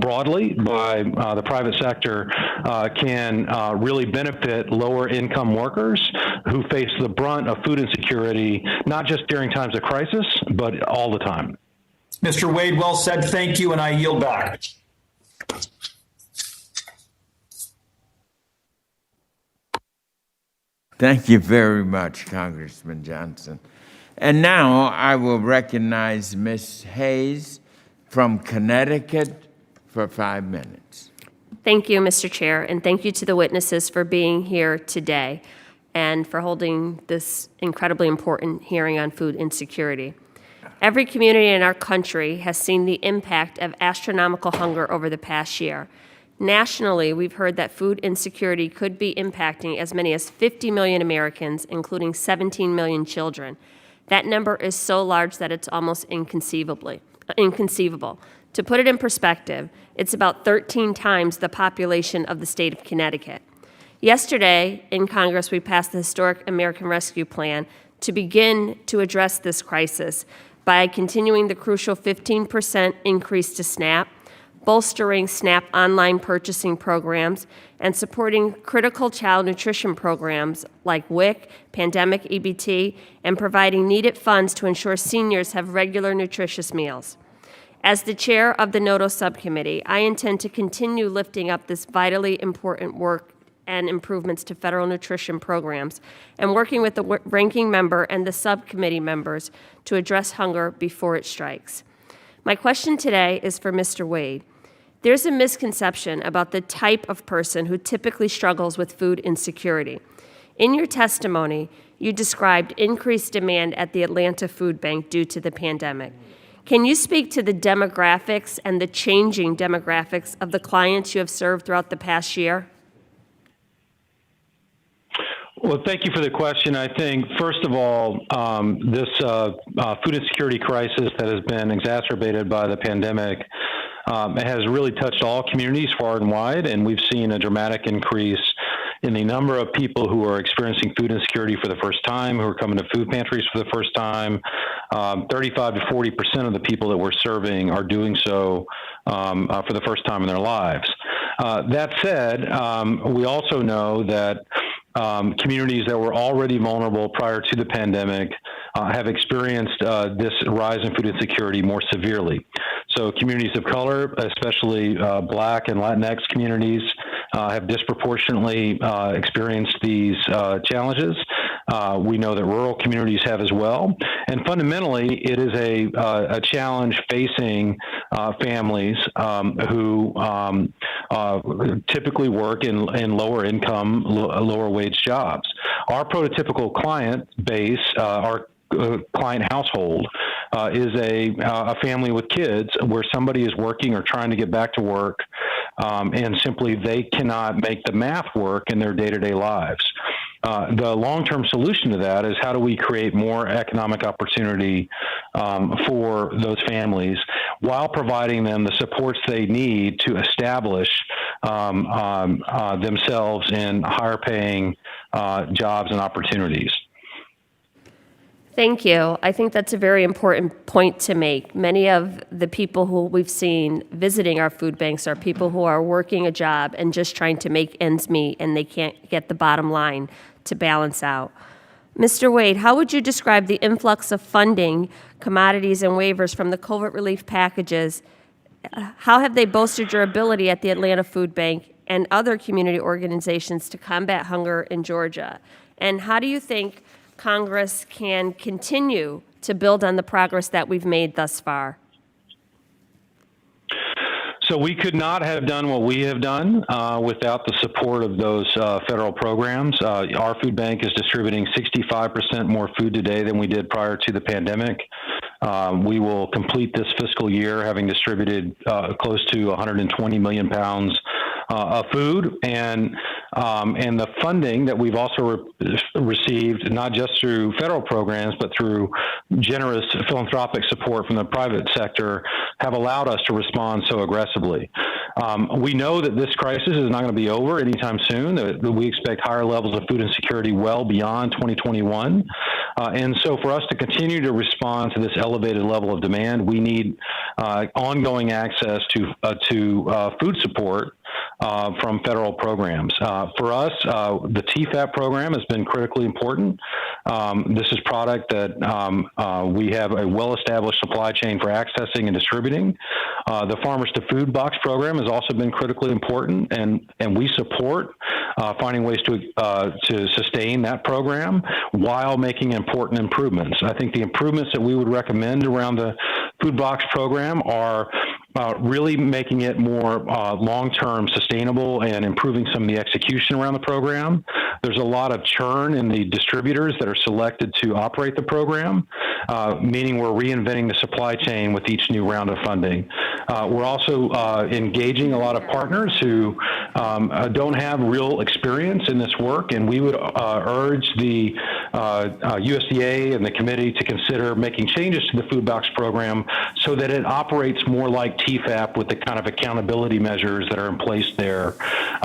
broadly by the private sector, can really benefit lower income workers who face the brunt of food insecurity, not just during times of crisis, but all the time. Mr. Waide, well said. Thank you, and I yield back. Thank you very much, Congressman Johnson. And now I will recognize Ms. Hayes from Connecticut for 5 minutes. Thank you, Mr. Chair, and thank you to the witnesses for being here today and for holding this incredibly important hearing on food insecurity. Every community in our country has seen the impact of astronomical hunger over the past year. Nationally, we've heard that food insecurity could be impacting as many as 50 million Americans, including 17 million children. That number is so large that it's almost inconceivable. To put it in perspective, it's about 13 times the population of the state of Connecticut. Yesterday, in Congress, we passed the historic American Rescue Plan to begin to address this crisis by continuing the crucial 15% increase to SNAP, bolstering SNAP online purchasing programs, and supporting critical child nutrition programs like WIC, Pandemic EBT, and providing needed funds to ensure seniors have regular nutritious meals. As the chair of the NOTO subcommittee, I intend to continue lifting up this vitally important work and improvements to federal nutrition programs and working with the ranking member and the subcommittee members to address hunger before it strikes. My question today is for Mr. Waide. There's a misconception about the type of person who typically struggles with food insecurity. In your testimony, you described increased demand at the Atlanta Food Bank due to the pandemic. Can you speak to the demographics and the changing demographics of the clients you have served throughout the past year? Well, thank you for the question. I think, first of all, this food insecurity crisis that has been exacerbated by the pandemic has really touched all communities far and wide, and we've seen a dramatic increase in the number of people who are experiencing food insecurity for the first time, who are coming to food pantries for the first time. 35 to 40% of the people that we're serving are doing so for the first time in their lives. That said, we also know that communities that were already vulnerable prior to the pandemic have experienced this rise in food insecurity more severely. So communities of color, especially Black and Latinx communities, have disproportionately experienced these challenges. We know that rural communities have as well. And fundamentally, it is a challenge facing families who typically work in lower income, lower wage jobs. Our prototypical client base, our client household, is a family with kids where somebody is working or trying to get back to work, and simply they cannot make the math work in their day-to-day lives. The long-term solution to that is how do we create more economic opportunity for those families while providing them the supports they need to establish themselves in higher-paying jobs and opportunities. Thank you. I think that's a very important point to make. Many of the people who we've seen visiting our food banks are people who are working a job and just trying to make ends meet, and they can't get the bottom line to balance out. Mr. Waide, how would you describe the influx of funding, commodities, and waivers from the COVID relief packages? How have they bolstered your ability at the Atlanta Food Bank and other community organizations to combat hunger in Georgia? And how do you think Congress can continue to build on the progress that we've made thus far? So we could not have done what we have done without the support of those federal programs. Our food bank is distributing 65% more food today than we did prior to the pandemic. We will complete this fiscal year having distributed close to 120 million pounds of food, and the funding that we've also received, not just through federal programs, but through generous philanthropic support from the private sector, have allowed us to respond so aggressively. We know that this crisis is not going to be over anytime soon. That we expect higher levels of food insecurity well beyond 2021. And so for us to continue to respond to this elevated level of demand, we need ongoing access to food support from federal programs. For us, the TFAP program has been critically important. This is product that we have a well-established supply chain for accessing and distributing. The Farmers to Food Box program has also been critically important, and we support finding ways to sustain that program while making important improvements. I think the improvements that we would recommend around the food box program are really making it more long-term sustainable and improving some of the execution around the program. There's a lot of churn in the distributors that are selected to operate the program, meaning we're reinventing the supply chain with each new round of funding. We're also engaging a lot of partners who don't have real experience in this work, and we would urge the USDA and the committee to consider making changes to the food box program so that it operates more like TFAP with the kind of accountability measures that are in place there.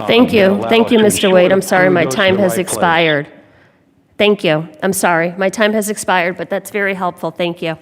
Thank you. Thank you, Mr. Waide. I'm sorry, my time has expired. Thank you. I'm sorry. My time has expired, but that's very helpful. Thank you.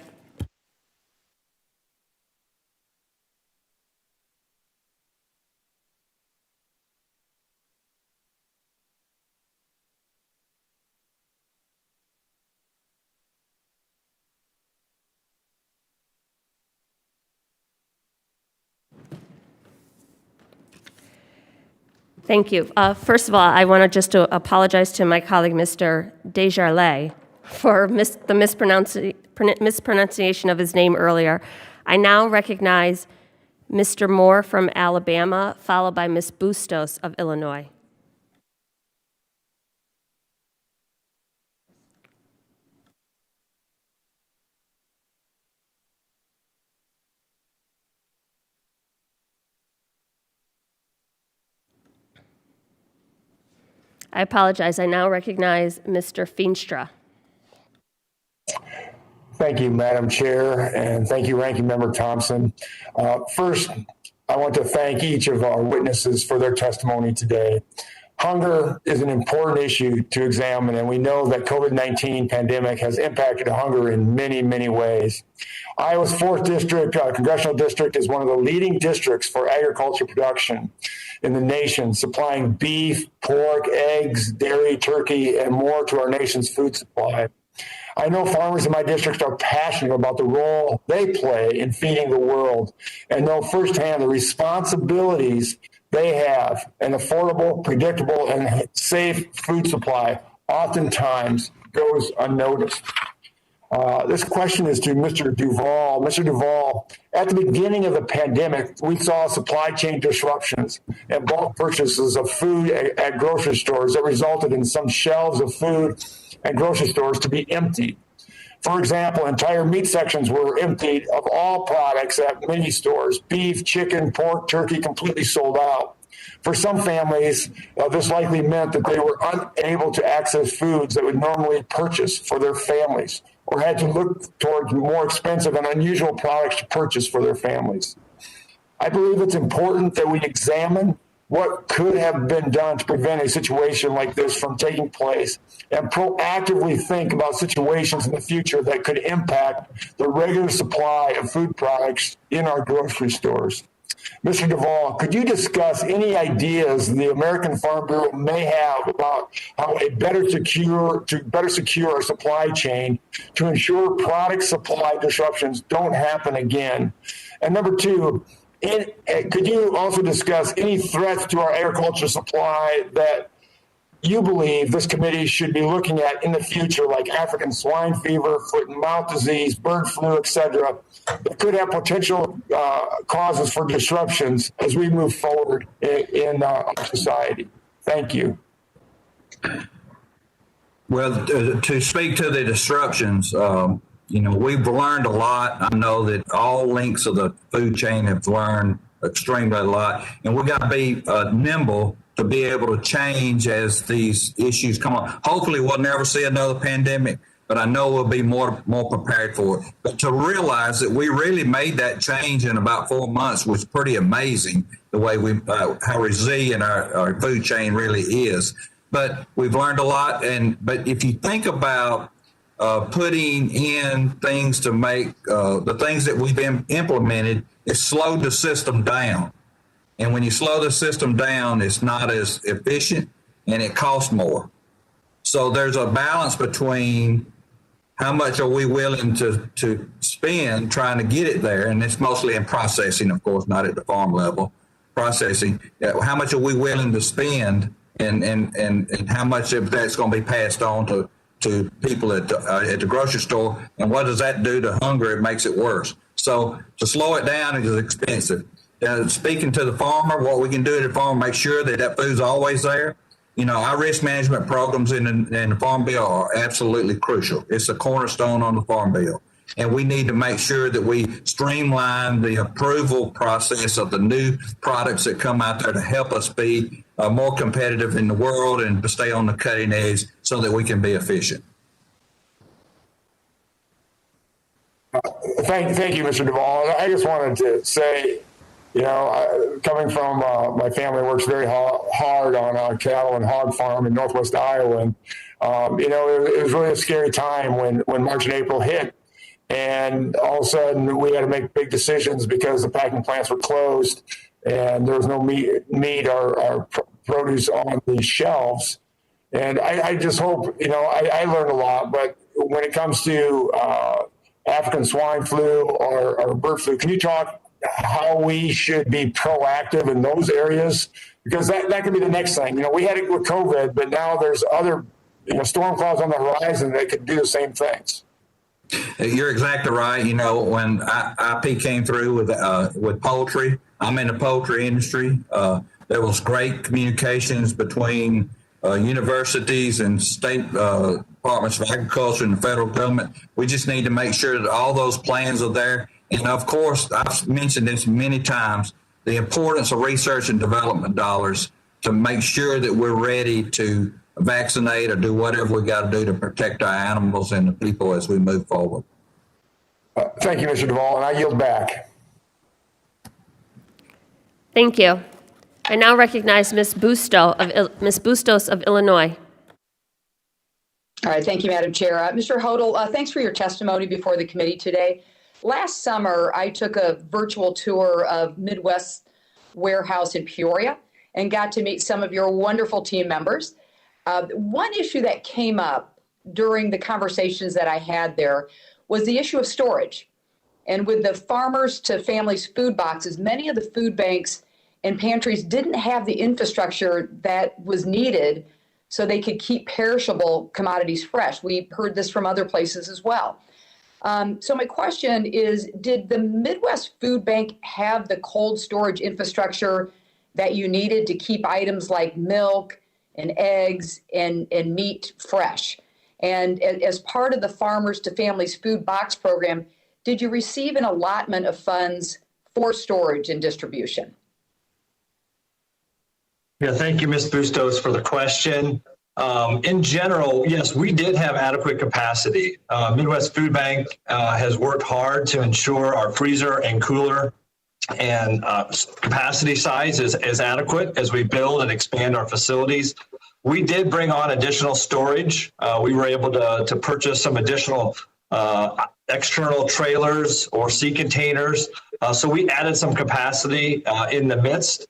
Thank you. First of all, I want to just apologize to my colleague, Mr. Desjardins, for the mispronunciation of his name earlier. I now recognize Mr. Moore from Alabama, followed by Ms. Bustos of Illinois. I apologize. I now recognize Mr. Feenstra. Thank you, Madam Chair, and thank you, Ranking Member Thompson. First, I want to thank each of our witnesses for their testimony today. Hunger is an important issue to examine, and we know that COVID-19 pandemic has impacted hunger in many, many ways. Iowa's 4th District, Congressional District, is one of the leading districts for agriculture production in the nation, supplying beef, pork, eggs, dairy, turkey, and more to our nation's food supply. I know farmers in my district are passionate about the role they play in feeding the world and know firsthand the responsibilities they have. An affordable, predictable, and safe food supply oftentimes goes unnoticed. This question is to Mr. Duvall. Mr. Duvall, at the beginning of the pandemic, we saw supply chain disruptions and bulk purchases of food at grocery stores that resulted in some shelves of food and grocery stores to be emptied. For example, entire meat sections were emptied of all products at many stores. Beef, chicken, pork, turkey completely sold out. For some families, this likely meant that they were unable to access foods that would normally purchase for their families, or had to look towards more expensive and unusual products to purchase for their families. I believe it's important that we examine what could have been done to prevent a situation like this from taking place and proactively think about situations in the future that could impact the regular supply of food products in our grocery stores. Mr. Duvall, could you discuss any ideas the American Farm Bureau may have about how to better secure our supply chain to ensure product supply disruptions don't happen again? And number two, could you also discuss any threats to our agriculture supply that you believe this committee should be looking at in the future, like African swine fever, foot and mouth disease, bird flu, etc., that could have potential causes for disruptions as we move forward in our society? Thank you. Well, to speak to the disruptions, we've learned a lot. I know that all links of the food chain have learned extremely a lot, and we've got to be nimble to be able to change as these issues come on. Hopefully we'll never see another pandemic, but I know we'll be more prepared for it. But to realize that we really made that change in about 4 months was pretty amazing, the way how resilient our food chain really is. But we've learned a lot, but if you think about putting in things to make the things that we've implemented, it slowed the system down. And when you slow the system down, it's not as efficient and it costs more. So there's a balance between how much are we willing to spend trying to get it there. And it's mostly in processing, of course, not at the farm level. Processing, how much are we willing to spend and how much of that's going to be passed on to people at the grocery store. And what does that do to hunger? It makes it worse. So to slow it down is expensive. Speaking to the farmer, what we can do to the farmer, make sure that food's always there. Our risk management programs in the Farm Bill are absolutely crucial. It's a cornerstone on the Farm Bill. And we need to make sure that we streamline the approval process of the new products that come out there to help us be more competitive in the world and to stay on the cutting edge so that we can be efficient. Thank you, Mr. Duvall. I just wanted to say, coming from my family works very hard on a cattle and hog farm in northwest Iowa. And, it was really a scary time when March and April hit. And all of a sudden we had to make big decisions because the packing plants were closed and there was no meat or produce on the shelves. And I just hope, I learned a lot, but when it comes to African swine flu or bird flu, can you talk how we should be proactive in those areas, because that could be the next thing. We had it with COVID, but now there's other storm clouds on the horizon that could do the same things. You're exactly right. When IP came through with poultry, I'm in the poultry industry. There was great communications between universities and state departments of agriculture and the federal government. We just need to make sure that all those plans are there. And of course, I've mentioned this many times, the importance of research and development dollars to make sure that we're ready to vaccinate or do whatever we got to do to protect our animals and the people as we move forward. Thank you, Mr. Duvall, and I yield back. Thank you. I now recognize Ms. Bustos of Illinois. All right, thank you, Madam Chair. Mr. Hodel, thanks for your testimony before the committee today. Last summer, I took a virtual tour of Midwest Warehouse in Peoria and got to meet some of your wonderful team members. One issue that came up during the conversations that I had there was the issue of storage. And with the farmers to families food boxes, many of the food banks and pantries didn't have the infrastructure that was needed so they could keep perishable commodities fresh. We heard this from other places as well. So my question is, did the Midwest Food Bank have the cold storage infrastructure that you needed to keep items like milk and eggs and meat fresh? And as part of the Farmers to Families Food Box Program, did you receive an allotment of funds for storage and distribution? Yeah, thank you, Ms. Bustos, for the question. In general, yes, we did have adequate capacity. Midwest Food Bank has worked hard to ensure our freezer and cooler and capacity size is adequate as we build and expand our facilities. We did bring on additional storage. We were able to purchase some additional external trailers or sea containers. So we added some capacity in the midst.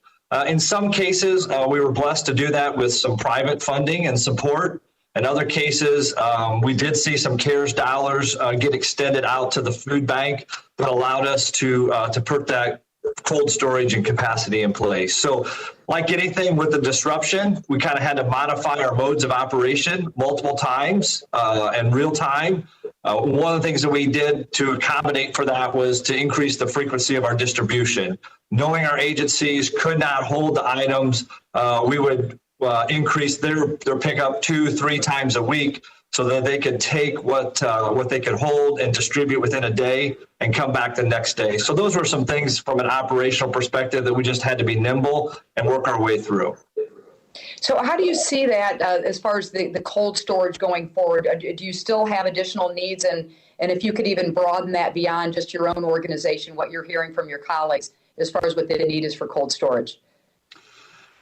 In some cases, we were blessed to do that with some private funding and support. In other cases, we did see some CARES dollars get extended out to the food bank that allowed us to put that cold storage and capacity in place. So like anything with the disruption, we kind of had to modify our modes of operation multiple times in real time. One of the things that we did to accommodate for that was to increase the frequency of our distribution. Knowing our agencies could not hold the items, we would increase their pickup 2-3 times a week so that they could take what they could hold and distribute within a day and come back the next day. So those were some things from an operational perspective that we just had to be nimble and work our way through. So how do you see that as far as the cold storage going forward? Do you still have additional needs? And if you could even broaden that beyond just your own organization, what you're hearing from your colleagues as far as what the need is for cold storage?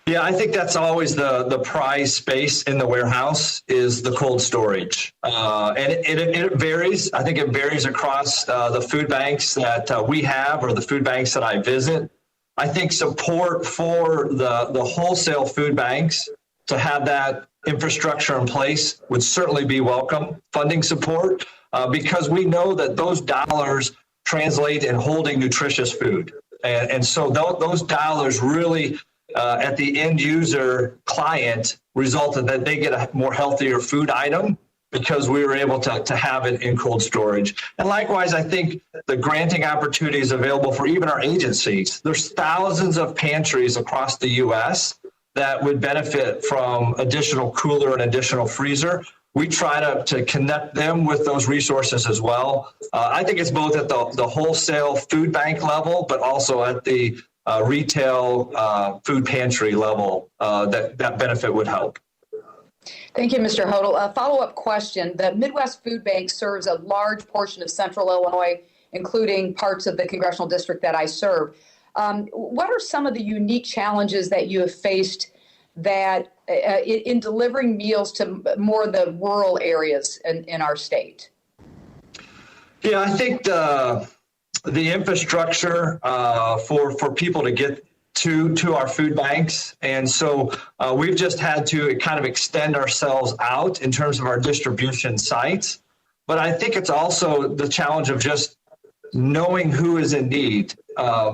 Yeah, I think that's always the prize space in the warehouse is the cold storage. And it varies. I think it varies across the food banks that we have or the food banks that I visit. I think support for the wholesale food banks to have that infrastructure in place would certainly be welcome. Funding support, because we know that those dollars translate in holding nutritious food. And so those dollars really, at the end user client, resulted that they get a more healthier food item because we were able to have it in cold storage. And likewise, I think the granting opportunities available for even our agencies. There's thousands of pantries across the U.S. that would benefit from additional cooler and additional freezer. We try to connect them with those resources as well. I think it's both at the wholesale food bank level, but also at the retail food pantry level that benefit would help. Thank you, Mr. Hodel. A follow-up question. The Midwest Food Bank serves a large portion of central Illinois, including parts of the congressional district that I serve. What are some of the unique challenges that you have faced that in delivering meals to more of the rural areas in our state? Yeah, I think the infrastructure for people to get to our food banks. And so we've just had to kind of extend ourselves out in terms of our distribution sites. But I think it's also the challenge of just knowing who is in need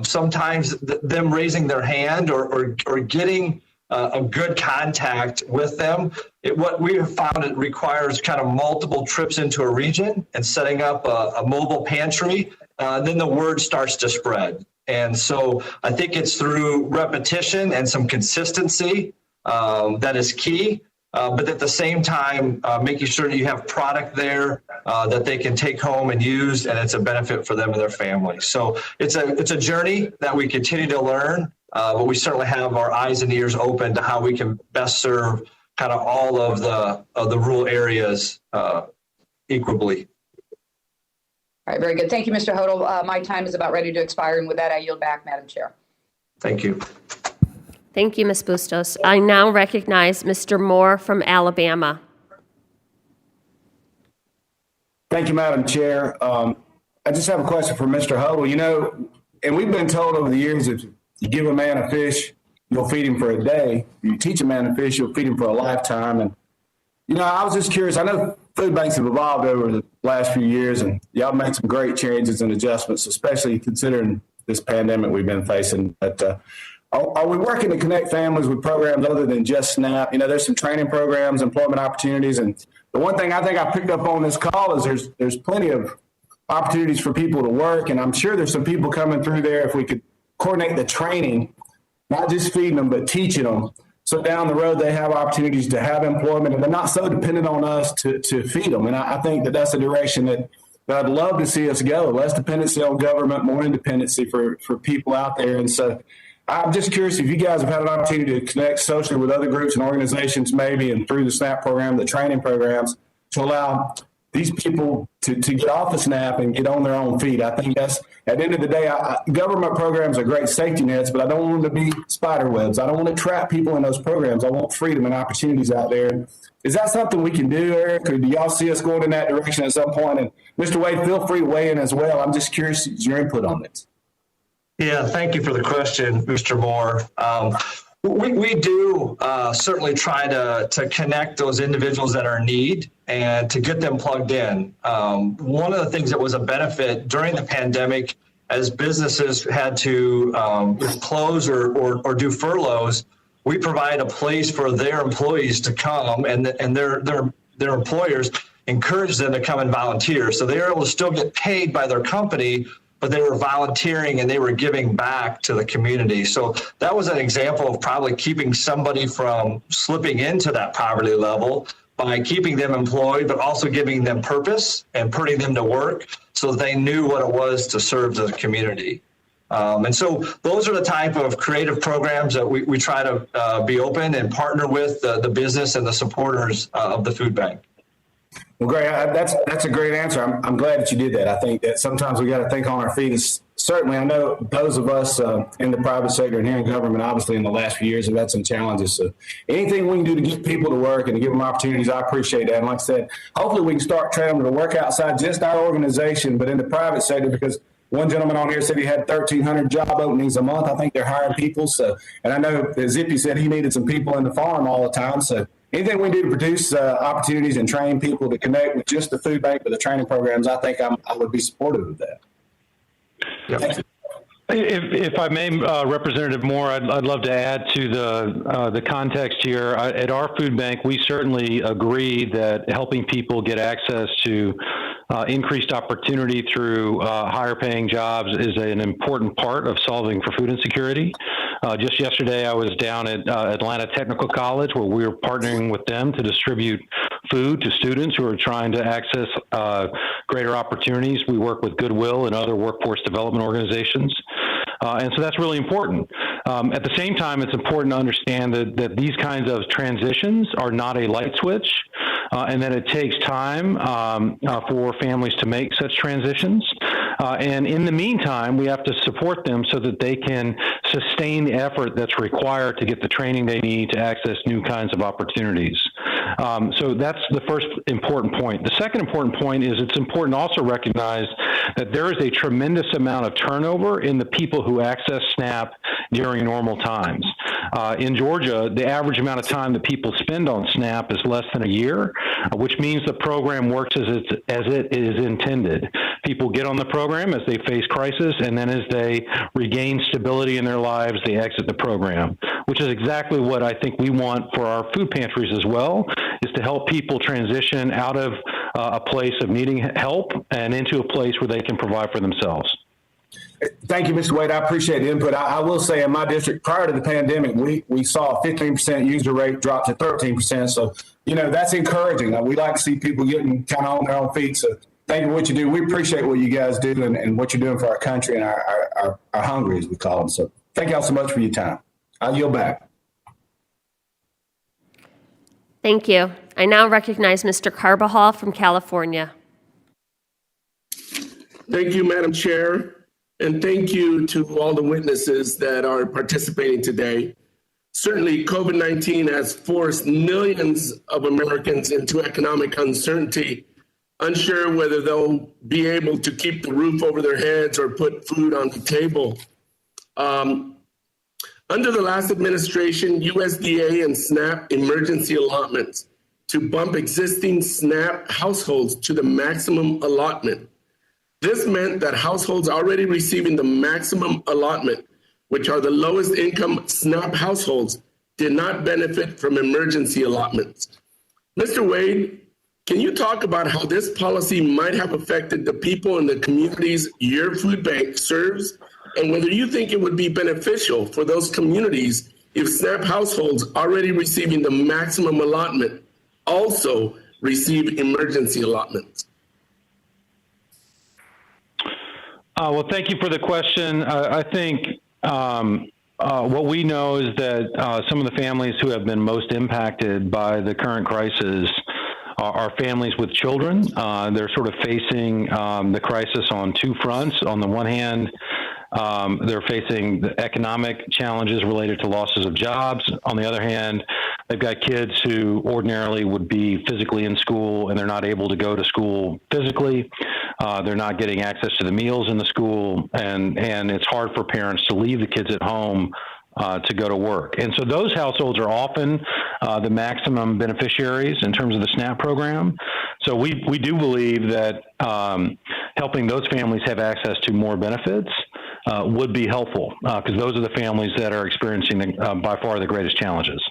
sometimes them raising their hand or getting a good contact with them. What we have found, it requires kind of multiple trips into a region and setting up a mobile pantry. Then the word starts to spread. And so I think it's through repetition and some consistency that is key. But at the same time, making sure that you have product there that they can take home and use, and it's a benefit for them and their family. So it's a journey that we continue to learn, but we certainly have our eyes and ears open to how we can best serve kind of all of the rural areas equally. All right, very good. Thank you, Mr. Hodel. My time is about ready to expire, and with that, I yield back, Madam Chair. Thank you. Thank you, Ms. Bustos. I now recognize Mr. Moore from Alabama. Thank you, Madam Chair. I just have a question for Mr. Hodel. You know, and we've been told over the years, if you give a man a fish, you'll feed him for a day. If you teach a man to fish, you'll feed him for a lifetime. And, you know, I was just curious. I know food banks have evolved over the last few years, and y'all made some great changes and adjustments, especially considering this pandemic we've been facing. But are we working to connect families with programs other than just SNAP? You know, there's some training programs, employment opportunities. And the one thing I think I picked up on this call is there's plenty of opportunities for people to work. And I'm sure there's some people coming through there if we could coordinate the training, not just feeding them, but teaching them. So down the road, they have opportunities to have employment, and they're not so dependent on us to feed them. And I think that that's a direction that I'd love to see us go. Less dependency on government, more independency for people out there. And so I'm just curious if you guys have had an opportunity to connect socially with other groups and organizations maybe, and through the SNAP program, the training programs, to allow these people to get off the SNAP and get on their own feet. I think that's, at the end of the day, government programs are great safety nets, but I don't want them to be spider webs. I don't want to trap people in those programs. I want freedom and opportunities out there. Is that something we can do, Eric, or do y'all see us going in that direction at some point? And Mr. Waide, feel free to weigh in as well. I'm just curious your input on this. Yeah, thank you for the question, Mr. Moore. We do certainly try to connect those individuals that are in need and to get them plugged in. One of the things that was a benefit during the pandemic, as businesses had to close or do furloughs, we provide a place for their employees to come, and their employers encourage them to come and volunteer. So they were able to still get paid by their company, but they were volunteering and they were giving back to the community. So that was an example of probably keeping somebody from slipping into that poverty level by keeping them employed, but also giving them purpose and putting them to work so they knew what it was to serve the community. And so those are the type of creative programs that we try to be open and partner with the business and the supporters of the food bank. Well, great. That's a great answer. I'm glad that you did that. I think that sometimes we got to think on our feet. Certainly, I know those of us in the private sector and here in government, obviously, in the last few years have had some challenges. So anything we can do to get people to work and to give them opportunities, I appreciate that. And like I said, hopefully we can start training them to work outside just our organization, but in the private sector, because one gentleman on here said he had 1,300 job openings a month. I think they're hiring people. So, and I know Zippy said he needed some people in the farm all the time. So anything we do to produce opportunities and train people to connect with just the food bank, but the training programs, I think I would be supportive of that. Yep. If I may, Representative Moore, I'd love to add to the context here. At our food bank, we certainly agree that helping people get access to increased opportunity through higher paying jobs is an important part of solving for food insecurity. Just yesterday, I was down at Atlanta Technical College, where we were partnering with them to distribute food to students who are trying to access greater opportunities. We work with Goodwill and other workforce development organizations. And so that's really important. At the same time, it's important to understand that these kinds of transitions are not a light switch, and that it takes time for families to make such transitions. And in the meantime, we have to support them so that they can sustain the effort that's required to get the training they need to access new kinds of opportunities. So that's the first important point. The second important point is it's important to also recognize that there is a tremendous amount of turnover in the people who access SNAP during normal times. in Georgia, the average amount of time that people spend on SNAP is less than a year, which means the program works as it is intended. People get on the program as they face crisis, and then as they regain stability in their lives, they exit the program, which is exactly what I think we want for our food pantries as well, is to help people transition out of a place of needing help and into a place where they can provide for themselves. Thank you, Mr. Waide. I appreciate the input. I will say in my district, prior to the pandemic, we saw a 15% user rate drop to 13%. So, that's encouraging. We like to see people getting kind of on their own feet. So thank you for what you do. We appreciate what you guys do and what you're doing for our country and our hungry, as we call them. So thank y'all so much for your time. I'll yield back. Thank you. I now recognize Mr. Carbajal from California. Thank you, Madam Chair. And thank you to all the witnesses that are participating today. Certainly, COVID-19 has forced millions of Americans into economic uncertainty, unsure whether they'll be able to keep the roof over their heads or put food on the table. Under the last administration, USDA and SNAP emergency allotments to bump existing SNAP households to the maximum allotment. This meant that households already receiving the maximum allotment, which are the lowest income SNAP households, did not benefit from emergency allotments. Mr. Waide, can you talk about how this policy might have affected the people in the communities your food bank serves, and whether you think it would be beneficial for those communities if SNAP households already receiving the maximum allotment also receive emergency allotments? Well, thank you for the question. I think what we know is that some of the families who have been most impacted by the current crisis are families with children. They're sort of facing the crisis on two fronts. On the one hand, they're facing the economic challenges related to losses of jobs. On the other hand, they've got kids who ordinarily would be physically in school and they're not able to go to school physically. They're not getting access to the meals in the school, and it's hard for parents to leave the kids at home to go to work. And so those households are often the maximum beneficiaries in terms of the SNAP program. So we do believe that helping those families have access to more benefits would be helpful, because those are the families that are experiencing by far the greatest challenges.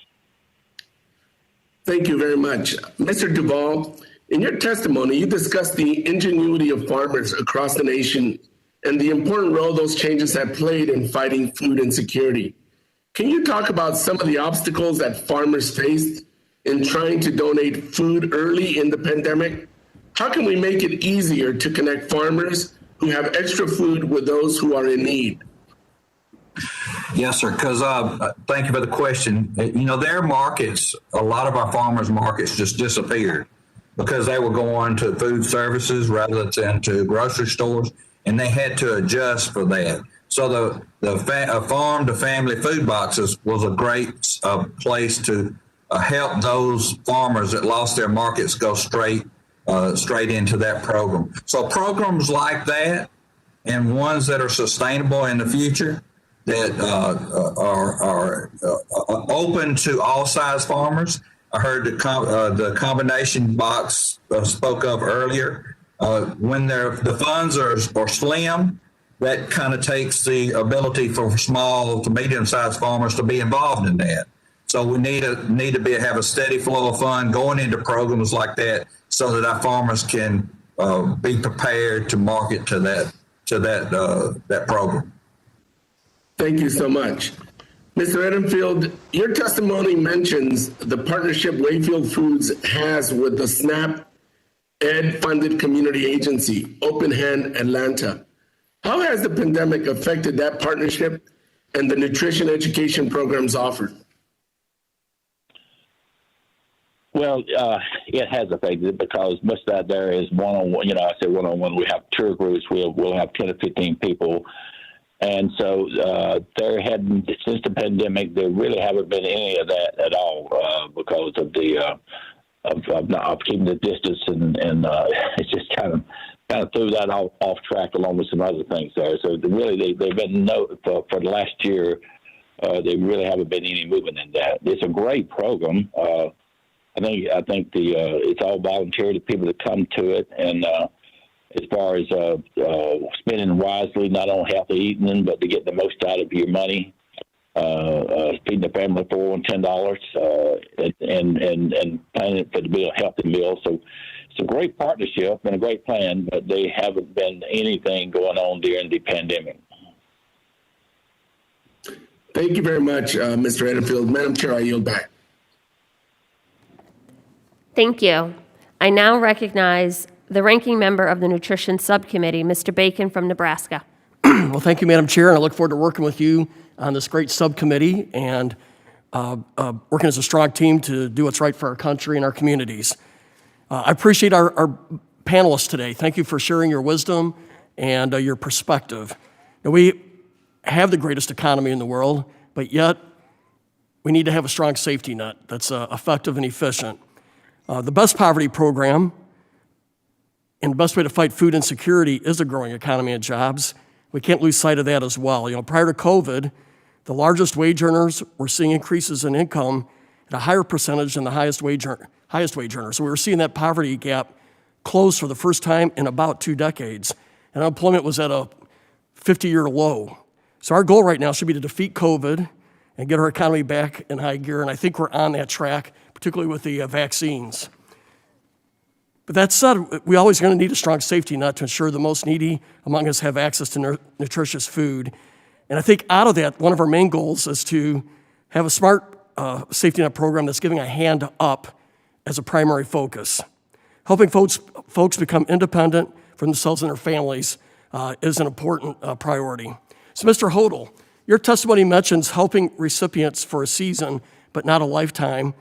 Thank you very much. Mr. Duvall, in your testimony, you discussed the ingenuity of farmers across the nation and the important role those changes have played in fighting food insecurity. Can you talk about some of the obstacles that farmers faced in trying to donate food early in the pandemic? How can we make it easier to connect farmers who have extra food with those who are in need? Yes, sir, because thank you for the question. Their markets, a lot of our farmers' markets just disappeared because they were going to food services rather than to grocery stores, and they had to adjust for that. So the farm to family food boxes was a great place to help those farmers that lost their markets go straight into that program. So programs like that and ones that are sustainable in the future that are open to all size farmers. I heard the combination box spoke of earlier. When the funds are slim, that kind of takes the ability for small to medium-sized farmers to be involved in that. So we need to have a steady flow of fund going into programs like that, so that our farmers can be prepared to market to that program. Thank you so much. Mr. Edenfield, your testimony mentions the partnership Wayfield Foods has with the SNAP Ed-funded community agency, Open Hand Atlanta. How has the pandemic affected that partnership and the nutrition education programs offered? Well, it has affected it because most of that there is one-on-one. I say one-on-one. We have tour groups. We'll have 10 to 15 people. And so there hadn't, since the pandemic, there really haven't been any of that at all because of the of keeping the distance, and it's just kind of threw that off track along with some other things there. So really, they've been for the last year, there really haven't been any movement in that. It's a great program. I think it's all volunteer to people that come to it, and as far as spending wisely, not on healthy eating, but to get the most out of your money, feeding the family for $10, and planning it for to be a healthy meal. So it's a great partnership and a great plan, but they haven't been anything going on during the pandemic. Thank you very much, Mr. Edenfield. Madam Chair, I yield back. Thank you. I now recognize the ranking member of the Nutrition Subcommittee, Mr. Bacon from Nebraska. Well, thank you, Madam Chair, and I look forward to working with you on this great subcommittee and working as a strong team to do what's right for our country and our communities. I appreciate our panelists today. Thank you for sharing your wisdom and your perspective. Now, we have the greatest economy in the world, but yet we need to have a strong safety net that's effective and efficient. The best poverty program and the best way to fight food insecurity is a growing economy and jobs. We can't lose sight of that as well. Prior to COVID, the largest wage earners were seeing increases in income at a higher percentage than the highest wage earners. So we were seeing that poverty gap close for the first time in about 2 decades. And unemployment was at a 50-year low. So our goal right now should be to defeat COVID and get our economy back in high gear. And I think we're on that track, particularly with the vaccines. But that said, we always going to need a strong safety net to ensure the most needy among us have access to nutritious food. And I think out of that, one of our main goals is to have a smart safety net program that's giving a hand up as a primary focus. Helping folks become independent for themselves and their families is an important priority. So, Mr. Hodel, your testimony mentions helping recipients for a season, but not a lifetime.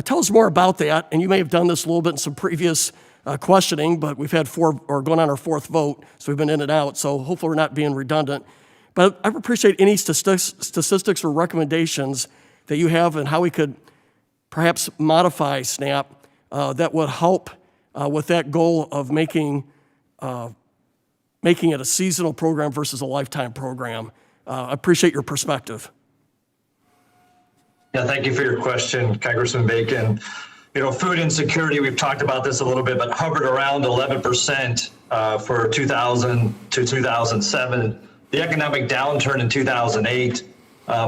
Tell us more about that, and you may have done this a little bit in some previous questioning, but we've had 4, or going on our 4th vote, so we've been in and out, so hopefully we're not being redundant. But I would appreciate any statistics or recommendations that you have and how we could perhaps modify SNAP that would help with that goal of making it a seasonal program versus a lifetime program. I appreciate your perspective. Yeah, thank you for your question, Congressman Bacon. Food insecurity, we've talked about this a little bit, but hovered around 11% for 2000 to 2007. The economic downturn in 2008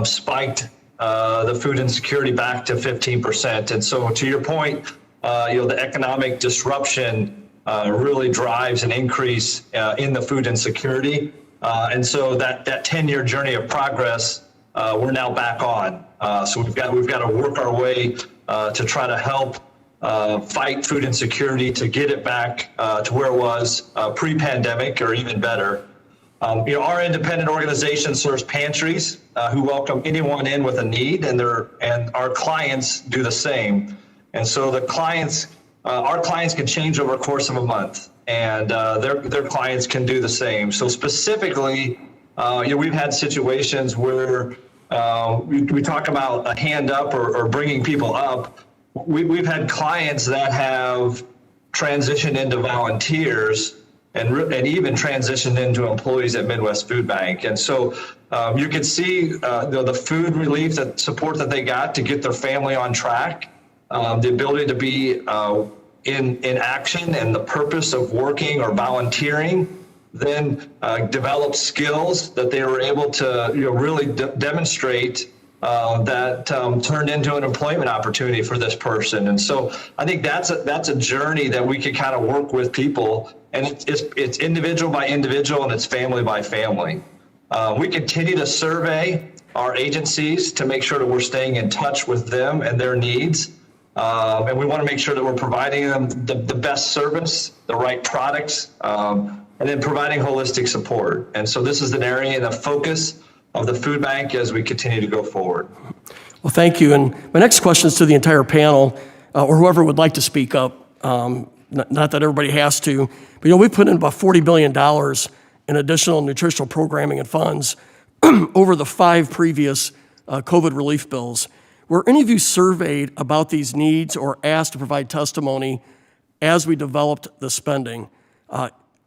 spiked the food insecurity back to 15%. And so to your point, the economic disruption really drives an increase in the food insecurity. And so that 10-year journey of progress, we're now back on. So we've got to work our way to try to help fight food insecurity to get it back to where it was pre-pandemic or even better. Our independent organization serves pantries who welcome anyone in with a need, and our clients do the same. And so our clients can change over a course of a month, and their clients can do the same. So specifically, we've had situations where we talk about a hand up or bringing people up. We've had clients that have transitioned into volunteers and even transitioned into employees at Midwest Food Bank. And so you can see the food relief, that support that they got to get their family on track, the ability to be in action and the purpose of working or volunteering, then develop skills that they were able to really demonstrate that turned into an employment opportunity for this person. And so I think that's a journey that we can kind of work with people, and it's individual by individual and it's family by family. We continue to survey our agencies to make sure that we're staying in touch with them and their needs. And we want to make sure that we're providing them the best service, the right products, and then providing holistic support. And so this is an area and a focus of the food bank as we continue to go forward. Well, thank you. And my next question is to the entire panel, or whoever would like to speak up. Not that everybody has to, but we've put in about $40 billion in additional nutritional programming and funds over the 5 previous COVID relief bills. Were any of you surveyed about these needs or asked to provide testimony as we developed the spending?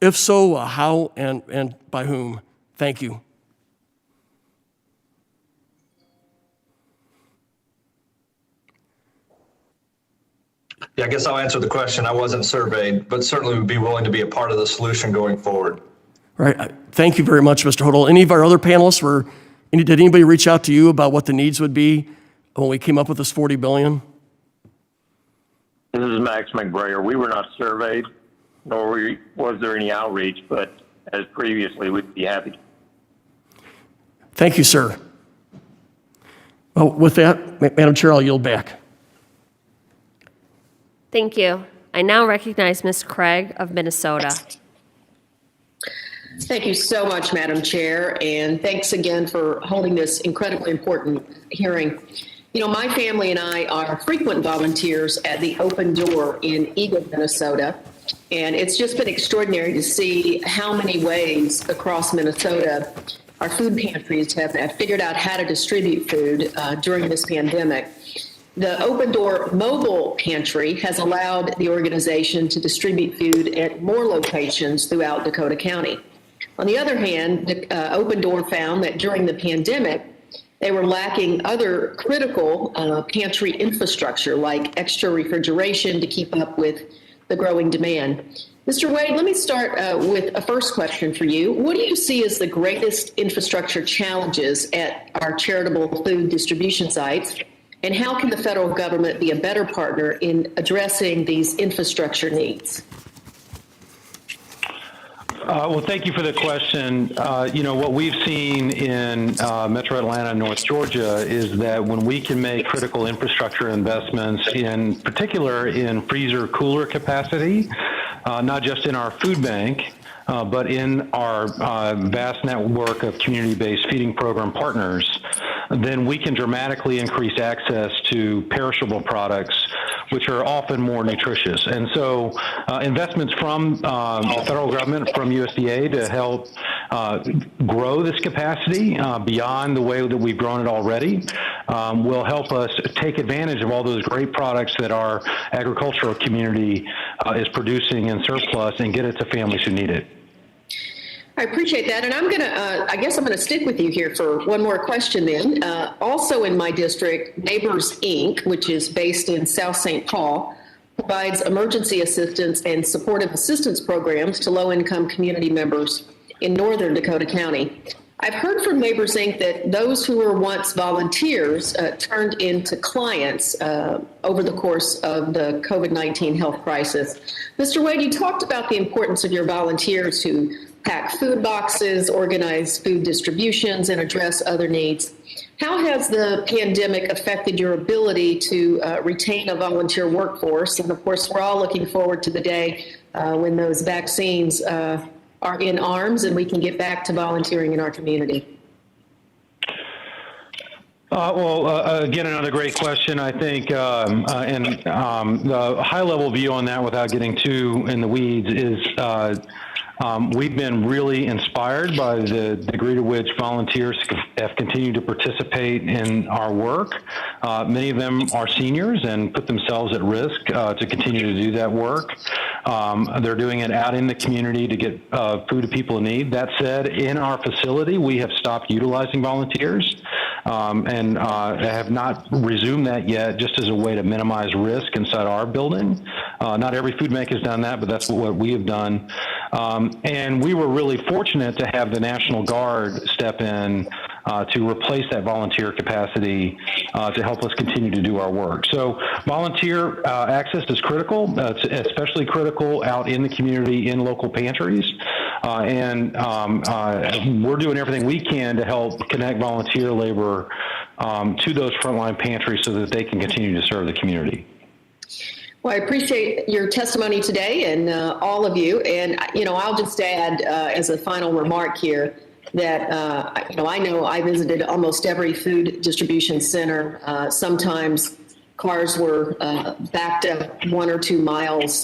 If so, how and by whom? Thank you. Yeah, I guess I'll answer the question. I wasn't surveyed, but certainly would be willing to be a part of the solution going forward. All right. Thank you very much, Mr. Hodel. Any of our other panelists did anybody reach out to you about what the needs would be when we came up with this $40 billion? This is Max McBrayer. We were not surveyed, nor was there any outreach, but as previously, we'd be happy. Thank you, sir. Well, with that, Madam Chair, I'll yield back. Thank you. I now recognize Ms. Craig of Minnesota. Thank you so much, Madam Chair, and thanks again for holding this incredibly important hearing. You know, my family and I are frequent volunteers at the Open Door in Eagle, Minnesota, and it's just been extraordinary to see how many ways across Minnesota our food pantries have figured out how to distribute food during this pandemic. The Open Door mobile pantry has allowed the organization to distribute food at more locations throughout Dakota County. On the other hand, the Open Door found that during the pandemic, they were lacking other critical pantry infrastructure like extra refrigeration to keep up with the growing demand. Mr. Waide, let me start with a first question for you. What do you see as the greatest infrastructure challenges at our charitable food distribution sites? And how can the federal government be a better partner in addressing these infrastructure needs? Well, thank you for the question. You know, what we've seen in Metro Atlanta and North Georgia is that when we can make critical infrastructure investments, in particular in freezer cooler capacity, not just in our food bank, but in our vast network of community-based feeding program partners, then we can dramatically increase access to perishable products, which are often more nutritious. And so investments from the federal government, from USDA to help grow this capacity beyond the way that we've grown it already will help us take advantage of all those great products that our agricultural community is producing in surplus and get it to families who need it. I appreciate that. And I'm going to, I guess I'm going to stick with you here for one more question then. Also in my district, Neighbors, Inc., which is based in South St. Paul, provides emergency assistance and supportive assistance programs to low-income community members in northern Dakota County. I've heard from Neighbors, Inc. that those who were once volunteers turned into clients over the course of the COVID-19 health crisis. Mr. Waide, you talked about the importance of your volunteers who pack food boxes, organize food distributions, and address other needs. How has the pandemic affected your ability to retain a volunteer workforce? And of course, we're all looking forward to the day when those vaccines are in arms and we can get back to volunteering in our community. Again, another great question, I think, and the high-level view on that without getting too in the weeds is we've been really inspired by the degree to which volunteers have continued to participate in our work. Many of them are seniors and put themselves at risk to continue to do that work. They're doing it out in the community to get food to people in need. That said, in our facility, we have stopped utilizing volunteers and have not resumed that yet, just as a way to minimize risk inside our building. Not every food bank has done that, but that's what we have done. And we were really fortunate to have the National Guard step in to replace that volunteer capacity to help us continue to do our work. So volunteer access is critical. It's especially critical out in the community in local pantries. And we're doing everything we can to help connect volunteer labor to those frontline pantries so that they can continue to serve the community. Well, I appreciate your testimony today and all of you. And, you know, I'll just add as a final remark here that, you know I visited almost every food distribution center. Sometimes cars were backed up 1 or 2 miles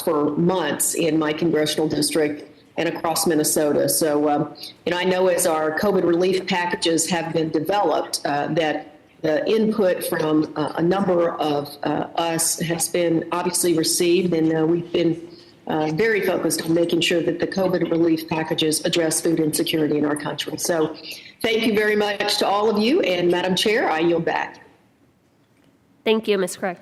for months in my congressional district and across Minnesota. So, you know, I know as our COVID relief packages have been developed that the input from a number of us has been obviously received, and we've been very focused on making sure that the COVID relief packages address food insecurity in our country. So thank you very much to all of you, and Madam Chair, I yield back. Thank you, Ms. Craig.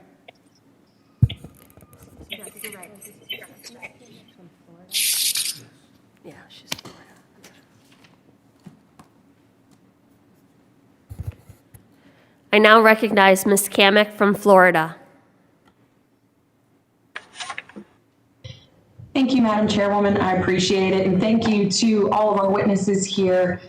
I now recognize Ms. Kamek from Florida. Thank you, Madam Chairwoman. I appreciate it. And thank you to all of our witnesses here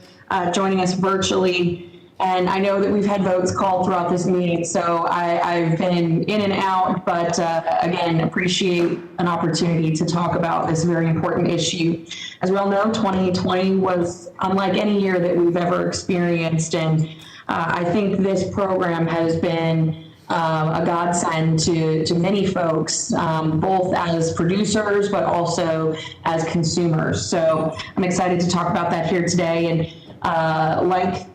joining us virtually. And I know that we've had votes called throughout this meeting, so I've been in and out, but again, appreciate an opportunity to talk about this very important issue. As we all know, 2020 was unlike any year that we've ever experienced, and I think this program has been a godsend to many folks, both as producers, but also as consumers. So I'm excited to talk about that here today. And like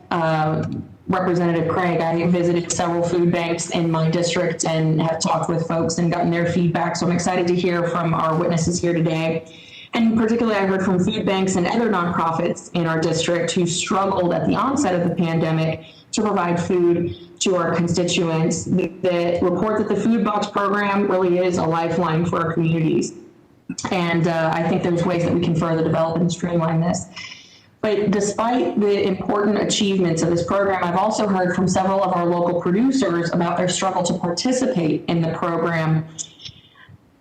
Representative Craig, I visited several food banks in my district and have talked with folks and gotten their feedback. So I'm excited to hear from our witnesses here today. And particularly, I heard from food banks and other nonprofits in our district who struggled at the onset of the pandemic to provide food to our constituents. The report that the food box program really is a lifeline for our communities. And I think there's ways that we can further develop and streamline this. But despite the important achievements of this program, I've also heard from several of our local producers about their struggle to participate in the program.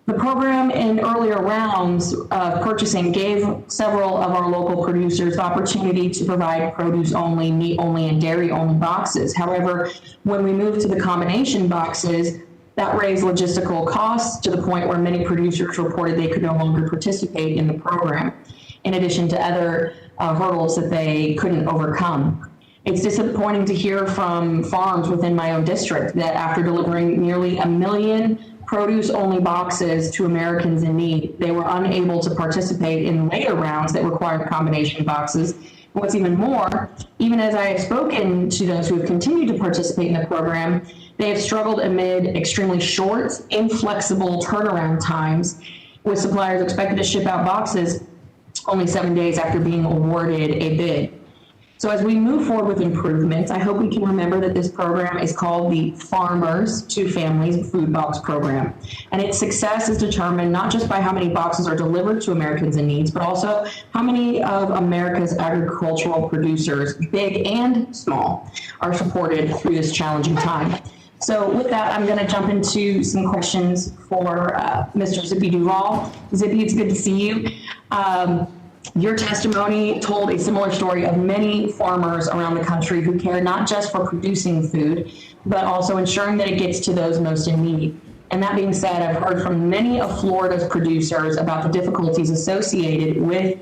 The program in earlier rounds of purchasing gave several of our local producers the opportunity to provide produce only, meat only, and dairy only boxes. However, when we moved to the combination boxes, that raised logistical costs to the point where many producers reported they could no longer participate in the program, in addition to other hurdles that they couldn't overcome. It's disappointing to hear from farms within my own district that after delivering nearly 1 million produce-only boxes to Americans in need, they were unable to participate in later rounds that required combination boxes. What's even more, even as I have spoken to those who have continued to participate in the program, they have struggled amid extremely short, inflexible turnaround times, with suppliers expected to ship out boxes only 7 days after being awarded a bid. So as we move forward with improvements, I hope we can remember that this program is called the Farmers to Families Food Box Program. And its success is determined not just by how many boxes are delivered to Americans in need, but also how many of America's agricultural producers, big and small, are supported through this challenging time. So with that, I'm going to jump into some questions for Mr. Zippy Duvall. Zippy, it's good to see you. Your testimony told a similar story of many farmers around the country who care not just for producing food, but also ensuring that it gets to those most in need. And that being said, I've heard from many of Florida's producers about the difficulties associated with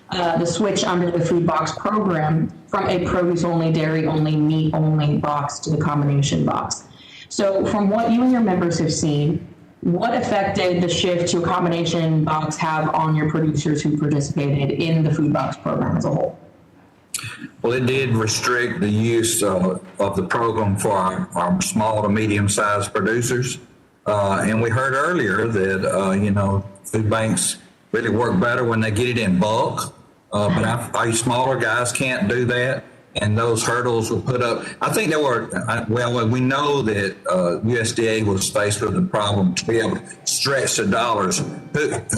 the switch under the food box program from a produce-only, dairy-only, meat-only box to the combination box. So from what you and your members have seen, what effect did the shift to a combination box have on your producers who participated in the food box program as a whole? Well, it did restrict the use of the program for our small to medium-sized producers. And we heard earlier that, food banks really work better when they get it in bulk. But our smaller guys can't do that. And those hurdles were put up. I think there were, we know that USDA was faced with the problem to be able to stretch the dollars,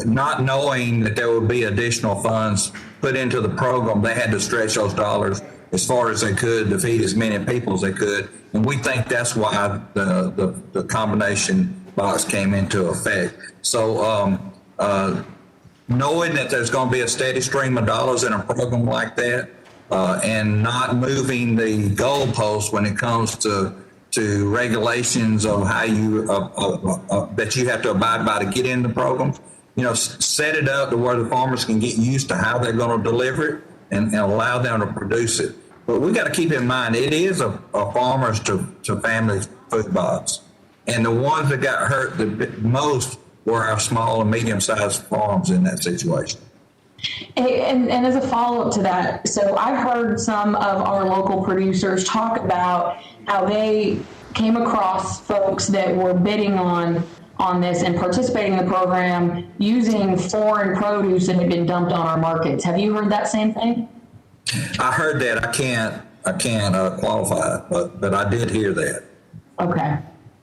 not knowing that there would be additional funds put into the program. They had to stretch those dollars as far as they could to feed as many people as they could. And we think that's why the combination box came into effect. So knowing that there's going to be a steady stream of dollars in a program like that, and not moving the goalposts when it comes to regulations of how you that you have to abide by to get in the program. Set it up to where the farmers can get used to how they're going to deliver it and allow them to produce it. But we got to keep in mind it is a farmers to families food box, and the ones that got hurt the most were our small and medium-sized farms in that situation. And as a follow-up to that, so I've heard some of our local producers talk about how they came across folks that were bidding on this and participating in the program using foreign produce that had been dumped on our markets. Have you heard that same thing? I heard that. I can't qualify it, but I did hear that. Okay.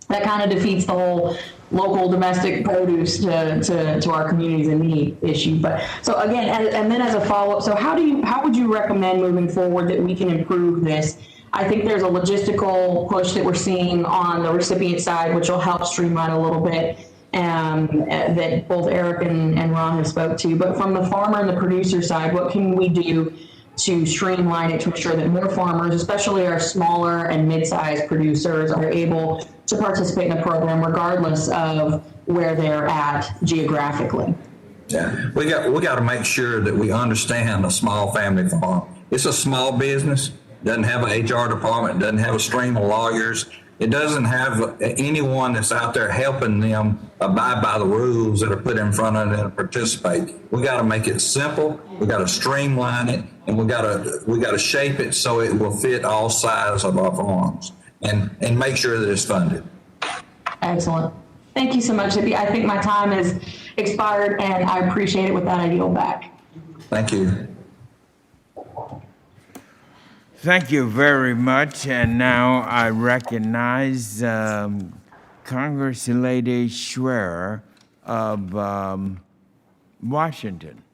That kind of defeats the whole local domestic produce to our communities in need issue. But so again, and then as a follow-up, so how would you recommend moving forward that we can improve this? I think there's a logistical push that we're seeing on the recipient side, which will help streamline a little bit, that both Eric and Ron have spoke to. But from the farmer and the producer side, what can we do to streamline it to ensure that more farmers, especially our smaller and mid-sized producers, are able to participate in the program regardless of where they're at geographically? Yeah, we got to make sure that we understand a small family farm. It's a small business, doesn't have an HR department, doesn't have a stream of lawyers. It doesn't have anyone that's out there helping them abide by the rules that are put in front of them to participate. We got to make it simple. We got to streamline it, and we got to shape it so it will fit all sizes of our farms, and make sure that it's funded. Excellent. Thank you so much, Zippy. I think my time has expired, and I appreciate it. With that, I yield back. Thank you. Thank you very much. And now I recognize Congress Lady Schwerer of Washington.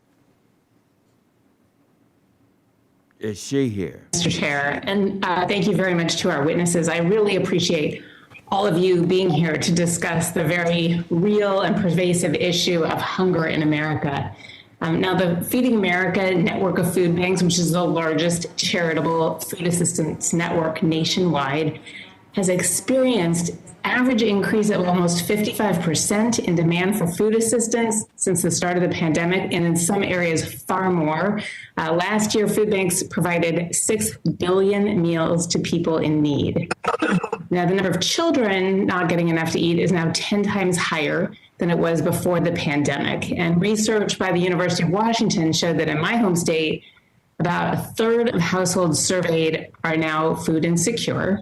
Is she here? Mr. Chair, and thank you very much to our witnesses. I really appreciate all of you being here to discuss the very real and pervasive issue of hunger in America. Now, the Feeding America network of food banks, which is the largest charitable food assistance network nationwide, has experienced average increase of almost 55% in demand for food assistance since the start of the pandemic, and in some areas far more. Last year, food banks provided 6 billion meals to people in need. Now, the number of children not getting enough to eat is now 10 times higher than it was before the pandemic. And research by the University of Washington showed that in my home state, about a third of households surveyed are now food insecure.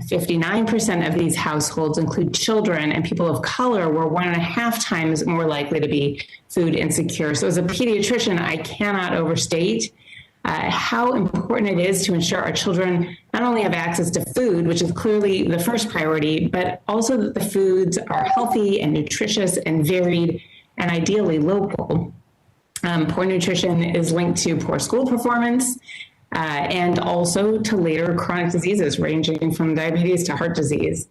59% of these households include children, and people of color were 1.5 times more likely to be food insecure. So as a pediatrician, I cannot overstate how important it is to ensure our children not only have access to food, which is clearly the first priority, but also that the foods are healthy and nutritious and varied and ideally local. Poor nutrition is linked to poor school performance and also to later chronic diseases ranging from diabetes to heart disease.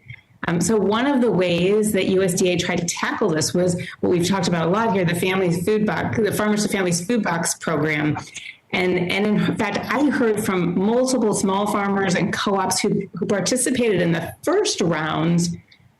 So one of the ways that USDA tried to tackle this was what we've talked about a lot here, the Farmers to Families Food Box program. And in fact, I heard from multiple small farmers and co-ops who participated in the first rounds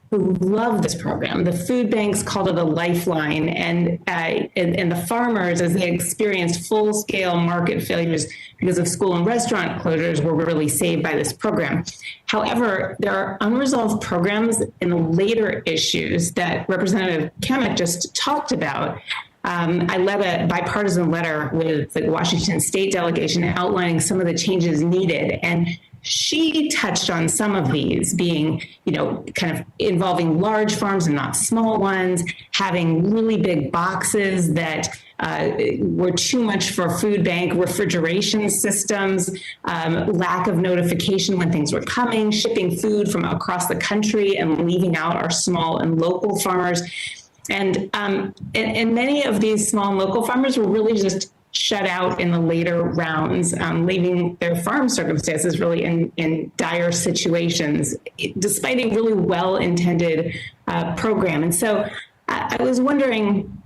who love this program. The food banks called it a lifeline, and the farmers, as they experienced full-scale market failures because of school and restaurant closures, were really saved by this program. However, there are unresolved programs in the later issues that Representative Kemmick just talked about. I led a bipartisan letter with the Washington State delegation outlining some of the changes needed, and she touched on some of these being, kind of involving large farms and not small ones, having really big boxes that were too much for food bank refrigeration systems, lack of notification when things were coming, shipping food from across the country and leaving out our small and local farmers. And many of these small and local farmers were really just shut out in the later rounds, leaving their farm circumstances really in dire situations, despite a really well-intended program. And so I was wondering,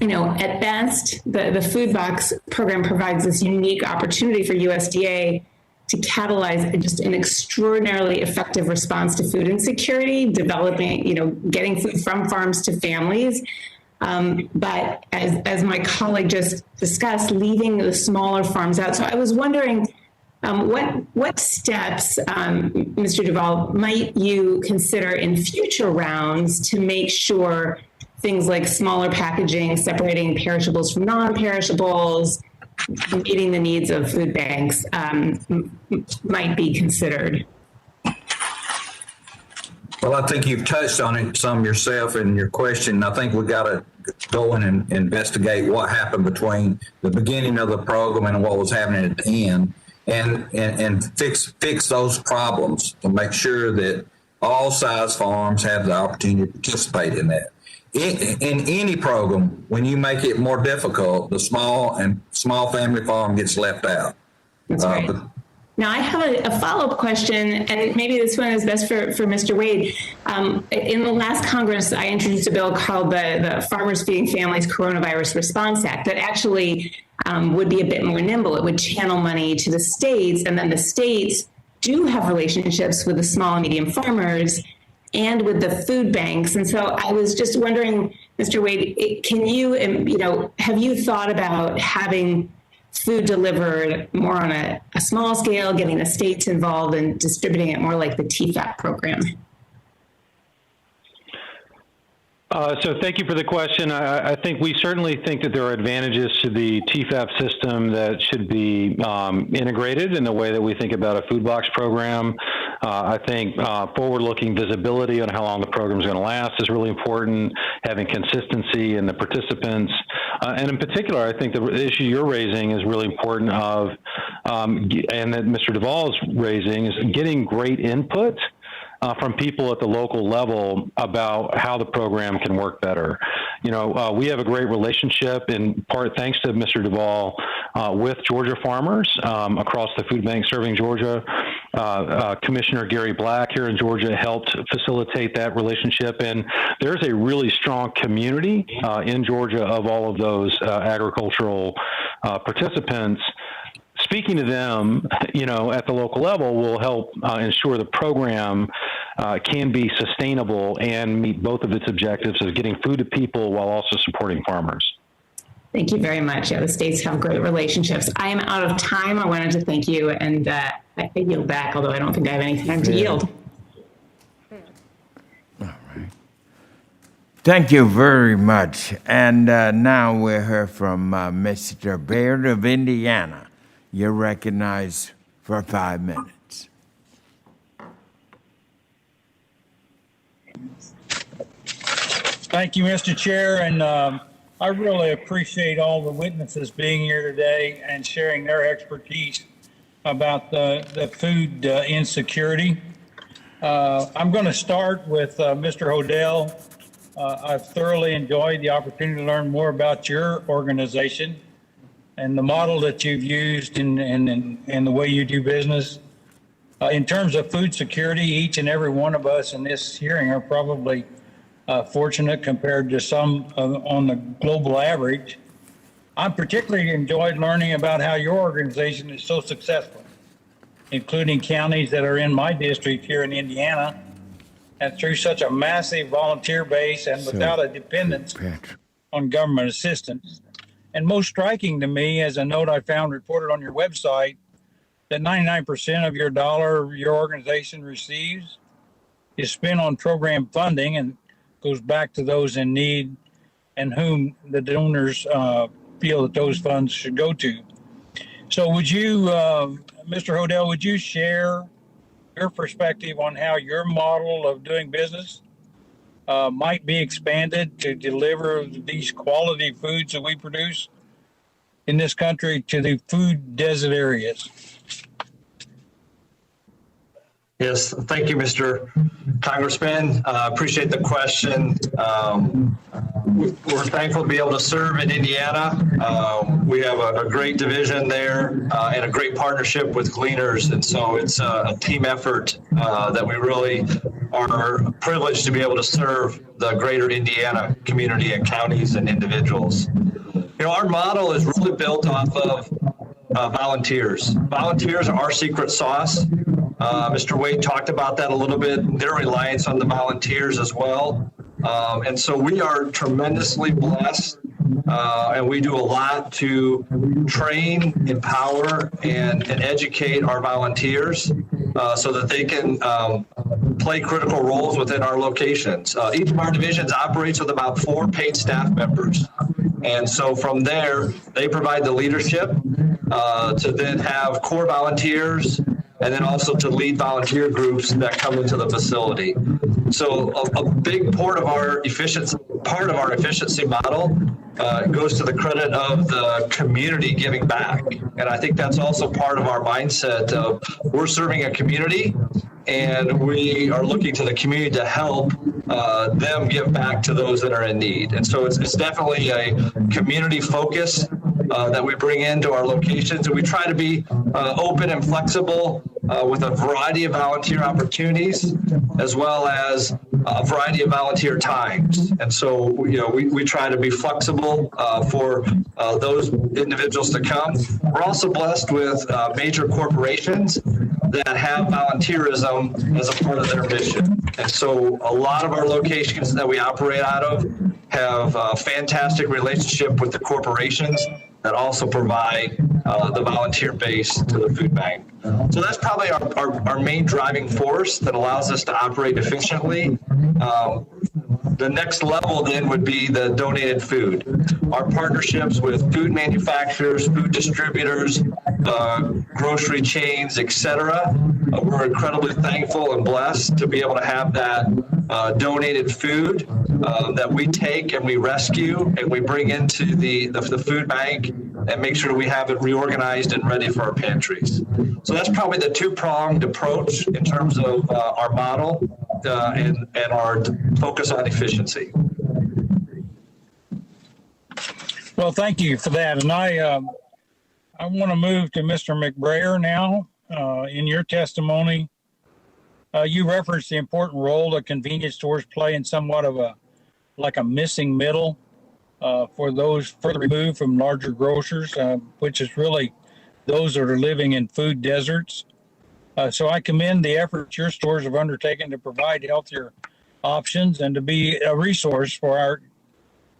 at best, the food box program provides this unique opportunity for USDA to catalyze just an extraordinarily effective response to food insecurity, developing, getting food from farms to families. But as my colleague just discussed, leaving the smaller farms out. So I was wondering, what steps, Mr. Duvall, might you consider in future rounds to make sure things like smaller packaging, separating perishables from non-perishables, meeting the needs of food banks might be considered? Well, I think you've touched on it some yourself in your question. I think we got to go in and investigate what happened between the beginning of the program and what was happening at the end, and fix those problems to make sure that all size farms have the opportunity to participate in that. In any program, when you make it more difficult, the small family farm gets left out. That's right. Now, I have a follow-up question, and maybe this one is best for Mr. Waide. In the last Congress, I introduced a bill called the Farmers Feeding Families Coronavirus Response Act that actually would be a bit more nimble. It would channel money to the states, and then the states do have relationships with the small and medium farmers and with the food banks. And so I was just wondering, Mr. Waide, can you, have you thought about having food delivered more on a small scale, getting the states involved and distributing it more like the TFAP program? So thank you for the question. I think we certainly think that there are advantages to the TFAP system that should be integrated in the way that we think about a food box program. I think forward-looking visibility on how long the program is going to last is really important, having consistency in the participants. And in particular, I think the issue you're raising is really important and that Mr. Duvall is raising, is getting great input from people at the local level about how the program can work better. We have a great relationship, in part thanks to Mr. Duvall, with Georgia farmers across the food bank serving Georgia. Commissioner Gary Black here in Georgia helped facilitate that relationship, and there's a really strong community in Georgia of all of those agricultural participants. Speaking to them, at the local level will help ensure the program can be sustainable and meet both of its objectives of getting food to people while also supporting farmers. Thank you very much. Yeah, the states have great relationships. I am out of time. I wanted to thank you, and I yield back, although I don't think I have any time to yield. All right. Thank you very much. And now we'll hear from Mr. Baird of Indiana. You're recognized for 5 minutes. Thank you, Mr. Chair, and I really appreciate all the witnesses being here today and sharing their expertise about the food insecurity. I'm going to start with Mr. Hodel. I've thoroughly enjoyed the opportunity to learn more about your organization and the model that you've used and the way you do business. In terms of food security, each and every one of us in this hearing are probably fortunate compared to some on the global average. I particularly enjoyed learning about how your organization is so successful, including counties that are in my district here in Indiana, and through such a massive volunteer base and without a dependence on government assistance. And most striking to me, as a note I found reported on your website, that 99% of your dollar your organization receives is spent on program funding and goes back to those in need and whom the donors feel that those funds should go to. So would you, Mr. Hodel, would you share your perspective on how your model of doing business might be expanded to deliver these quality foods that we produce in this country to the food desert areas? Yes, thank you, Mr. Congressman. Appreciate the question. We're thankful to be able to serve in Indiana. We have a great division there and a great partnership with Gleaners. And so it's a team effort that we really are privileged to be able to serve the greater Indiana community and counties and individuals. Our model is really built off of volunteers. Volunteers are our secret sauce. Mr. Waide talked about that a little bit, their reliance on the volunteers as well. And so we are tremendously blessed, and we do a lot to train, empower, and educate our volunteers so that they can play critical roles within our locations. Each of our divisions operates with about 4 paid staff members. And so from there, they provide the leadership to then have core volunteers and then also to lead volunteer groups that come into the facility. So a big part of our efficiency model goes to the credit of the community giving back. And I think that's also part of our mindset of we're serving a community and we are looking to the community to help them give back to those that are in need. And so it's definitely a community focus that we bring into our locations. And we try to be open and flexible with a variety of volunteer opportunities, as well as a variety of volunteer times. And so, we try to be flexible for those individuals to come. We're also blessed with major corporations that have volunteerism as a part of their mission. And so a lot of our locations that we operate out of have a fantastic relationship with the corporations that also provide the volunteer base to the food bank. So that's probably our main driving force that allows us to operate efficiently. The next level then would be the donated food. Our partnerships with food manufacturers, food distributors, grocery chains, etc. We're incredibly thankful and blessed to be able to have that donated food that we take and we rescue and we bring into the food bank and make sure we have it reorganized and ready for our pantries. So that's probably the two-pronged approach in terms of our model and our focus on efficiency. Well, thank you for that. And I want to move to Mr. McBrayer now. In your testimony, you referenced the important role that convenience stores play in somewhat of a missing middle for those further removed from larger grocers, which is really those that are living in food deserts. So I commend the efforts your stores have undertaken to provide healthier options and to be a resource for our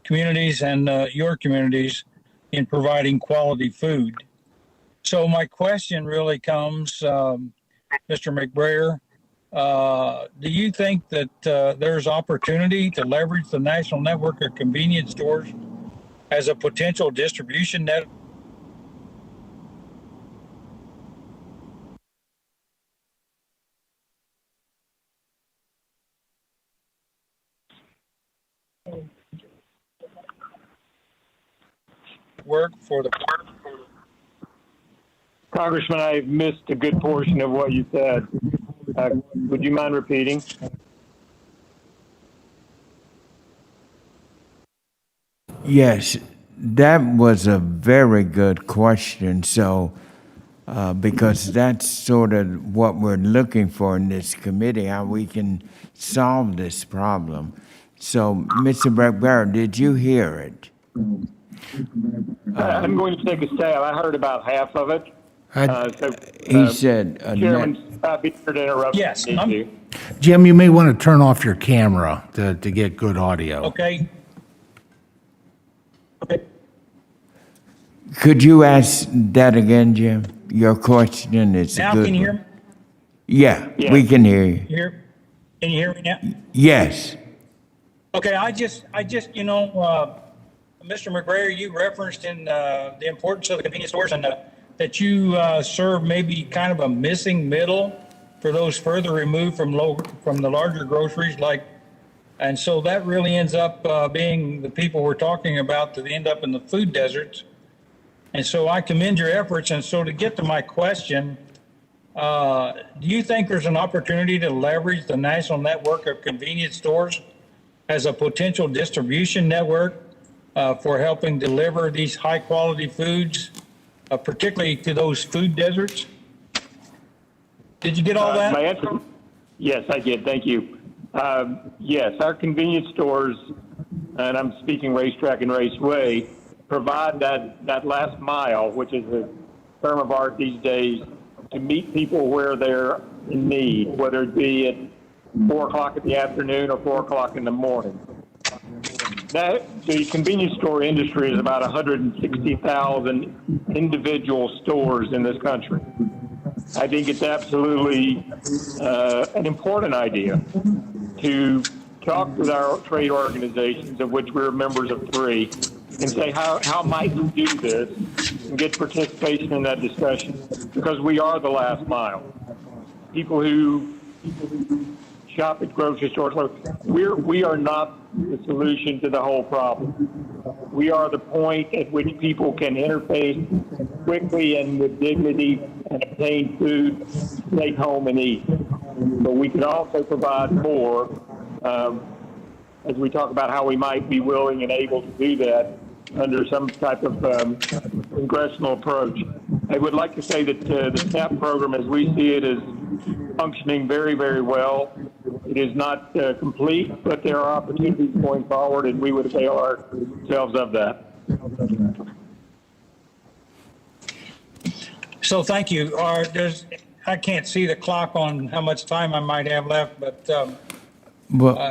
communities and your communities in providing quality food. So my question really comes, Mr. McBrayer, do you think that there's opportunity to leverage the national network of convenience stores as a potential distribution net? Work for the Congressman, I missed a good portion of what you said. Would you mind repeating? Yes, that was a very good question. So, because that's sort of what we're looking for in this committee, how we can solve this problem. So, Mr. McBrier, did you hear it? I'm going to take a stab. I heard about half of it. He said, Chairman, be sure to interrupt. Yes. Jim, you may want to turn off your camera to get good audio. Okay. Could you ask that again, Jim? Your question is Now, a good can you hear one. me? Yeah, we can hear you. Can you hear me now? Yes. Okay, I just, Mr. McBrayer, you referenced in the importance of the convenience stores and that you serve maybe kind of a missing middle for those further removed from the larger groceries, and so that really ends up being the people we're talking about that end up in the food deserts. And so I commend your efforts. And so to get to my question, do you think there's an opportunity to leverage the national network of convenience stores as a potential distribution network for helping deliver these high quality foods, particularly to those food deserts? Did you get all that? My answer, yes, I did. Thank you. Yes, our convenience stores, and I'm speaking RaceTrac and Raceway, provide that last mile, which is a term of art these days, to meet people where they're in need, whether it be at 4 o'clock in the afternoon or 4 o'clock in the morning. The convenience store industry is about 160,000 individual stores in this country. I think it's absolutely an important idea to talk with our trade organizations, of which we're members of 3, and say, how might we do this and get participation in that discussion? Because we are the last mile. People who shop at grocery stores, we are not the solution to the whole problem. We are the point at which people can interface quickly and with dignity and obtain food, take home and eat. But we can also provide more, as we talk about how we might be willing and able to do that. under some type of congressional approach. I would like to say that the SNAP program, as we see it, is functioning very, very well. It is not complete, but there are opportunities going forward, and we would avail ourselves of that. So thank you. I can't see the clock on how much time I might have left, but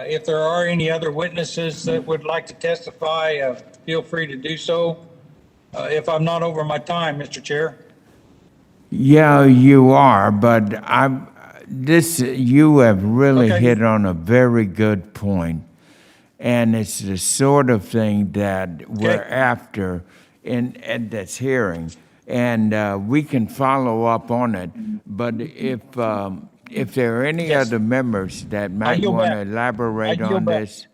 if there are any other witnesses that would like to testify, feel free to do so. If I'm not over my time, Mr. Chair. Yeah, you are, but you have really hit on a very good point, and it's the sort of thing that we're after in this hearing, and we can follow up on it. But if there are any other members that might want to elaborate on this,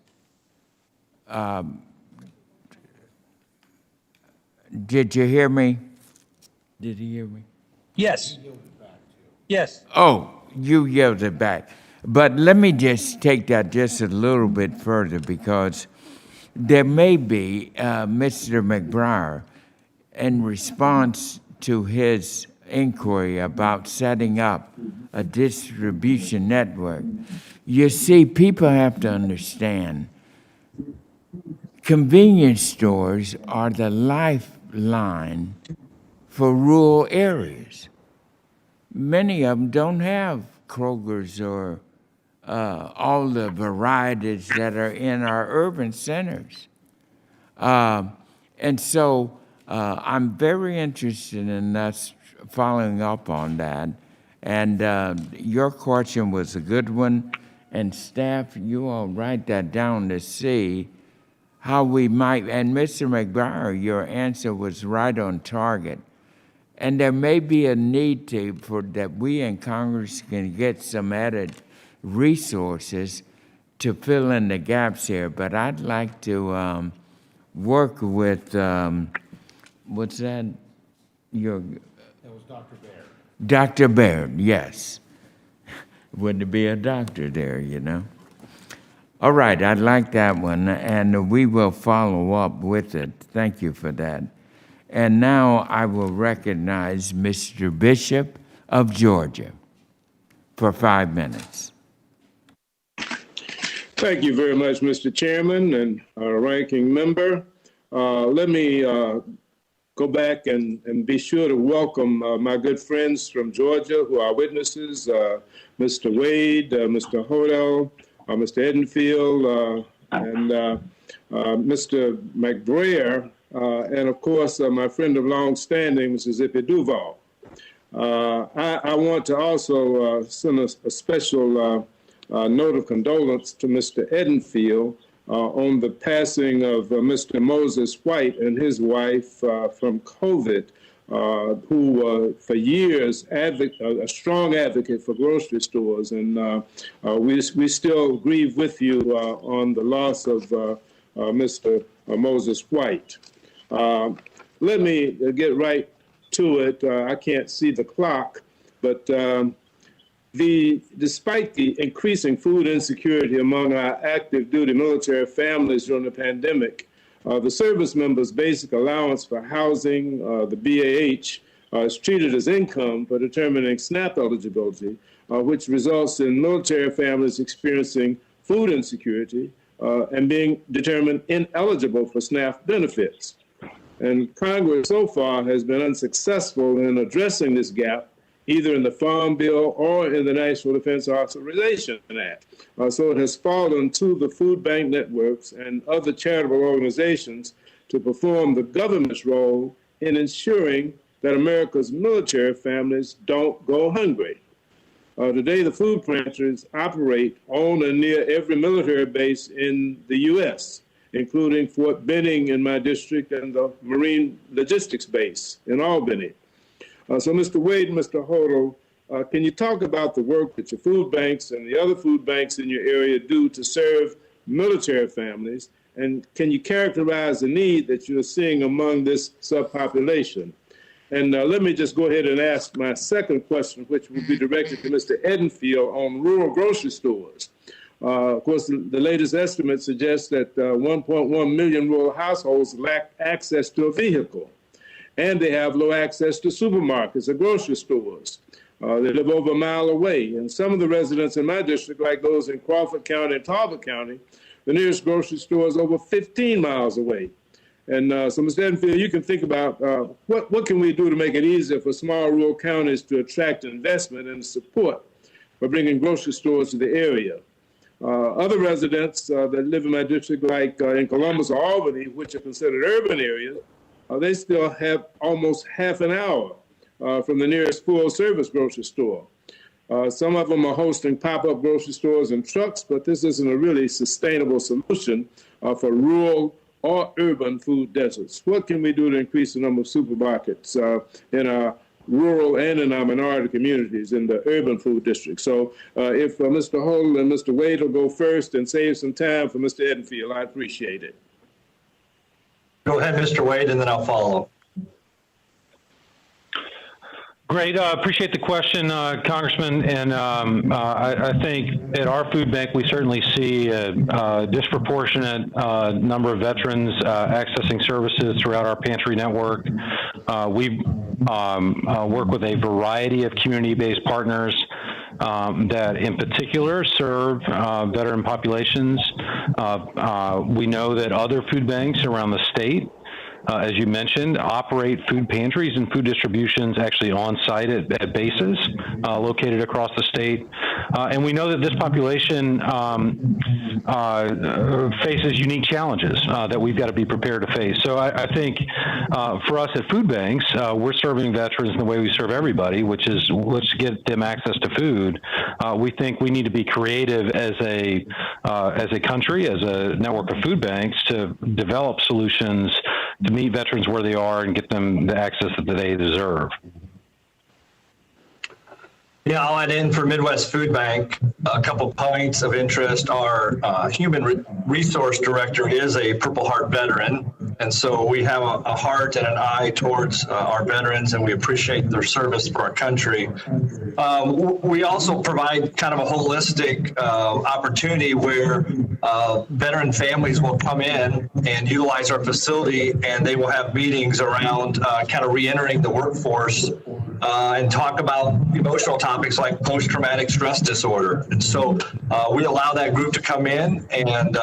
did you hear me? Did he hear me? Yes. Yes. Oh, you yelled it back. But let me just take that just a little bit further, because there may be Mr. McBrier, in response to his inquiry about setting up a distribution network. You see, people have to understand convenience stores are the lifeline for rural areas. Many of them don't have Kroger's or all the varieties that are in our urban centers. And so I'm very interested in us following up on that. And your question was a good one. And staff, you all write that down to see how we might, and Mr. McBrier, your answer was right on target. And there may be a need that we in Congress can get some added resources to fill in the gaps here. But I'd like to work with, what's that? That was Dr. Baird. Dr. Baird, yes. Wouldn't be a doctor there, you know? All right, I'd like that one, and we will follow up with it. Thank you for that. And now I will recognize Mr. Bishop of Georgia for 5 minutes. Thank you very much, Mr. Chairman and ranking member. Let me go back and be sure to welcome my good friends from Georgia who are witnesses, Mr. Waide, Mr. Hodel, Mr. Edenfield, and Mr. McBrier, and of course, my friend of long standing, Mr. Zippy Duvall. I want to also send a special note of condolence to Mr. Edenfield on the passing of Mr. Moses White and his wife from COVID, who for years a strong advocate for grocery stores, and we still grieve with you on the loss of Mr. Moses White. Let me get right to it. I can't see the clock, but despite the increasing food insecurity among our active duty military families during the pandemic, the service members' basic allowance for housing, the BAH, is treated as income for determining SNAP eligibility, which results in military families experiencing food insecurity and being determined ineligible for SNAP benefits. And Congress so far has been unsuccessful in addressing this gap, either in the Farm Bill or in the National Defense Authorization Act. So it has fallen to the food bank networks and other charitable organizations to perform the government's role in ensuring that America's military families don't go hungry. Today, the food pantries operate on and near every military base in the U.S., including Fort Benning in my district and the Marine Logistics Base in Albany. So Mr. Waide and Mr. Hodel, can you talk about the work that your food banks and the other food banks in your area do to serve military families? And can you characterize the need that you're seeing among this subpopulation? And let me just go ahead and ask my second question, which will be directed to Mr. Edenfield on rural grocery stores. Of course, the latest estimate suggests that 1.1 million rural households lack access to a vehicle, and they have low access to supermarkets or grocery stores. They live over a mile away, and some of the residents in my district, like those in Crawford County and Talbot County, the nearest grocery store is over 15 miles away. And so, Mr. Edenfield, you can think about what can we do to make it easier for small rural counties to attract investment and support by bringing grocery stores to the area. Other residents that live in my district, like in Columbus or Albany, which are considered urban areas, they still have almost half an hour from the nearest full-service grocery store. Some of them are hosting pop-up grocery stores and trucks, but this isn't a really sustainable solution for rural or urban food deserts. What can we do to increase the number of supermarkets in our rural and in our minority communities in the urban food districts? So if Mr. Hodel and Mr. Waide will go first and save some time for Mr. Edenfield, I appreciate it. Go ahead, Mr. Waide, and then I'll follow. Great. Appreciate the question, Congressman. And I think at our food bank, we certainly see a disproportionate number of veterans accessing services throughout our pantry network. We work with a variety of community-based partners that in particular serve veteran populations. We know that other food banks around the state, as you mentioned, operate food pantries and food distributions actually on site at bases located across the state. And we know that this population faces unique challenges that we've got to be prepared to face. So I think for us at food banks, we're serving veterans in the way we serve everybody, which is let's get them access to food. We think we need to be creative as a country, as a network of food banks, to develop solutions to meet veterans where they are and get them the access that they deserve. Yeah, I'll add in for Midwest Food Bank a couple points of interest. Our human resource director is a Purple Heart veteran, and so we have a heart and an eye towards our veterans, and we appreciate their service for our country. We also provide kind of a holistic opportunity where veteran families will come in and utilize our facility, and they will have meetings around kind of re-entering the workforce and talk about emotional topics like post-traumatic stress disorder. And so we allow that group to come in and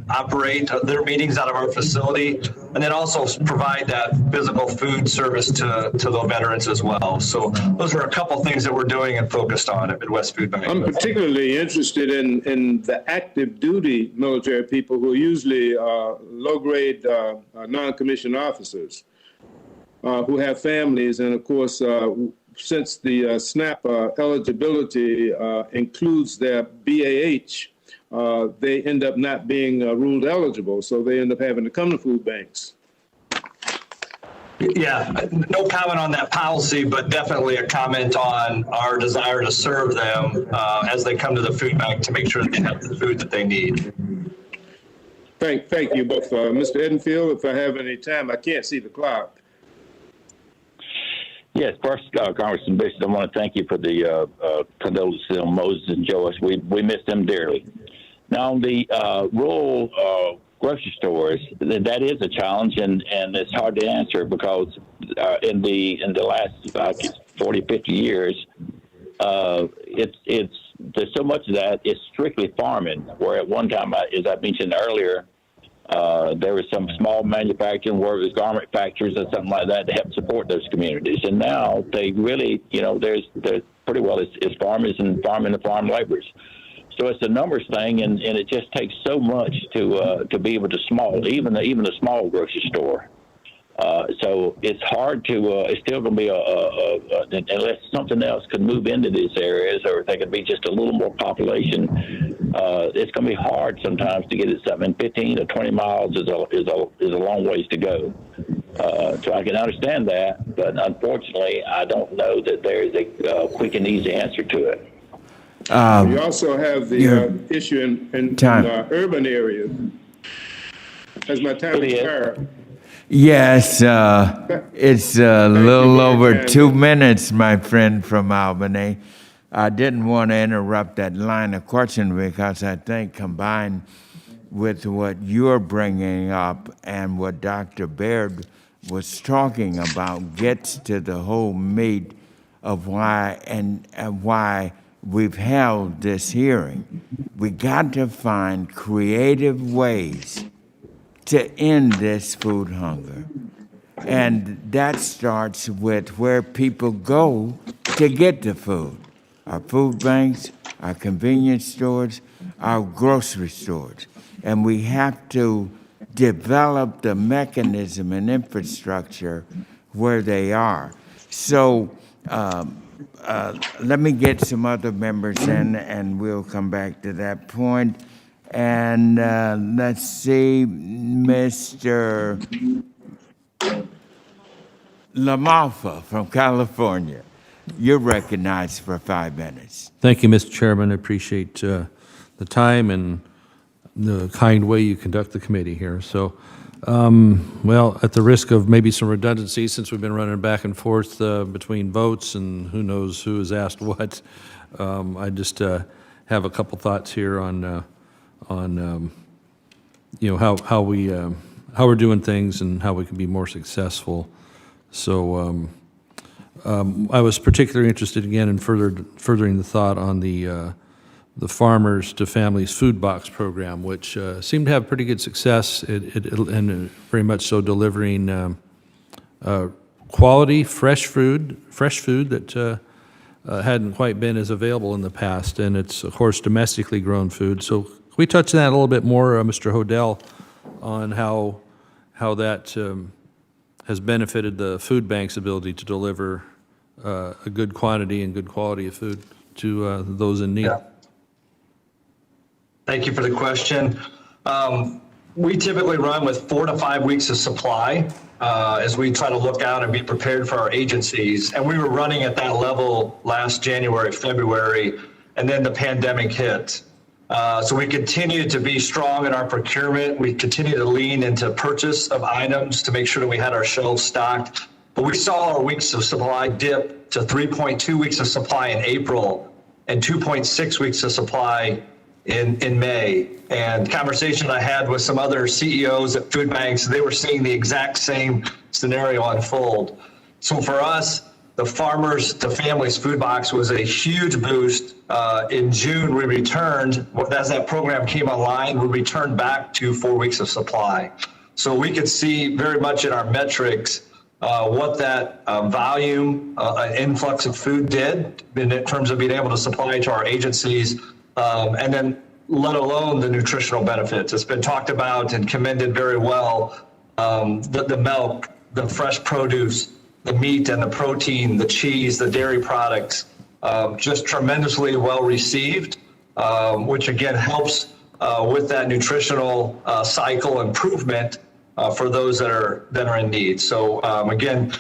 operate their meetings out of our facility, and then also provide that physical food service to the veterans as well. So those are a couple things that we're doing and focused on at Midwest Food Bank. I'm particularly interested in the active duty military people who are usually low-grade non-commissioned officers. Who have families, and of course, since the SNAP eligibility includes their BAH, they end up not being ruled eligible, so they end up having to come to food banks. Yeah, no comment on that policy, but definitely a comment on our desire to serve them as they come to the food bank to make sure that they have the food that they need. Thank you both. Mr. Edenfield, if I have any time, I can't see the clock. Yes, first, Congressman Bishop, I want to thank you for the condolences on Moses and Joyce. We miss them dearly. Now, on the rural grocery stores, that is a challenge, and it's hard to answer because in the last 40, 50 years, there's so much of that is strictly farming, where at one time, as I mentioned earlier, there was some small manufacturing, where it was garment factories or something like that to help support those communities. And now they really, there's pretty well it's farmers and farming and farm laborers. So it's a numbers thing, and it just takes so much to be able to even the small grocery store. So it's hard to, it's still going to be unless something else could move into these areas, or if there could be just a little more population, it's going to be hard sometimes to get it something. 15 or 20 miles is a long ways to go. So I can understand that, but unfortunately, I don't know that there is a quick and easy answer to it. You also have the issue in urban areas. Has my time expired? Yes, it's a little over 2 minutes, my friend from Albany. I didn't want to interrupt that line of questioning because I think combined with what you're bringing up and what Dr. Baird was talking about gets to the whole meat of why and why we've held this hearing. We got to find creative ways to end this food hunger. And that starts with where people go to get the food. Our food banks, our convenience stores, our grocery stores. And we have to develop the mechanism and infrastructure where they are. So let me get some other members in and we'll come back to that point. And let's see, Mr. LaMalfa from California. You're recognized for 5 minutes. Thank you, Mr. Chairman. I appreciate the time and the kind way you conduct the committee here. So, well, at the risk of maybe some redundancy, since we've been running back and forth between votes and who knows who has asked what, I just have a couple thoughts here on you know how we're doing things and how we can be more successful. So I was particularly interested again in furthering the thought on the Farmers to Families Food Box program, which seemed to have pretty good success and very much so delivering quality, fresh food that hadn't quite been as available in the past. And it's, of course, domestically grown food. So can we touch on that a little bit more, Mr. Hodel, on how that has benefited the food bank's ability to deliver a good quantity and good quality of food to those in need? Yeah. Thank you for the question. We typically run with 4 to 5 weeks of supply as we try to look out and be prepared for our agencies. And we were running at that level last January, February, and then the pandemic hit. So we continue to be strong in our procurement. We continue to lean into purchase of items to make sure that we had our shelves stocked. But we saw our weeks of supply dip to 3.2 weeks of supply in April and 2.6 weeks of supply in May. And conversation I had with some other CEOs at food banks, they were seeing the exact same scenario unfold. So for us, the Farmers to Families Food Box was a huge boost. In June, we returned, as that program came online, we returned back to 4 weeks of supply. So we could see very much in our metrics what that volume, influx of food did in terms of being able to supply to our agencies, and then let alone the nutritional benefits. It's been talked about and commended very well, the milk, the fresh produce, the meat and the protein, the cheese, the dairy products, just tremendously well received, which again helps with that nutritional cycle improvement for those that are in need. So again,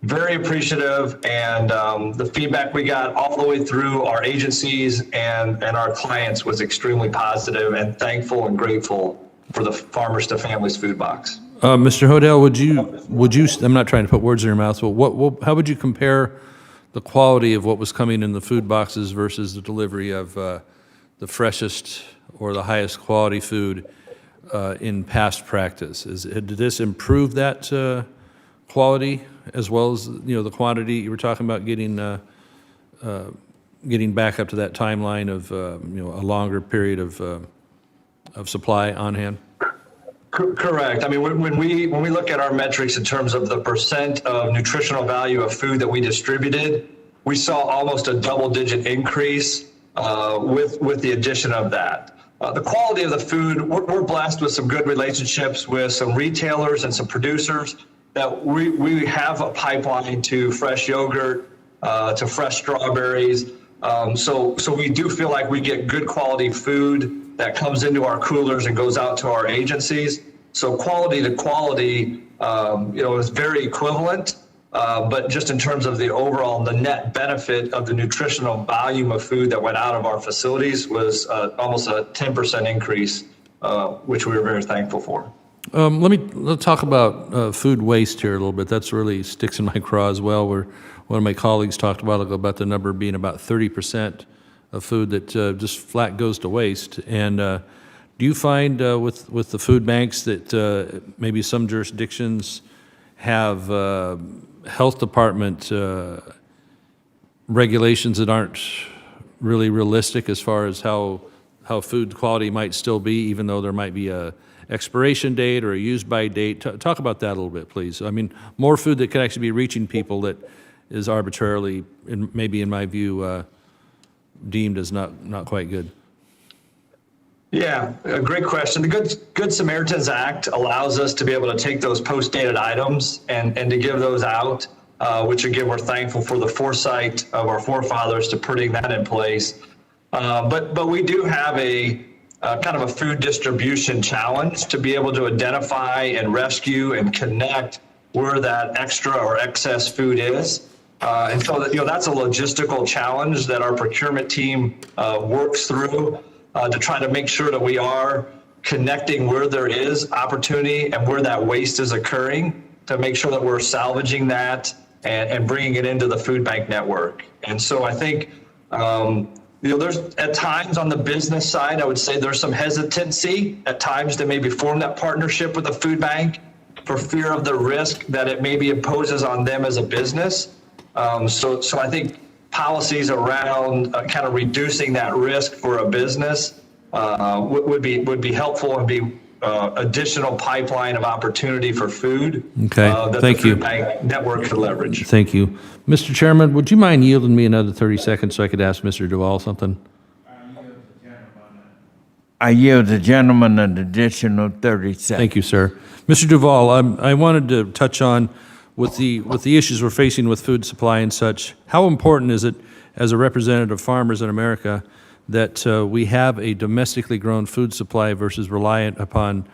very appreciative, and the feedback we got all the way through our agencies and our clients was extremely positive, and thankful and grateful for the Farmers to Families Food Box. Mr. Hodel, would you? I'm not trying to put words in your mouth, but how would you compare the quality of what was coming in the food boxes versus the delivery of the freshest or the highest quality food in past practice? Did this improve that quality as well as the quantity you were talking about getting back up to that timeline of a longer period of supply on hand? Correct. I mean, when we look at our metrics in terms of the percent of nutritional value of food that we distributed, we saw almost a double-digit increase with the addition of that. The quality of the food, we're blessed with some good relationships with some retailers and some producers that we have a pipeline to fresh yogurt, to fresh strawberries. So we do feel like we get good quality food that comes into our coolers and goes out to our agencies. So quality to quality, is very equivalent. But just in terms of the overall, the net benefit of the nutritional volume of food that went out of our facilities was almost a 10% increase, which we were very thankful for. Let's talk about food waste here a little bit. That's really sticks in my craw as well, where one of my colleagues talked a while ago about the number being about 30% of food that just flat goes to waste. And do you find with the food banks that maybe some jurisdictions have health department regulations that aren't really realistic as far as how food quality might still be, even though there might be a expiration date or a use by date? Talk about that a little bit, please. I mean, more food that could actually be reaching people that is arbitrarily, and maybe in my view, deemed as not quite good. Yeah, a great question. The Good Samaritans Act allows us to be able to take those post-dated items and to give those out, which again, we're thankful for the foresight of our forefathers to putting that in place. But we do have a kind of a food distribution challenge to be able to identify and rescue and connect where that extra or excess food is. And so that's a logistical challenge that our procurement team works through to try to make sure that we are connecting where there is opportunity and where that waste is occurring, to make sure that we're salvaging that and bringing it into the food bank network. And so I think there's at times on the business side, I would say there's some hesitancy at times to maybe form that partnership with the food bank for fear of the risk that it maybe imposes on them as a business. So I think policies around kind of reducing that risk for a business would be helpful and be additional pipeline of opportunity for food. Okay, that thank the you. food bank network could leverage. Thank you. Mr. Chairman, would you mind yielding me another 30 seconds so I could ask Mr. Duvall something? I yield the gentleman an additional 30 seconds. Thank you, sir. Mr. Duvall, I wanted to touch on with the issues we're facing with food supply and such. How important is it, as a representative of farmers in America, that we have a domestically grown food supply versus reliant upon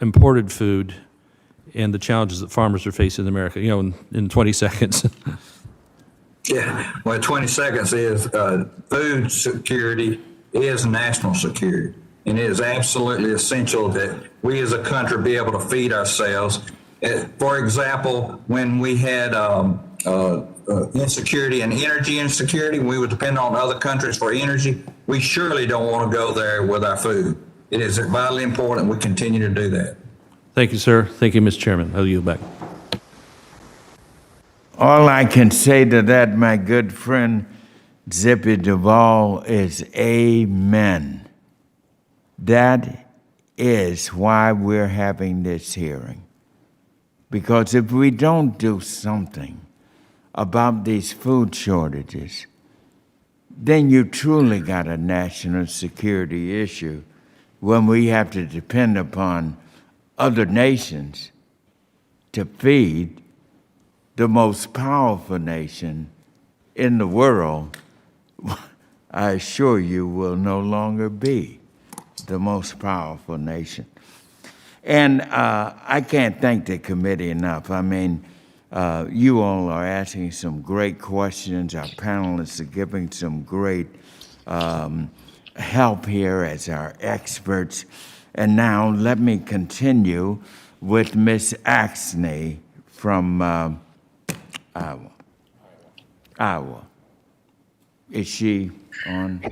imported food, and the challenges that farmers are facing in America? In 20 seconds. Yeah, well, 20 seconds is food security is national security. And it is absolutely essential that we as a country be able to feed ourselves. For example, when we had insecurity and energy insecurity, we would depend on other countries for energy. We surely don't want to go there with our food. It is vitally important we continue to do that. Thank you, sir. Thank you, Mr. Chairman. I'll yield back. All I can say to that, my good friend Zippy Duvall, is amen. That is why we're having this hearing. Because if we don't do something about these food shortages, then you truly got a national security issue when we have to depend upon other nations to feed the most powerful nation in the world. I assure you will no longer be the most powerful nation. And I can't thank the committee enough. I mean, you all are asking some great questions. Our panelists are giving some great help here as our experts. And now let me continue with Ms. Axney from Iowa. Is she on?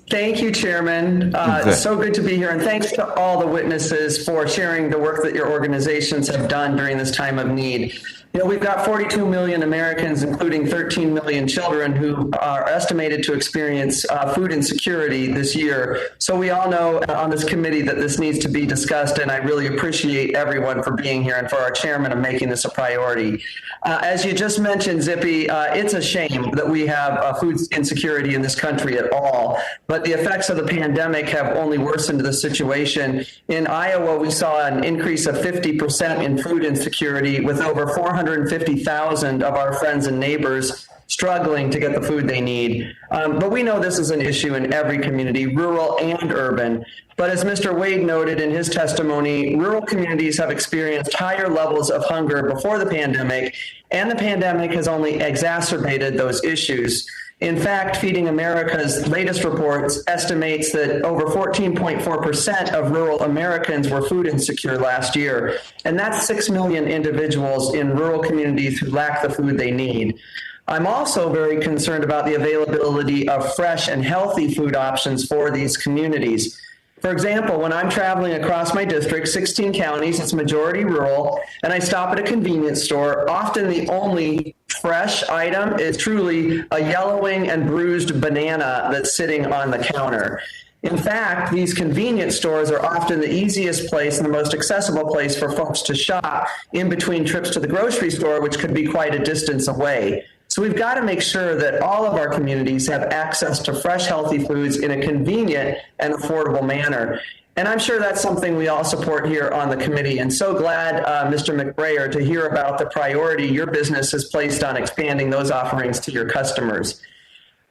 Thank you, Chairman. It's so good to be here, and thanks to all the witnesses for sharing the work that your organizations have done during this time of need. We've got 42 million Americans, including 13 million children, who are estimated to experience food insecurity this year. So we all know on this committee that this needs to be discussed, and I really appreciate everyone for being here and for our chairman of making this a priority. As you just mentioned, Zippy, it's a shame that we have food insecurity in this country at all, but the effects of the pandemic have only worsened the situation. In Iowa, we saw an increase of 50% in food insecurity, with over 450,000 of our friends and neighbors struggling to get the food they need. But we know this is an issue in every community, rural and urban. But as Mr. Waide noted in his testimony, rural communities have experienced higher levels of hunger before the pandemic, and the pandemic has only exacerbated those issues. In fact, Feeding America's latest reports estimates that over 14.4% of rural Americans were food insecure last year, and that's 6 million individuals in rural communities who lack the food they need. I'm also very concerned about the availability of fresh and healthy food options for these communities. For example, when I'm traveling across my district, 16 counties, it's majority rural, and I stop at a convenience store, often the only fresh item is truly a yellowing and bruised banana that's sitting on the counter. In fact, these convenience stores are often the easiest place and the most accessible place for folks to shop in between trips to the grocery store, which could be quite a distance away. So we've got to make sure that all of our communities have access to fresh, healthy foods in a convenient and affordable manner. And I'm sure that's something we all support here on the committee. And so glad, Mr. McBrayer, to hear about the priority your business has placed on expanding those offerings to your customers.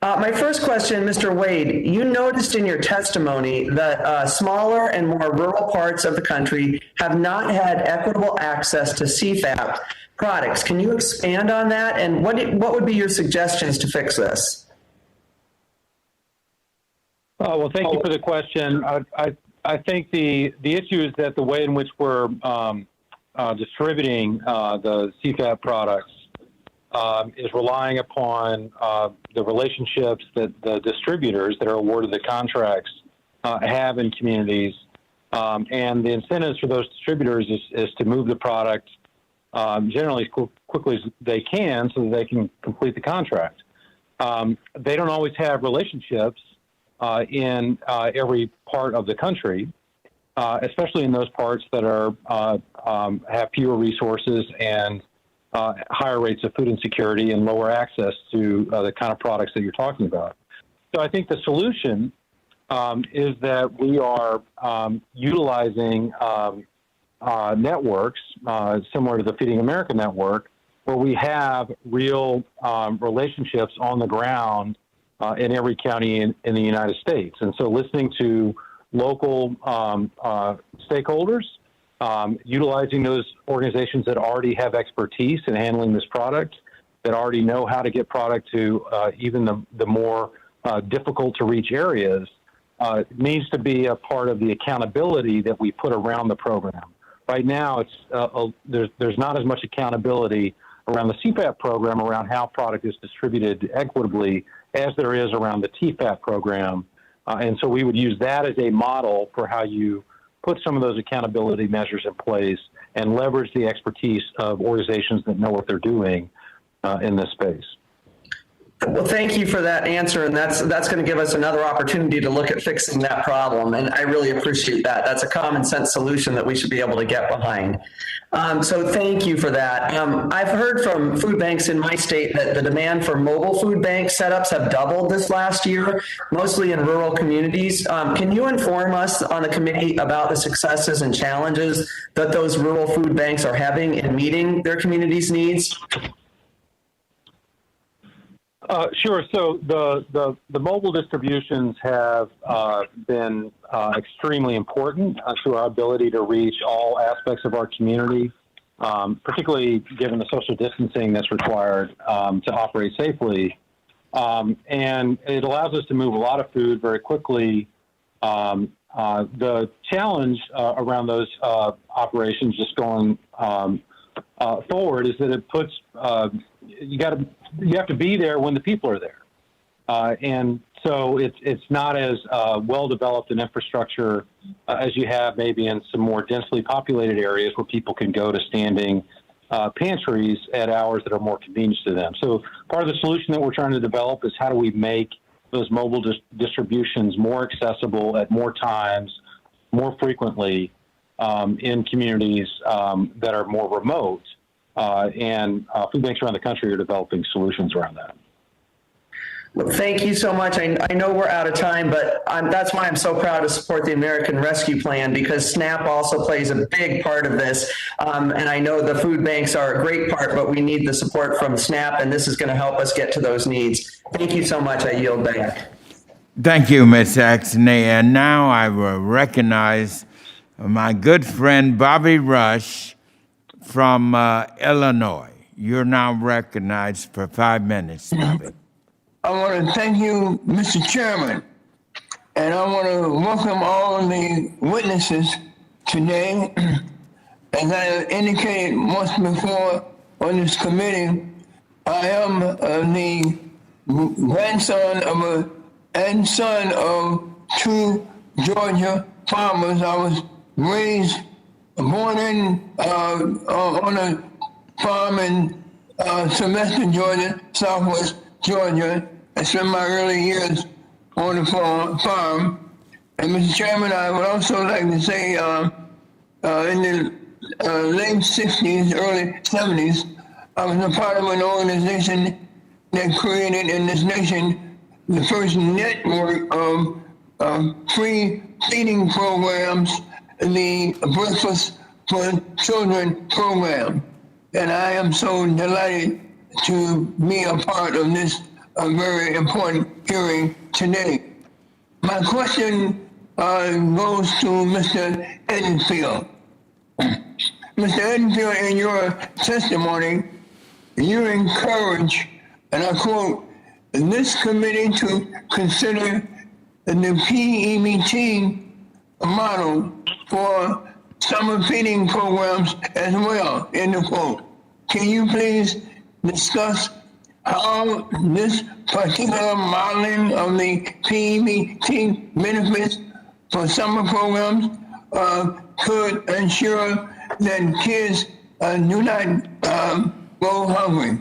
My first question, Mr. Waide, you noticed in your testimony that smaller and more rural parts of the country have not had equitable access to CFAP products. Can you expand on that? And what would be your suggestions to fix this? Well, thank you for the question. I think the issue is that the way in which we're distributing the CFAP products is relying upon the relationships that the distributors that are awarded the contracts have in communities. And the incentives for those distributors is to move the product generally as quickly as they can so that they can complete the contract. They don't always have relationships in every part of the country, especially in those parts that are have fewer resources and higher rates of food insecurity and lower access to the kind of products that you're talking about. So I think the solution is that we are utilizing networks similar to the Feeding America network, where we have real relationships on the ground in every county in the United States. And so listening to local stakeholders, utilizing those organizations that already have expertise in handling this product, that already know how to get product to even the more difficult to reach areas, needs to be a part of the accountability that we put around the program. Right now, it's there's not as much accountability around the CFAP program, around how product is distributed equitably, as there is around the TFAP program. And so we would use that as a model for how you put some of those accountability measures in place and leverage the expertise of organizations that know what they're doing in this space. Well, thank you for that answer, and that's going to give us another opportunity to look at fixing that problem, and I really appreciate that. That's a common sense solution that we should be able to get behind. So thank you for that. I've heard from food banks in my state that the demand for mobile food bank setups have doubled this last year, mostly in rural communities. Can you inform us on the committee about the successes and challenges that those rural food banks are having in meeting their community's needs? Sure. So the mobile distributions have been extremely important to our ability to reach all aspects of our community, particularly given the social distancing that's required to operate safely. And it allows us to move a lot of food very quickly. The challenge around those operations just going forward is that it puts you have to be there when the people are there, and so it's not as well developed an infrastructure as you have maybe in some more densely populated areas where people can go to standing pantries at hours that are more convenient to them. So part of the solution that we're trying to develop is how do we make those mobile distributions more accessible at more times, more frequently in communities that are more remote. And food banks around the country are developing solutions around that. Well, thank you so much. I know we're out of time, but that's why I'm so proud to support the American Rescue Plan, because SNAP also plays a big part of this. And I know the food banks are a great part, but we need the support from SNAP, and this is going to help us get to those needs. Thank you so much. I yield back. Thank you, Ms. Axney. And now I will recognize my good friend Bobby Rush from Illinois. You're now recognized for 5 minutes, Bobby. I want to thank you, Mr. Chairman, and I want to welcome all the witnesses today. As I indicated once before on this committee, I am the grandson of and son of two Georgia farmers. I was born on a farm in Sylvester, Georgia, Southwest Georgia. I spent my early years on the farm. And Mr. Chairman, I would also like to say in the late 60s, early 70s, I was a part of an organization that created in this nation the first network of free feeding programs, the Breakfast for Children program. And I am so delighted to be a part of this very important hearing today. My question goes to Mr. Edenfield. Mr. Edenfield, in your testimony, you encourage, and I quote, this committee to consider the PEBT model for summer feeding programs as well, end of quote. Can you please discuss how this particular modeling of the PEBT benefits for summer programs could ensure that kids do not go hungry?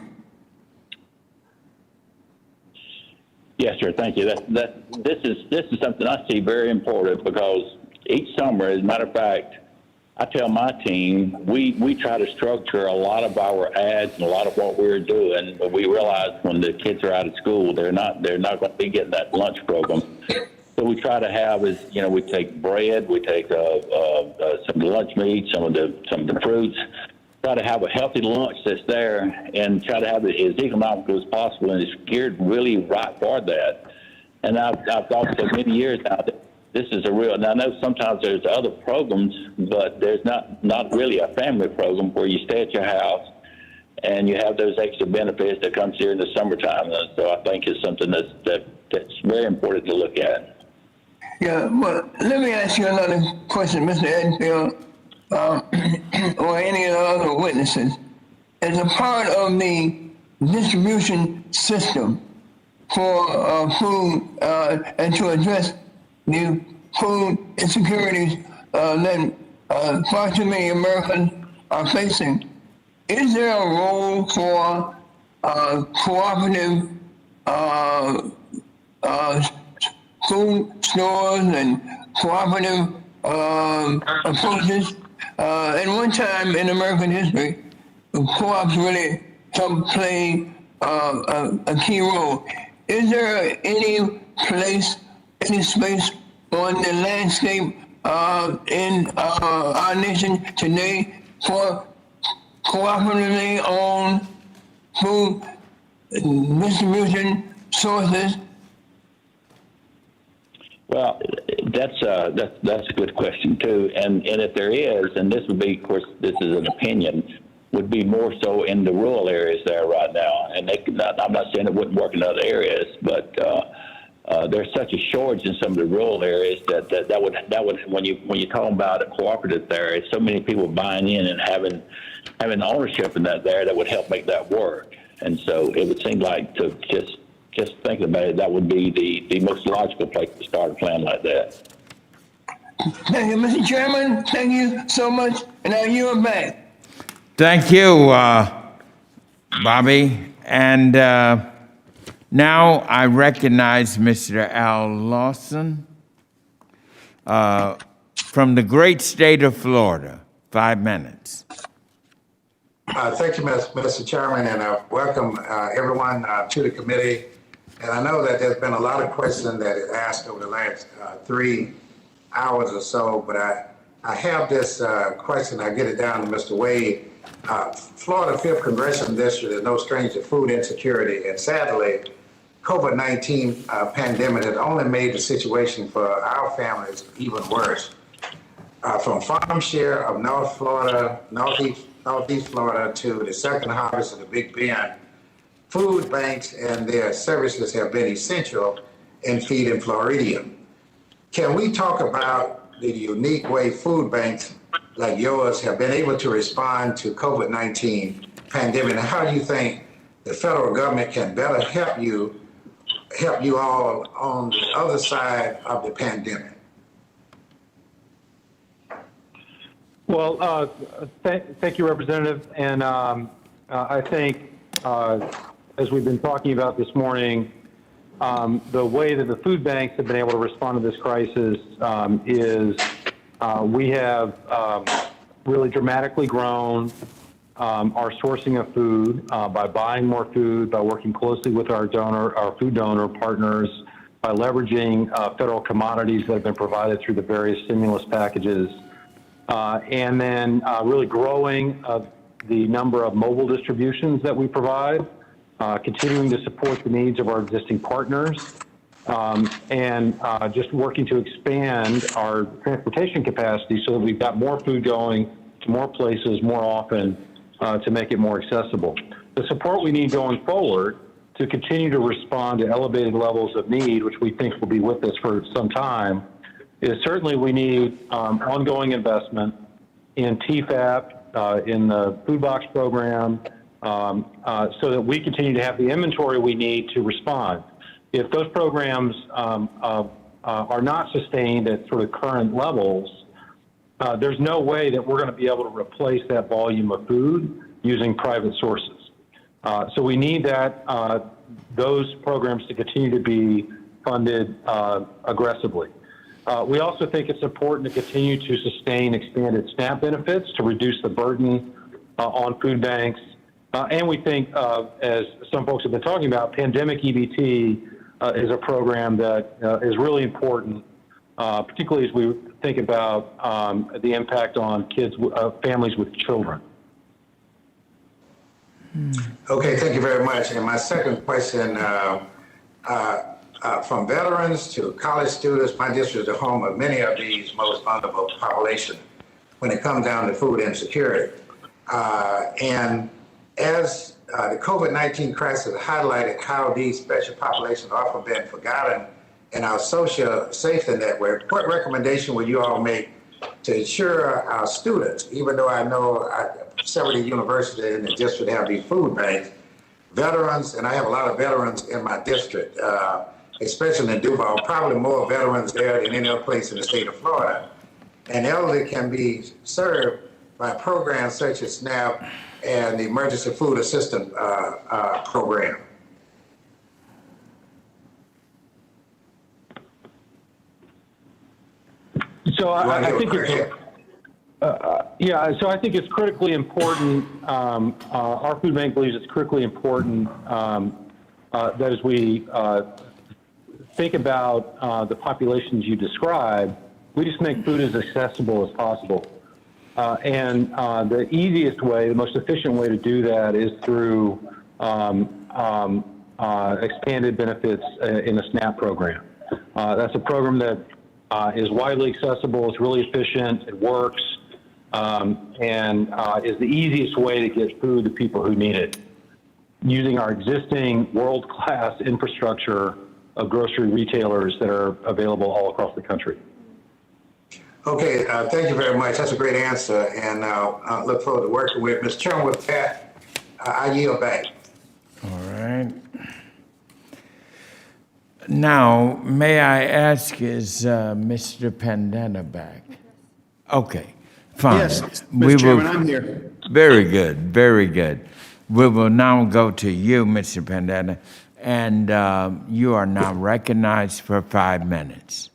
Yes, sir. Thank you. This is something I see very important because each summer, as a matter of fact, I tell my team we try to structure a lot of our ads and a lot of what we're doing, but we realize when the kids are out of school, they're not going to be getting that lunch program. So we try to have is we take bread, we take some of the lunch meat, some of the fruits. Try to have a healthy lunch that's there and try to have it as economical as possible, and it's geared really right for that. And I've thought for many years now that this is a real, and I know sometimes there's other programs, but there's not really a family program where you stay at your house and you have those extra benefits that comes here in the summertime. And so I think it's something that's very important to look at. Yeah, well, let me ask you another question, Mr. Edenfield. Or any of the other witnesses, as a part of the distribution system for food and to address the food insecurities that far too many Americans are facing, is there a role for cooperative food stores and cooperative approaches? At one time in American history, co-ops really helped play a key role. Is there any place, any space on the landscape in our nation today for cooperatively owned food distribution sources? Well, that's a good question too, and if there is, and this would be, of course, this is an opinion, would be more so in the rural areas there right now. And I'm not saying it wouldn't work in other areas, but there's such a shortage in some of the rural areas that would when you're talking about a cooperative there, it's so many people buying in and having ownership in that would help make that work. And so it would seem like to just thinking about it, that would be the most logical place to start a plan like that. Thank you, Mr. Chairman. Thank you so much. And now you are back. Thank you, Bobby. And now I recognize Mr. Al Lawson from the great state of Florida. 5 minutes. Thank you, Mr. Chairman, and welcome everyone to the committee. And I know that there's been a lot of questions that is asked over the last 3 hours or so, but I have this question. I get it down to Mr. Waide. Florida 5th Congressional District is no stranger to food insecurity, and sadly, COVID-19 pandemic has only made the situation for our families even worse. From farm share of Northeast Florida to the second harvest of the Big Bend, food banks and their services have been essential in feeding Floridians. Can we talk about the unique way food banks like yours have been able to respond to COVID-19 pandemic, and how do you think the federal government can better help you all on the other side of the pandemic? Well, thank you, Representative. And I think, as we've been talking about this morning, the way that the food banks have been able to respond to this crisis is we have really dramatically grown our sourcing of food by buying more food, by working closely with our food donor partners, by leveraging federal commodities that have been provided through the various stimulus packages, and then really growing the number of mobile distributions that we provide, continuing to support the needs of our existing partners, and just working to expand our transportation capacity so that we've got more food going to more places more often to make it more accessible. The support we need going forward to continue to respond to elevated levels of need, which we think will be with us for some time, is certainly we need ongoing investment in TFAP, in the food box program, so that we continue to have the inventory we need to respond. If those programs are not sustained at sort of current levels, there's no way that we're going to be able to replace that volume of food using private sources. So we need those programs to continue to be funded aggressively. We also think it's important to continue to sustain expanded SNAP benefits to reduce the burden on food banks. And we think, as some folks have been talking about, pandemic EBT is a program that is really important, particularly as we think about the impact on families with children. Okay, thank you very much. And my second question, from veterans to college students, my district is the home of many of these most vulnerable population when it comes down to food insecurity. And as the COVID-19 crisis highlighted how these special populations have often been forgotten in our social safety network, what recommendation would you all make to ensure our students, even though I know several of the universities in the district have these food banks, veterans, and I have a lot of veterans in my district, especially in Duvall, probably more veterans there than any other place in the state of Florida. And elderly can be served by programs such as SNAP and the Emergency Food Assistance Program. So I think it's, so I think it's critically important. Our food bank believes it's critically important that as we think about the populations you described, we just make food as accessible as possible. And the easiest way, the most efficient way to do that is through expanded benefits in the SNAP program. That's a program that is widely accessible, it's really efficient, it works, and is the easiest way to get food to people who need it, using our existing world-class infrastructure of grocery retailers that are available all across the country. Okay, thank you very much. That's a great answer, and I look forward to working with Ms. Chairman. With that, I yield back. All right. Now, may I ask, is Mr. Pandana back? Okay, fine. Yes, Mr. Chairman, I'm here. Very good, very good. We will now go to you, Mr. Pandana, and you are now recognized for 5 minutes.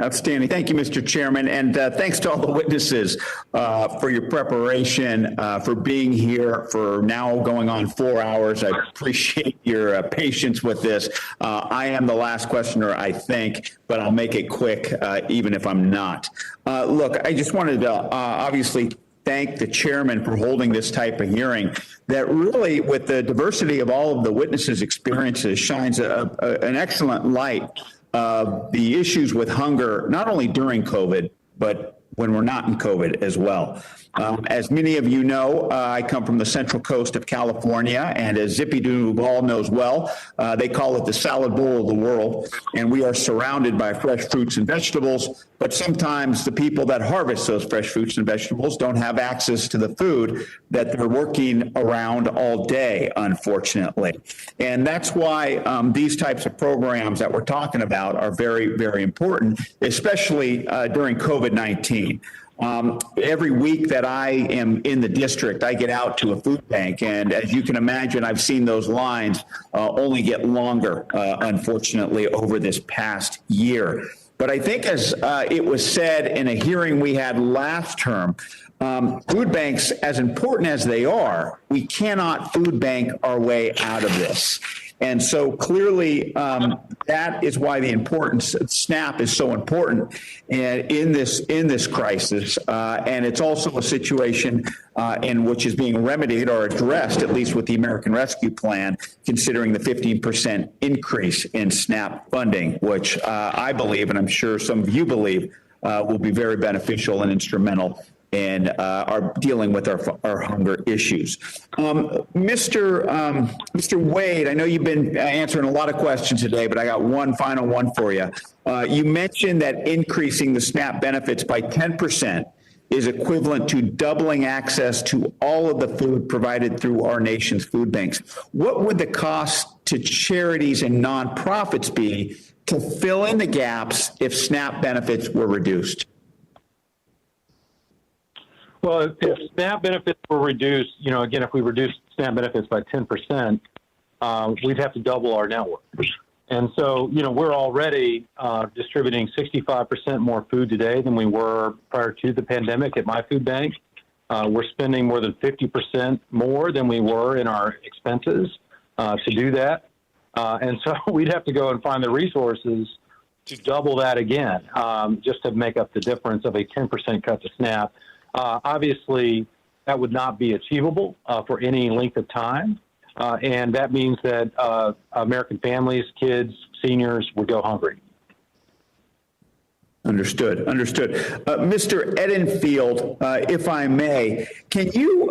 Outstanding. Thank you, Mr. Chairman, and thanks to all the witnesses for your preparation, for being here for now going on 4 hours. I appreciate your patience with this. I am the last questioner, I think, but I'll make it quick, even if I'm not. Look, I just wanted to obviously thank the chairman for holding this type of hearing that really, with the diversity of all of the witnesses' experiences, shines an excellent light of the issues with hunger, not only during COVID, but when we're not in COVID as well. As many of you know, I come from the Central Coast of California, and as Zippy Duvall knows well, they call it the salad bowl of the world, and we are surrounded by fresh fruits and vegetables, but sometimes the people that harvest those fresh fruits and vegetables don't have access to the food that they're working around all day, unfortunately. And that's why these types of programs that we're talking about are very, very important, especially during COVID-19. Every week that I am in the district, I get out to a food bank, and as you can imagine, I've seen those lines only get longer, unfortunately, over this past year. But I think, as it was said in a hearing we had last term, food banks, as important as they are, we cannot food bank our way out of this. And so clearly, that is why the importance of SNAP is so important in this crisis. And it's also a situation in which is being remedied or addressed, at least with the American Rescue Plan, considering the 15% increase in SNAP funding, which I believe, and I'm sure some of you believe, will be very beneficial and instrumental in our dealing with our hunger issues. Mr. Waide, I know you've been answering a lot of questions today, but I got one final one for you. You mentioned that increasing the SNAP benefits by 10% is equivalent to doubling access to all of the food provided through our nation's food banks. What would the cost to charities and nonprofits be to fill in the gaps if SNAP benefits were reduced? Well, if SNAP benefits were reduced, again, if we reduced SNAP benefits by 10%, we'd have to double our network. And so, we're already distributing 65% more food today than we were prior to the pandemic at my food bank. We're spending more than 50% more than we were in our expenses to do that. And so we'd have to go and find the resources to double that again, just to make up the difference of a 10% cut to SNAP. Obviously, that would not be achievable for any length of time. And that means that American families, kids, seniors would go hungry. Understood. Mr. Edenfield, if I may, can you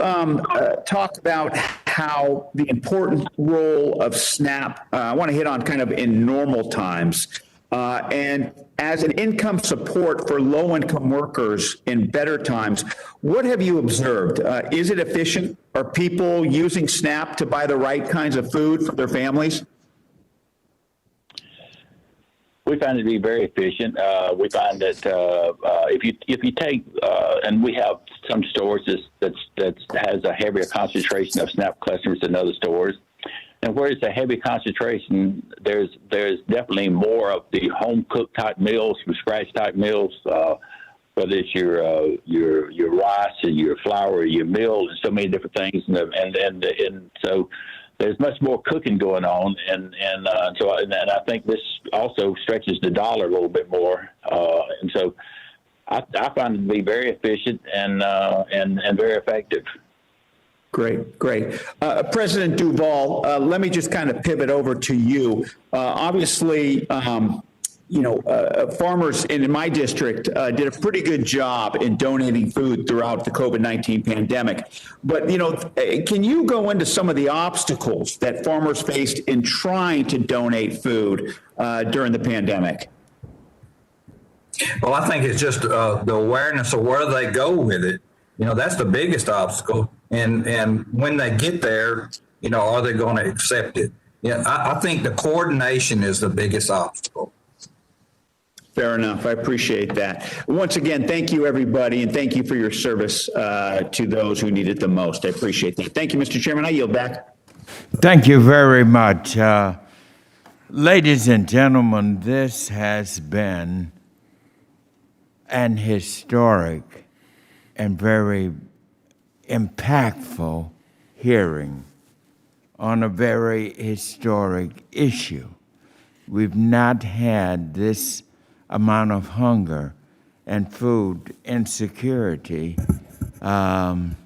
talk about how the important role of SNAP, I want to hit on kind of in normal times, and as an income support for low-income workers in better times, what have you observed? Is it efficient? Are people using SNAP to buy the right kinds of food for their families? We find it to be very efficient. We find that if you take and we have some stores that has a heavier concentration of SNAP customers than other stores. And where it's a heavy concentration, there's definitely more of the home cooked type meals, from scratch type meals, whether it's your rice or your flour or your meal, and so many different things, and so there's much more cooking going on, and I think this also stretches the dollar a little bit more, and so I find it to be very efficient and very effective. Great. President Duvall, let me just kind of pivot over to you. Obviously, farmers in my district did a pretty good job in donating food throughout the COVID-19 pandemic. But, can you go into some of the obstacles that farmers faced in trying to donate food during the pandemic? Well, I think it's just the awareness of where they go with it. That's the biggest obstacle. And when they get there, are they going to accept it? Yeah, I think the coordination is the biggest obstacle. Fair enough. I appreciate that. Once again, thank you, everybody, and thank you for your service to those who need it the most. I appreciate that. Thank you, Mr. Chairman. I yield back. Thank you very much. Ladies and gentlemen, this has been an historic and very impactful hearing on a very historic issue. We've not had this amount of hunger and food insecurity, and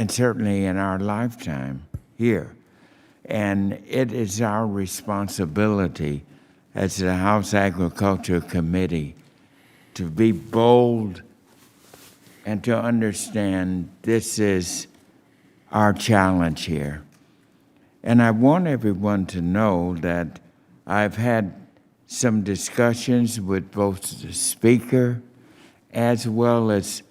certainly in our lifetime here. And it is our responsibility as the House Agriculture Committee to be bold and to understand this is our challenge here. And I want everyone to know that I've had some discussions with both the Speaker as well as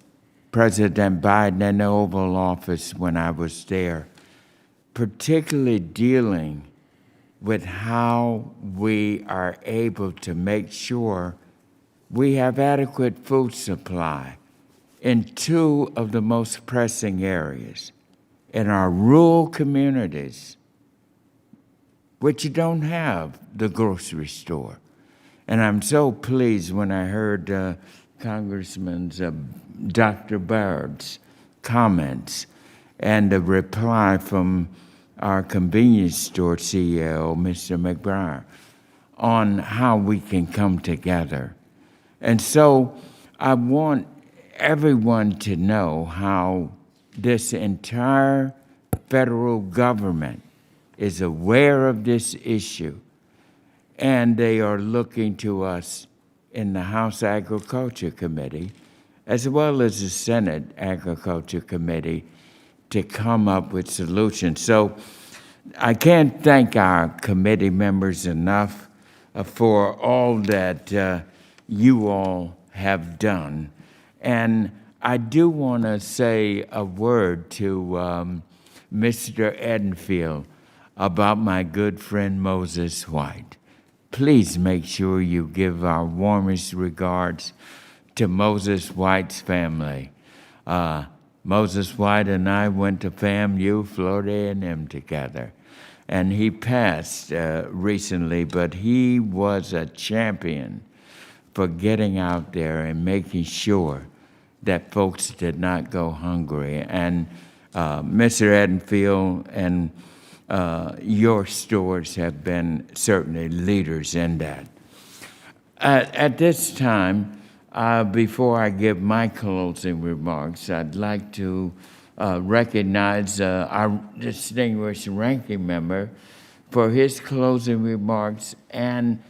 President Biden in the Oval Office when I was there, particularly dealing with how we are able to make sure we have adequate food supply in two of the most pressing areas, in our rural communities, which don't have the grocery store. And I'm so pleased when I heard Congressman's Dr. Baird's comments and the reply from our convenience store CEO, Mr. McBrier, on how we can come together. And so I want everyone to know how this entire federal government is aware of this issue, and they are looking to us in the House Agriculture Committee, as well as the Senate Agriculture Committee, to come up with solutions. So I can't thank our committee members enough for all that you all have done. And I do want to say a word to Mr. Edenfield about my good friend Moses Waide. Please make sure you give our warmest regards to Moses Waide's family. Moses Waide and I went to FAMU, Florida A&M together. And he passed recently, but he was a champion for getting out there and making sure that folks did not go hungry. And Mr. Edenfield and your stores have been certainly leaders in that. At this time, before I give my closing remarks, I'd like to recognize our distinguished ranking member for his closing remarks and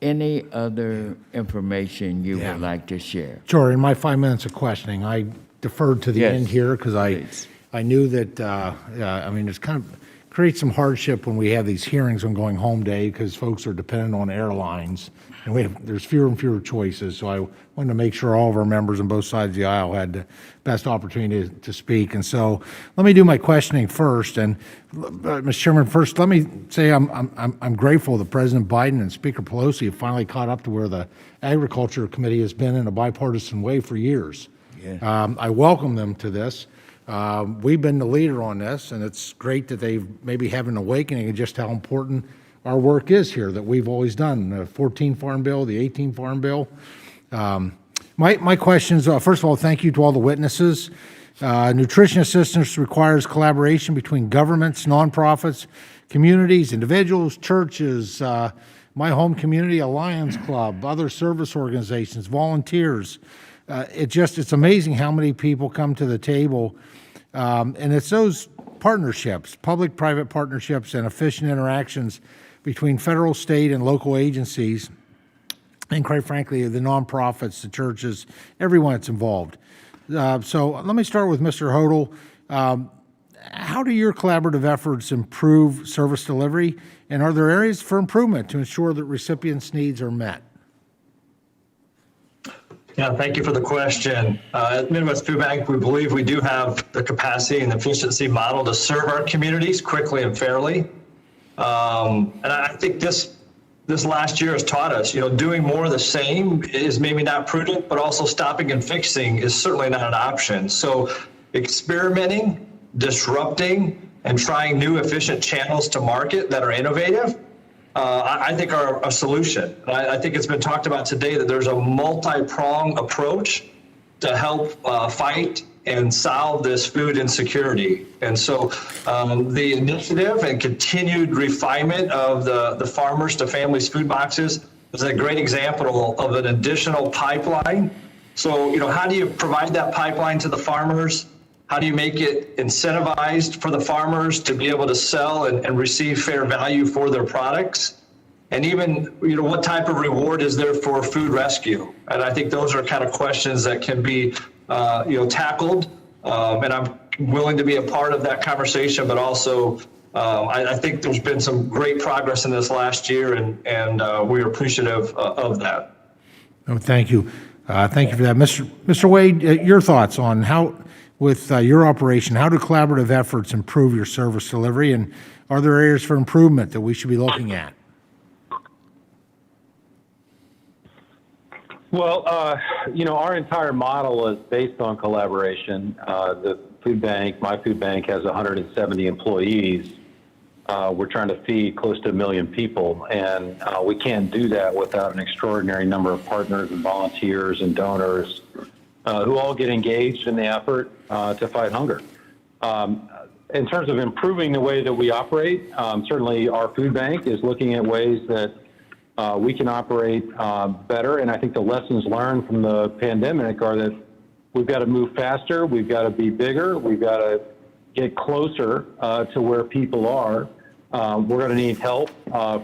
any other information you would like to share. Sure. In my 5 minutes of questioning, I deferred to the end here because I knew that, I mean, it's kind of creates some hardship when we have these hearings on going home day because folks are dependent on airlines and there's fewer and fewer choices. So I wanted to make sure all of our members on both sides of the aisle had the best opportunity to speak. And so let me do my questioning first. And Mr. Chairman, first, let me say I'm grateful that President Biden and Speaker Pelosi have finally caught up to where the Agriculture Committee has been in a bipartisan way for years. Yeah. I welcome them to this. We've been the leader on this, and it's great that they maybe have an awakening of just how important our work is here that we've always done. The 14 Farm Bill, the 18 Farm Bill. My questions, first of all, thank you to all the witnesses. Nutrition assistance requires collaboration between governments, nonprofits, communities, individuals, churches, my home community, a Lions Club, other service organizations, volunteers. It's amazing how many people come to the table, and it's those partnerships, public-private partnerships and efficient interactions between federal, state, and local agencies, and quite frankly, the nonprofits, the churches, everyone that's involved. So let me start with Mr. Hodel. How do your collaborative efforts improve service delivery, and are there areas for improvement to ensure that recipients' needs are met? Yeah, thank you for the question. At Midwest Food Bank, we believe we do have the capacity and efficiency model to serve our communities quickly and fairly. And I think this last year has taught us, doing more of the same is maybe not prudent, but also stopping and fixing is certainly not an option. So experimenting, disrupting, and trying new efficient channels to market that are innovative, I think are a solution. I think it's been talked about today that there's a multi-pronged approach to help fight and solve this food insecurity. And so the initiative and continued refinement of the Farmers to Families food boxes is a great example of an additional pipeline. So, how do you provide that pipeline to the farmers? How do you make it incentivized for the farmers to be able to sell and receive fair value for their products? And even, what type of reward is there for food rescue? And I think those are kind of questions that can be tackled. And I'm willing to be a part of that conversation, but also I think there's been some great progress in this last year, and we're appreciative of that. Oh, thank you. Thank you for that. Mr. Waide, your thoughts on how, with your operation, how do collaborative efforts improve your service delivery, and are there areas for improvement that we should be looking at? Well, our entire model is based on collaboration. The food bank, my food bank, has 170 employees. We're trying to feed close to 1 million people, and we can't do that without an extraordinary number of partners and volunteers and donors who all get engaged in the effort to fight hunger. In terms of improving the way that we operate, certainly our food bank is looking at ways that we can operate better, and I think the lessons learned from the pandemic are that we've got to move faster, we've got to be bigger, we've got to get closer to where people are. We're going to need help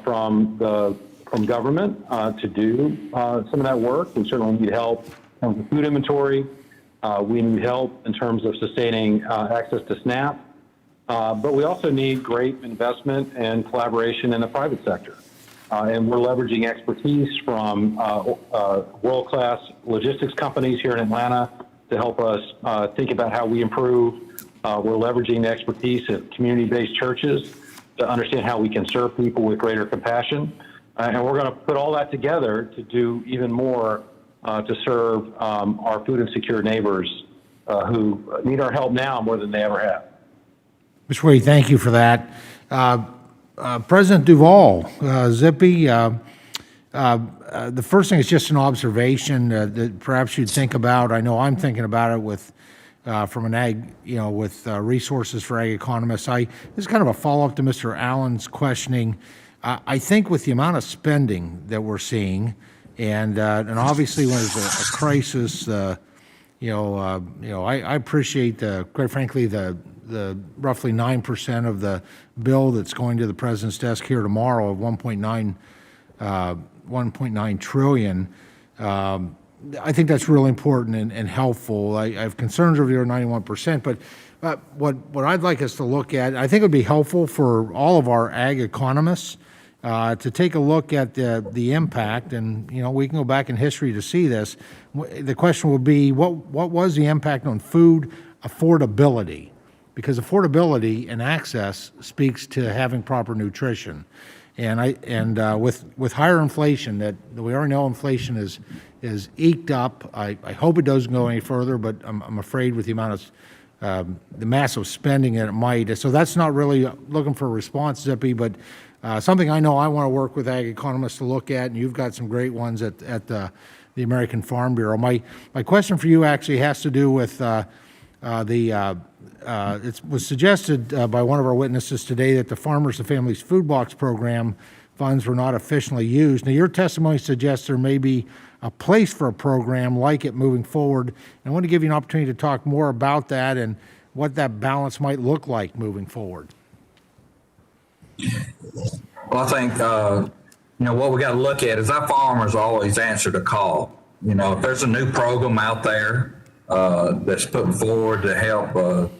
from government to do some of that work. We certainly need help in terms of food inventory. We need help in terms of sustaining access to SNAP. But we also need great investment and collaboration in the private sector. And we're leveraging expertise from world-class logistics companies here in Atlanta to help us think about how we improve. We're leveraging the expertise of community-based churches to understand how we can serve people with greater compassion. And we're going to put all that together to do even more to serve our food insecure neighbors who need our help now more than they ever have. Mr. Waide, thank you for that. President Duvall, Zippy, the first thing is just an observation that perhaps you'd think about. I know I'm thinking about it with from an ag, with resources for ag economists. This is kind of a follow-up to Mr. Allen's questioning. I think with the amount of spending that we're seeing, and obviously when there's a crisis, I appreciate quite frankly the roughly 9% of the bill that's going to the president's desk here tomorrow of 1.9 trillion. I think that's really important and helpful. I have concerns over your 91%, but what I'd like us to look at, I think it would be helpful for all of our ag economists to take a look at the impact, and we can go back in history to see this. The question will be, what was the impact on food affordability? Because affordability and access speaks to having proper nutrition, and with higher inflation, that we already know inflation is eked up. I hope it doesn't go any further, but I'm afraid with the amount of the massive spending that it might. So that's not really looking for a response, Zippy, but something I know I want to work with ag economists to look at, and you've got some great ones at the American Farm Bureau. My question for you actually has to do with it was suggested by one of our witnesses today that the Farmers to Families Food Box Program funds were not efficiently used. Now, your testimony suggests there may be a place for a program like it moving forward. And I want to give you an opportunity to talk more about that and what that balance might look like moving forward. Well, I think, what we got to look at is our farmers always answer the call. If there's a new program out there that's put forward to help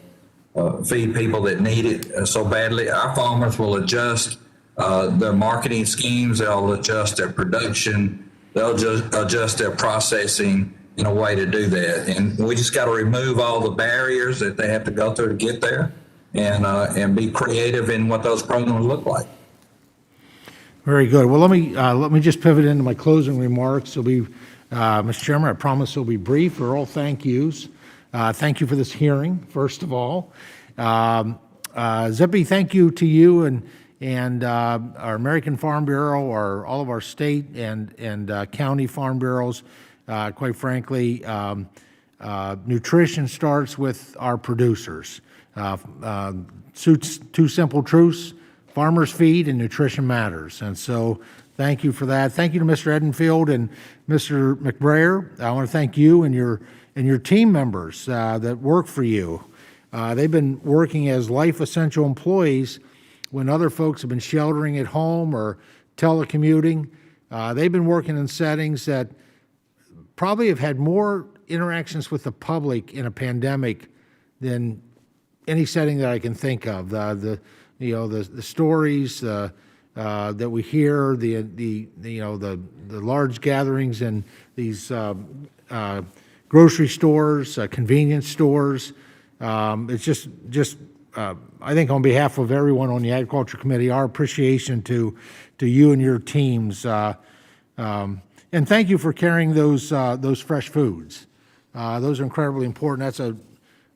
feed people that need it so badly, our farmers will adjust their marketing schemes, they'll adjust their production, they'll just adjust their processing in a way to do that. And we just got to remove all the barriers that they have to go through to get there, and be creative in what those programs look like. Very good. Well, let me just pivot into my closing remarks. It'll be, Mr. Chairman, I promise it'll be brief. They're all thank yous. Thank you for this hearing, first of all. Zippy, thank you to you and our American Farm Bureau, all of our state and county farm bureaus. Quite frankly, nutrition starts with our producers. Two simple truths: farmers feed and nutrition matters. And so thank you for that. Thank you to Mr. Edenfield and Mr. McBrier. I want to thank you and your team members that work for you. They've been working as life essential employees when other folks have been sheltering at home or telecommuting. They've been working in settings that probably have had more interactions with the public in a pandemic than any setting that I can think of. The stories that we hear, the large gatherings in these grocery stores, convenience stores. It's just I think on behalf of everyone on the Agriculture Committee, our appreciation to you and your teams. And thank you for carrying those fresh foods. Those are incredibly important.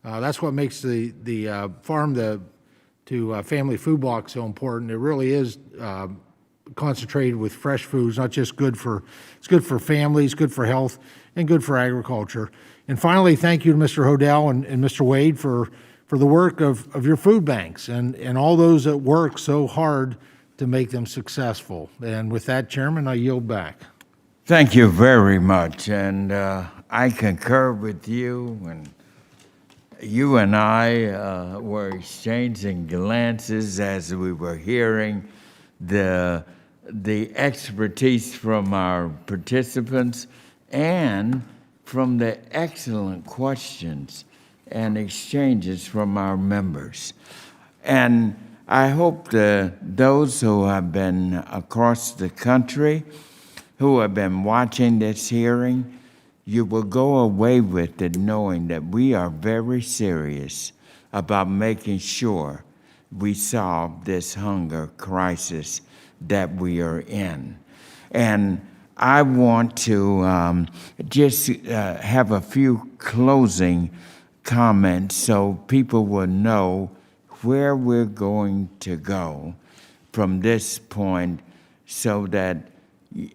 That's what makes the farm to family food box so important. It really is concentrated with fresh foods, not just it's good for families, good for health, and good for agriculture. And finally, thank you to Mr. Hodel and Mr. Waide for the work of your food banks and all those that work so hard to make them successful. And with that, Chairman, I yield back. Thank you very much. And I concur with you. And you and I were exchanging glances as we were hearing the expertise from our participants and from the excellent questions and exchanges from our members. And I hope that those who have been across the country, who have been watching this hearing, you will go away with it knowing that we are very serious about making sure we solve this hunger crisis that we are in. And I want to just have a few closing comments so people will know where we're going to go from this point, so that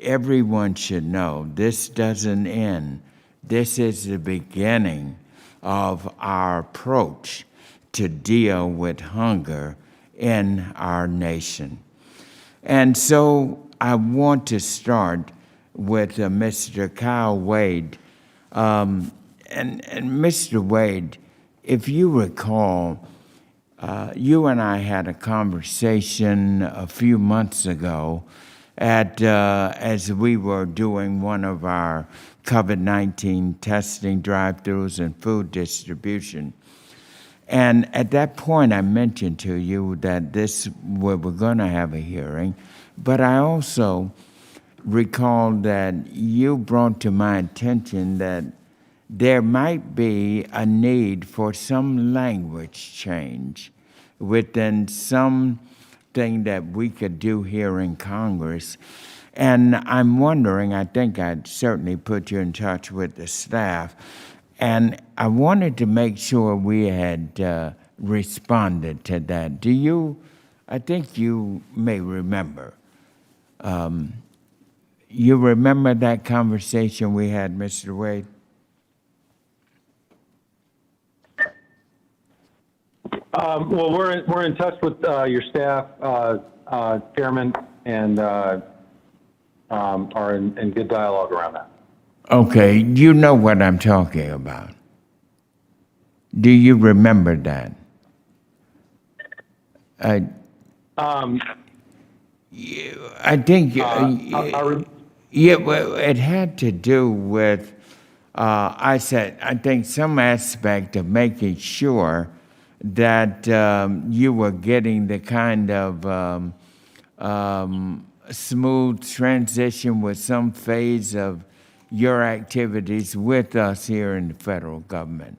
everyone should know this doesn't end. This is the beginning of our approach to deal with hunger in our nation. And so I want to start with Mr. Kyle Waide. And Mr. Waide, if you recall, you and I had a conversation a few months ago as we were doing one of our COVID-19 testing drive-thrus and food distribution. And at that point, I mentioned to you that we were going to have a hearing, but I also recall that you brought to my attention that there might be a need for some language change within something that we could do here in Congress. And I'm wondering, I think I'd certainly put you in touch with the staff, and I wanted to make sure we had responded to that. I think you may remember. You remember that conversation we had, Mr. Waide? Well, we're in touch with your staff, Chairman, and are in good dialogue around that. Okay, you know what I'm talking about. Do you remember that? I think well, it had to do with I think some aspect of making sure that you were getting the kind of smooth transition with some phase of your activities with us here in the federal government.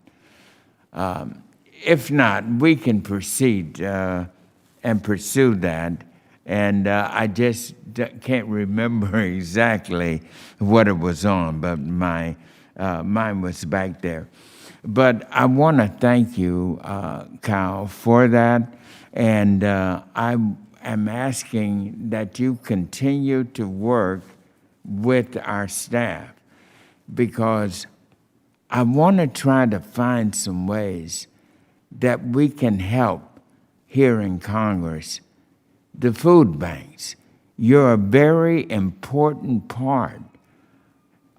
If not, we can proceed and pursue that. And I just can't remember exactly what it was on, but my mind was back there. But I want to thank you, Kyle, for that. And I am asking that you continue to work with our staff, because I want to try to find some ways that we can help here in Congress. The food banks, you're a very important part.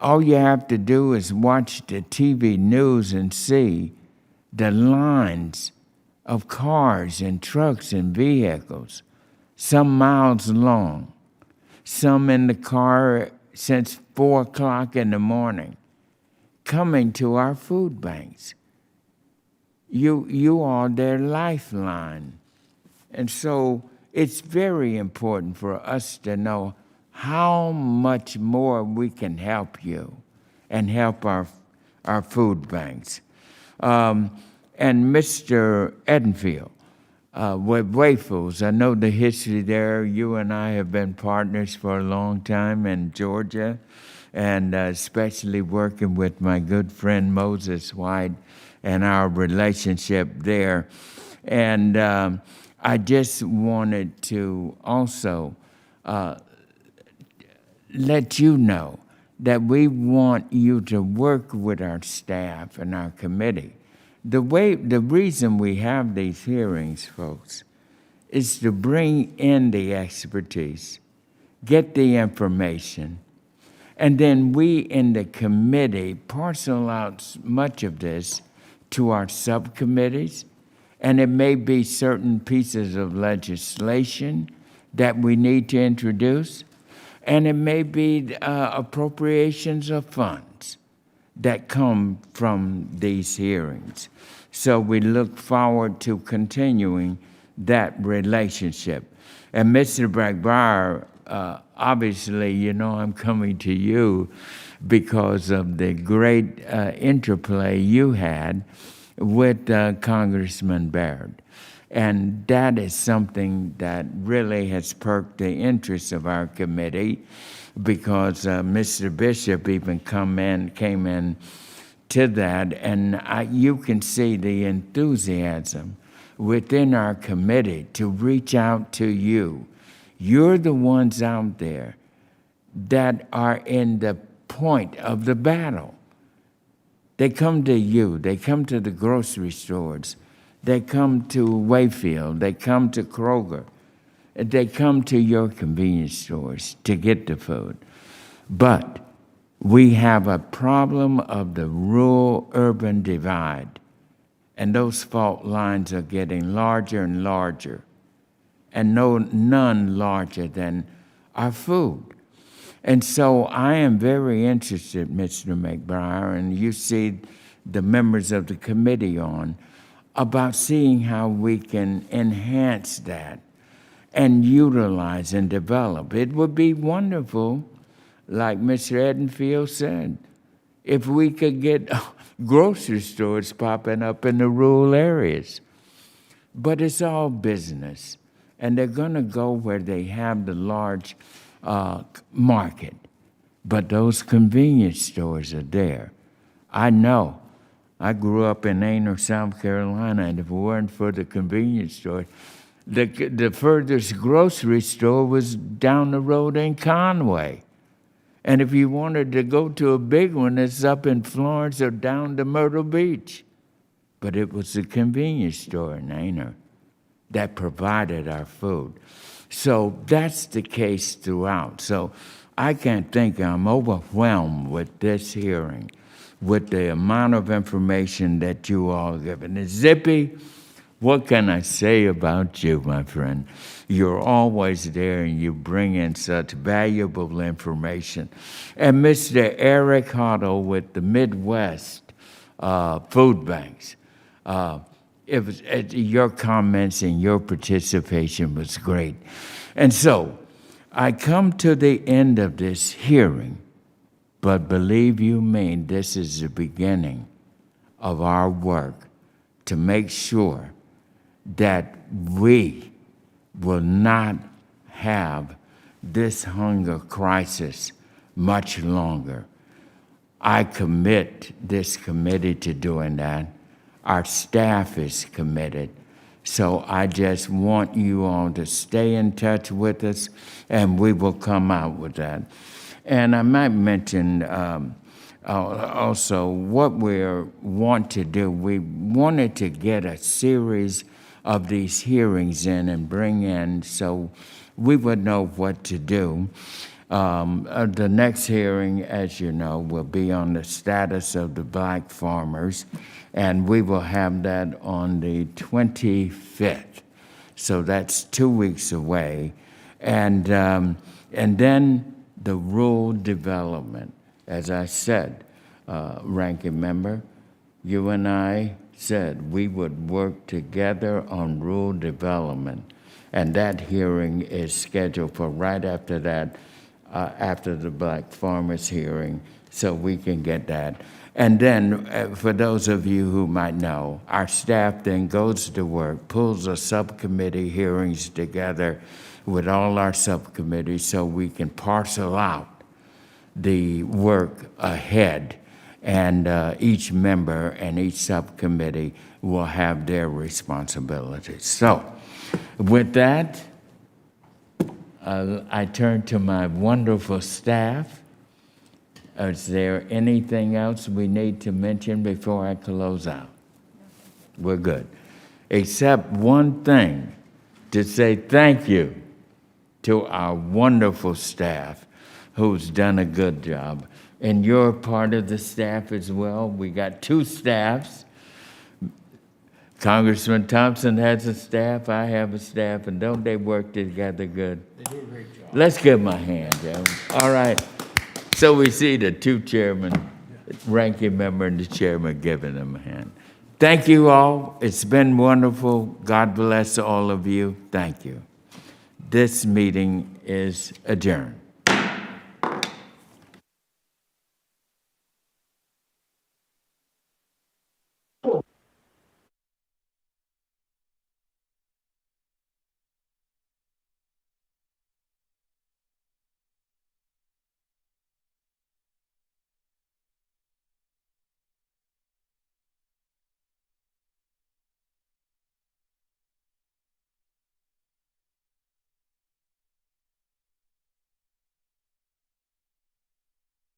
All you have to do is watch the TV news and see the lines of cars and trucks and vehicles, some miles long, some in the car since 4 o'clock in the morning, coming to our food banks. You are their lifeline. And so it's very important for us to know how much more we can help you and help our food banks. And Mr. Edenfield, with Wayfield, I know the history there. You and I have been partners for a long time in Georgia, and especially working with my good friend Moses Waide and our relationship there. And I just wanted to also let you know that we want you to work with our staff and our committee. The reason we have these hearings, folks, is to bring in the expertise, get the information, and then we in the committee parcel out much of this to our subcommittees, and it may be certain pieces of legislation that we need to introduce, and it may be appropriations of funds that come from these hearings. So we look forward to continuing that relationship. And Mr. McBrier, obviously, you know I'm coming to you because of the great interplay you had with Congressman Baird. And that is something that really has perked the interest of our committee, because Mr. Bishop even came in to that, and you can see the enthusiasm within our committee to reach out to you. You're the ones out there that are in the point of the battle. They come to you. They come to the grocery stores. They come to Wayfield. They come to Kroger. They come to your convenience stores to get the food. But we have a problem of the rural-urban divide, and those fault lines are getting larger and larger, and none larger than our food. And so I am very interested, Mr. McBrier, and you see the members of the committee on, about seeing how we can enhance that and utilize and develop. It would be wonderful, like Mr. Edenfield said, if we could get grocery stores popping up in the rural areas. But it's all business, and they're going to go where they have the large market. But those convenience stores are there. I know. I grew up in Aner, South Carolina, and if it weren't for the convenience store, the furthest grocery store was down the road in Conway. And if you wanted to go to a big one, it's up in Florence or down to Myrtle Beach. But it was the convenience store in Aner that provided our food. So that's the case throughout. So I can't think, I'm overwhelmed with this hearing, with the amount of information that you all have given. And Zippy, what can I say about you, my friend? You're always there, and you bring in such valuable information. And Mr. Eric Hodel with the Midwest Food Banks, your comments and your participation was great. And so I come to the end of this hearing, but believe you me, this is the beginning of our work to make sure that we will not have this hunger crisis much longer. I commit this committee to doing that. Our staff is committed. So I just want you all to stay in touch with us, and we will come out with that. And I might mention also what we want to do. We wanted to get a series of these hearings in and bring in so we would know what to do. The next hearing, as you know, will be on the status of the black farmers, and we will have that on the 25th. So that's 2 weeks away. And then the rural development, as I said, ranking member, you and I said we would work together on rural development. And that hearing is scheduled for right after that, after the Black Farmers hearing, so we can get that. And then, for those of you who might know, our staff then goes to work, pulls a subcommittee hearings together with all our subcommittees so we can parcel out the work ahead. And each member and each subcommittee will have their responsibilities. So, with that, I turn to my wonderful staff. Is there anything else we need to mention before I close out? We're good. Except one thing, to say thank you to our wonderful staff who's done a good job. And you're part of the staff as well. We got two staffs. Congressman Thompson has a staff, I have a staff, and don't they work together good? They do a great job. Let's give them a hand, Joe. All right. So we see the two chairmen, ranking member and the chairman giving them a hand. Thank you all. It's been wonderful. God bless all of you. Thank you. This meeting is adjourned.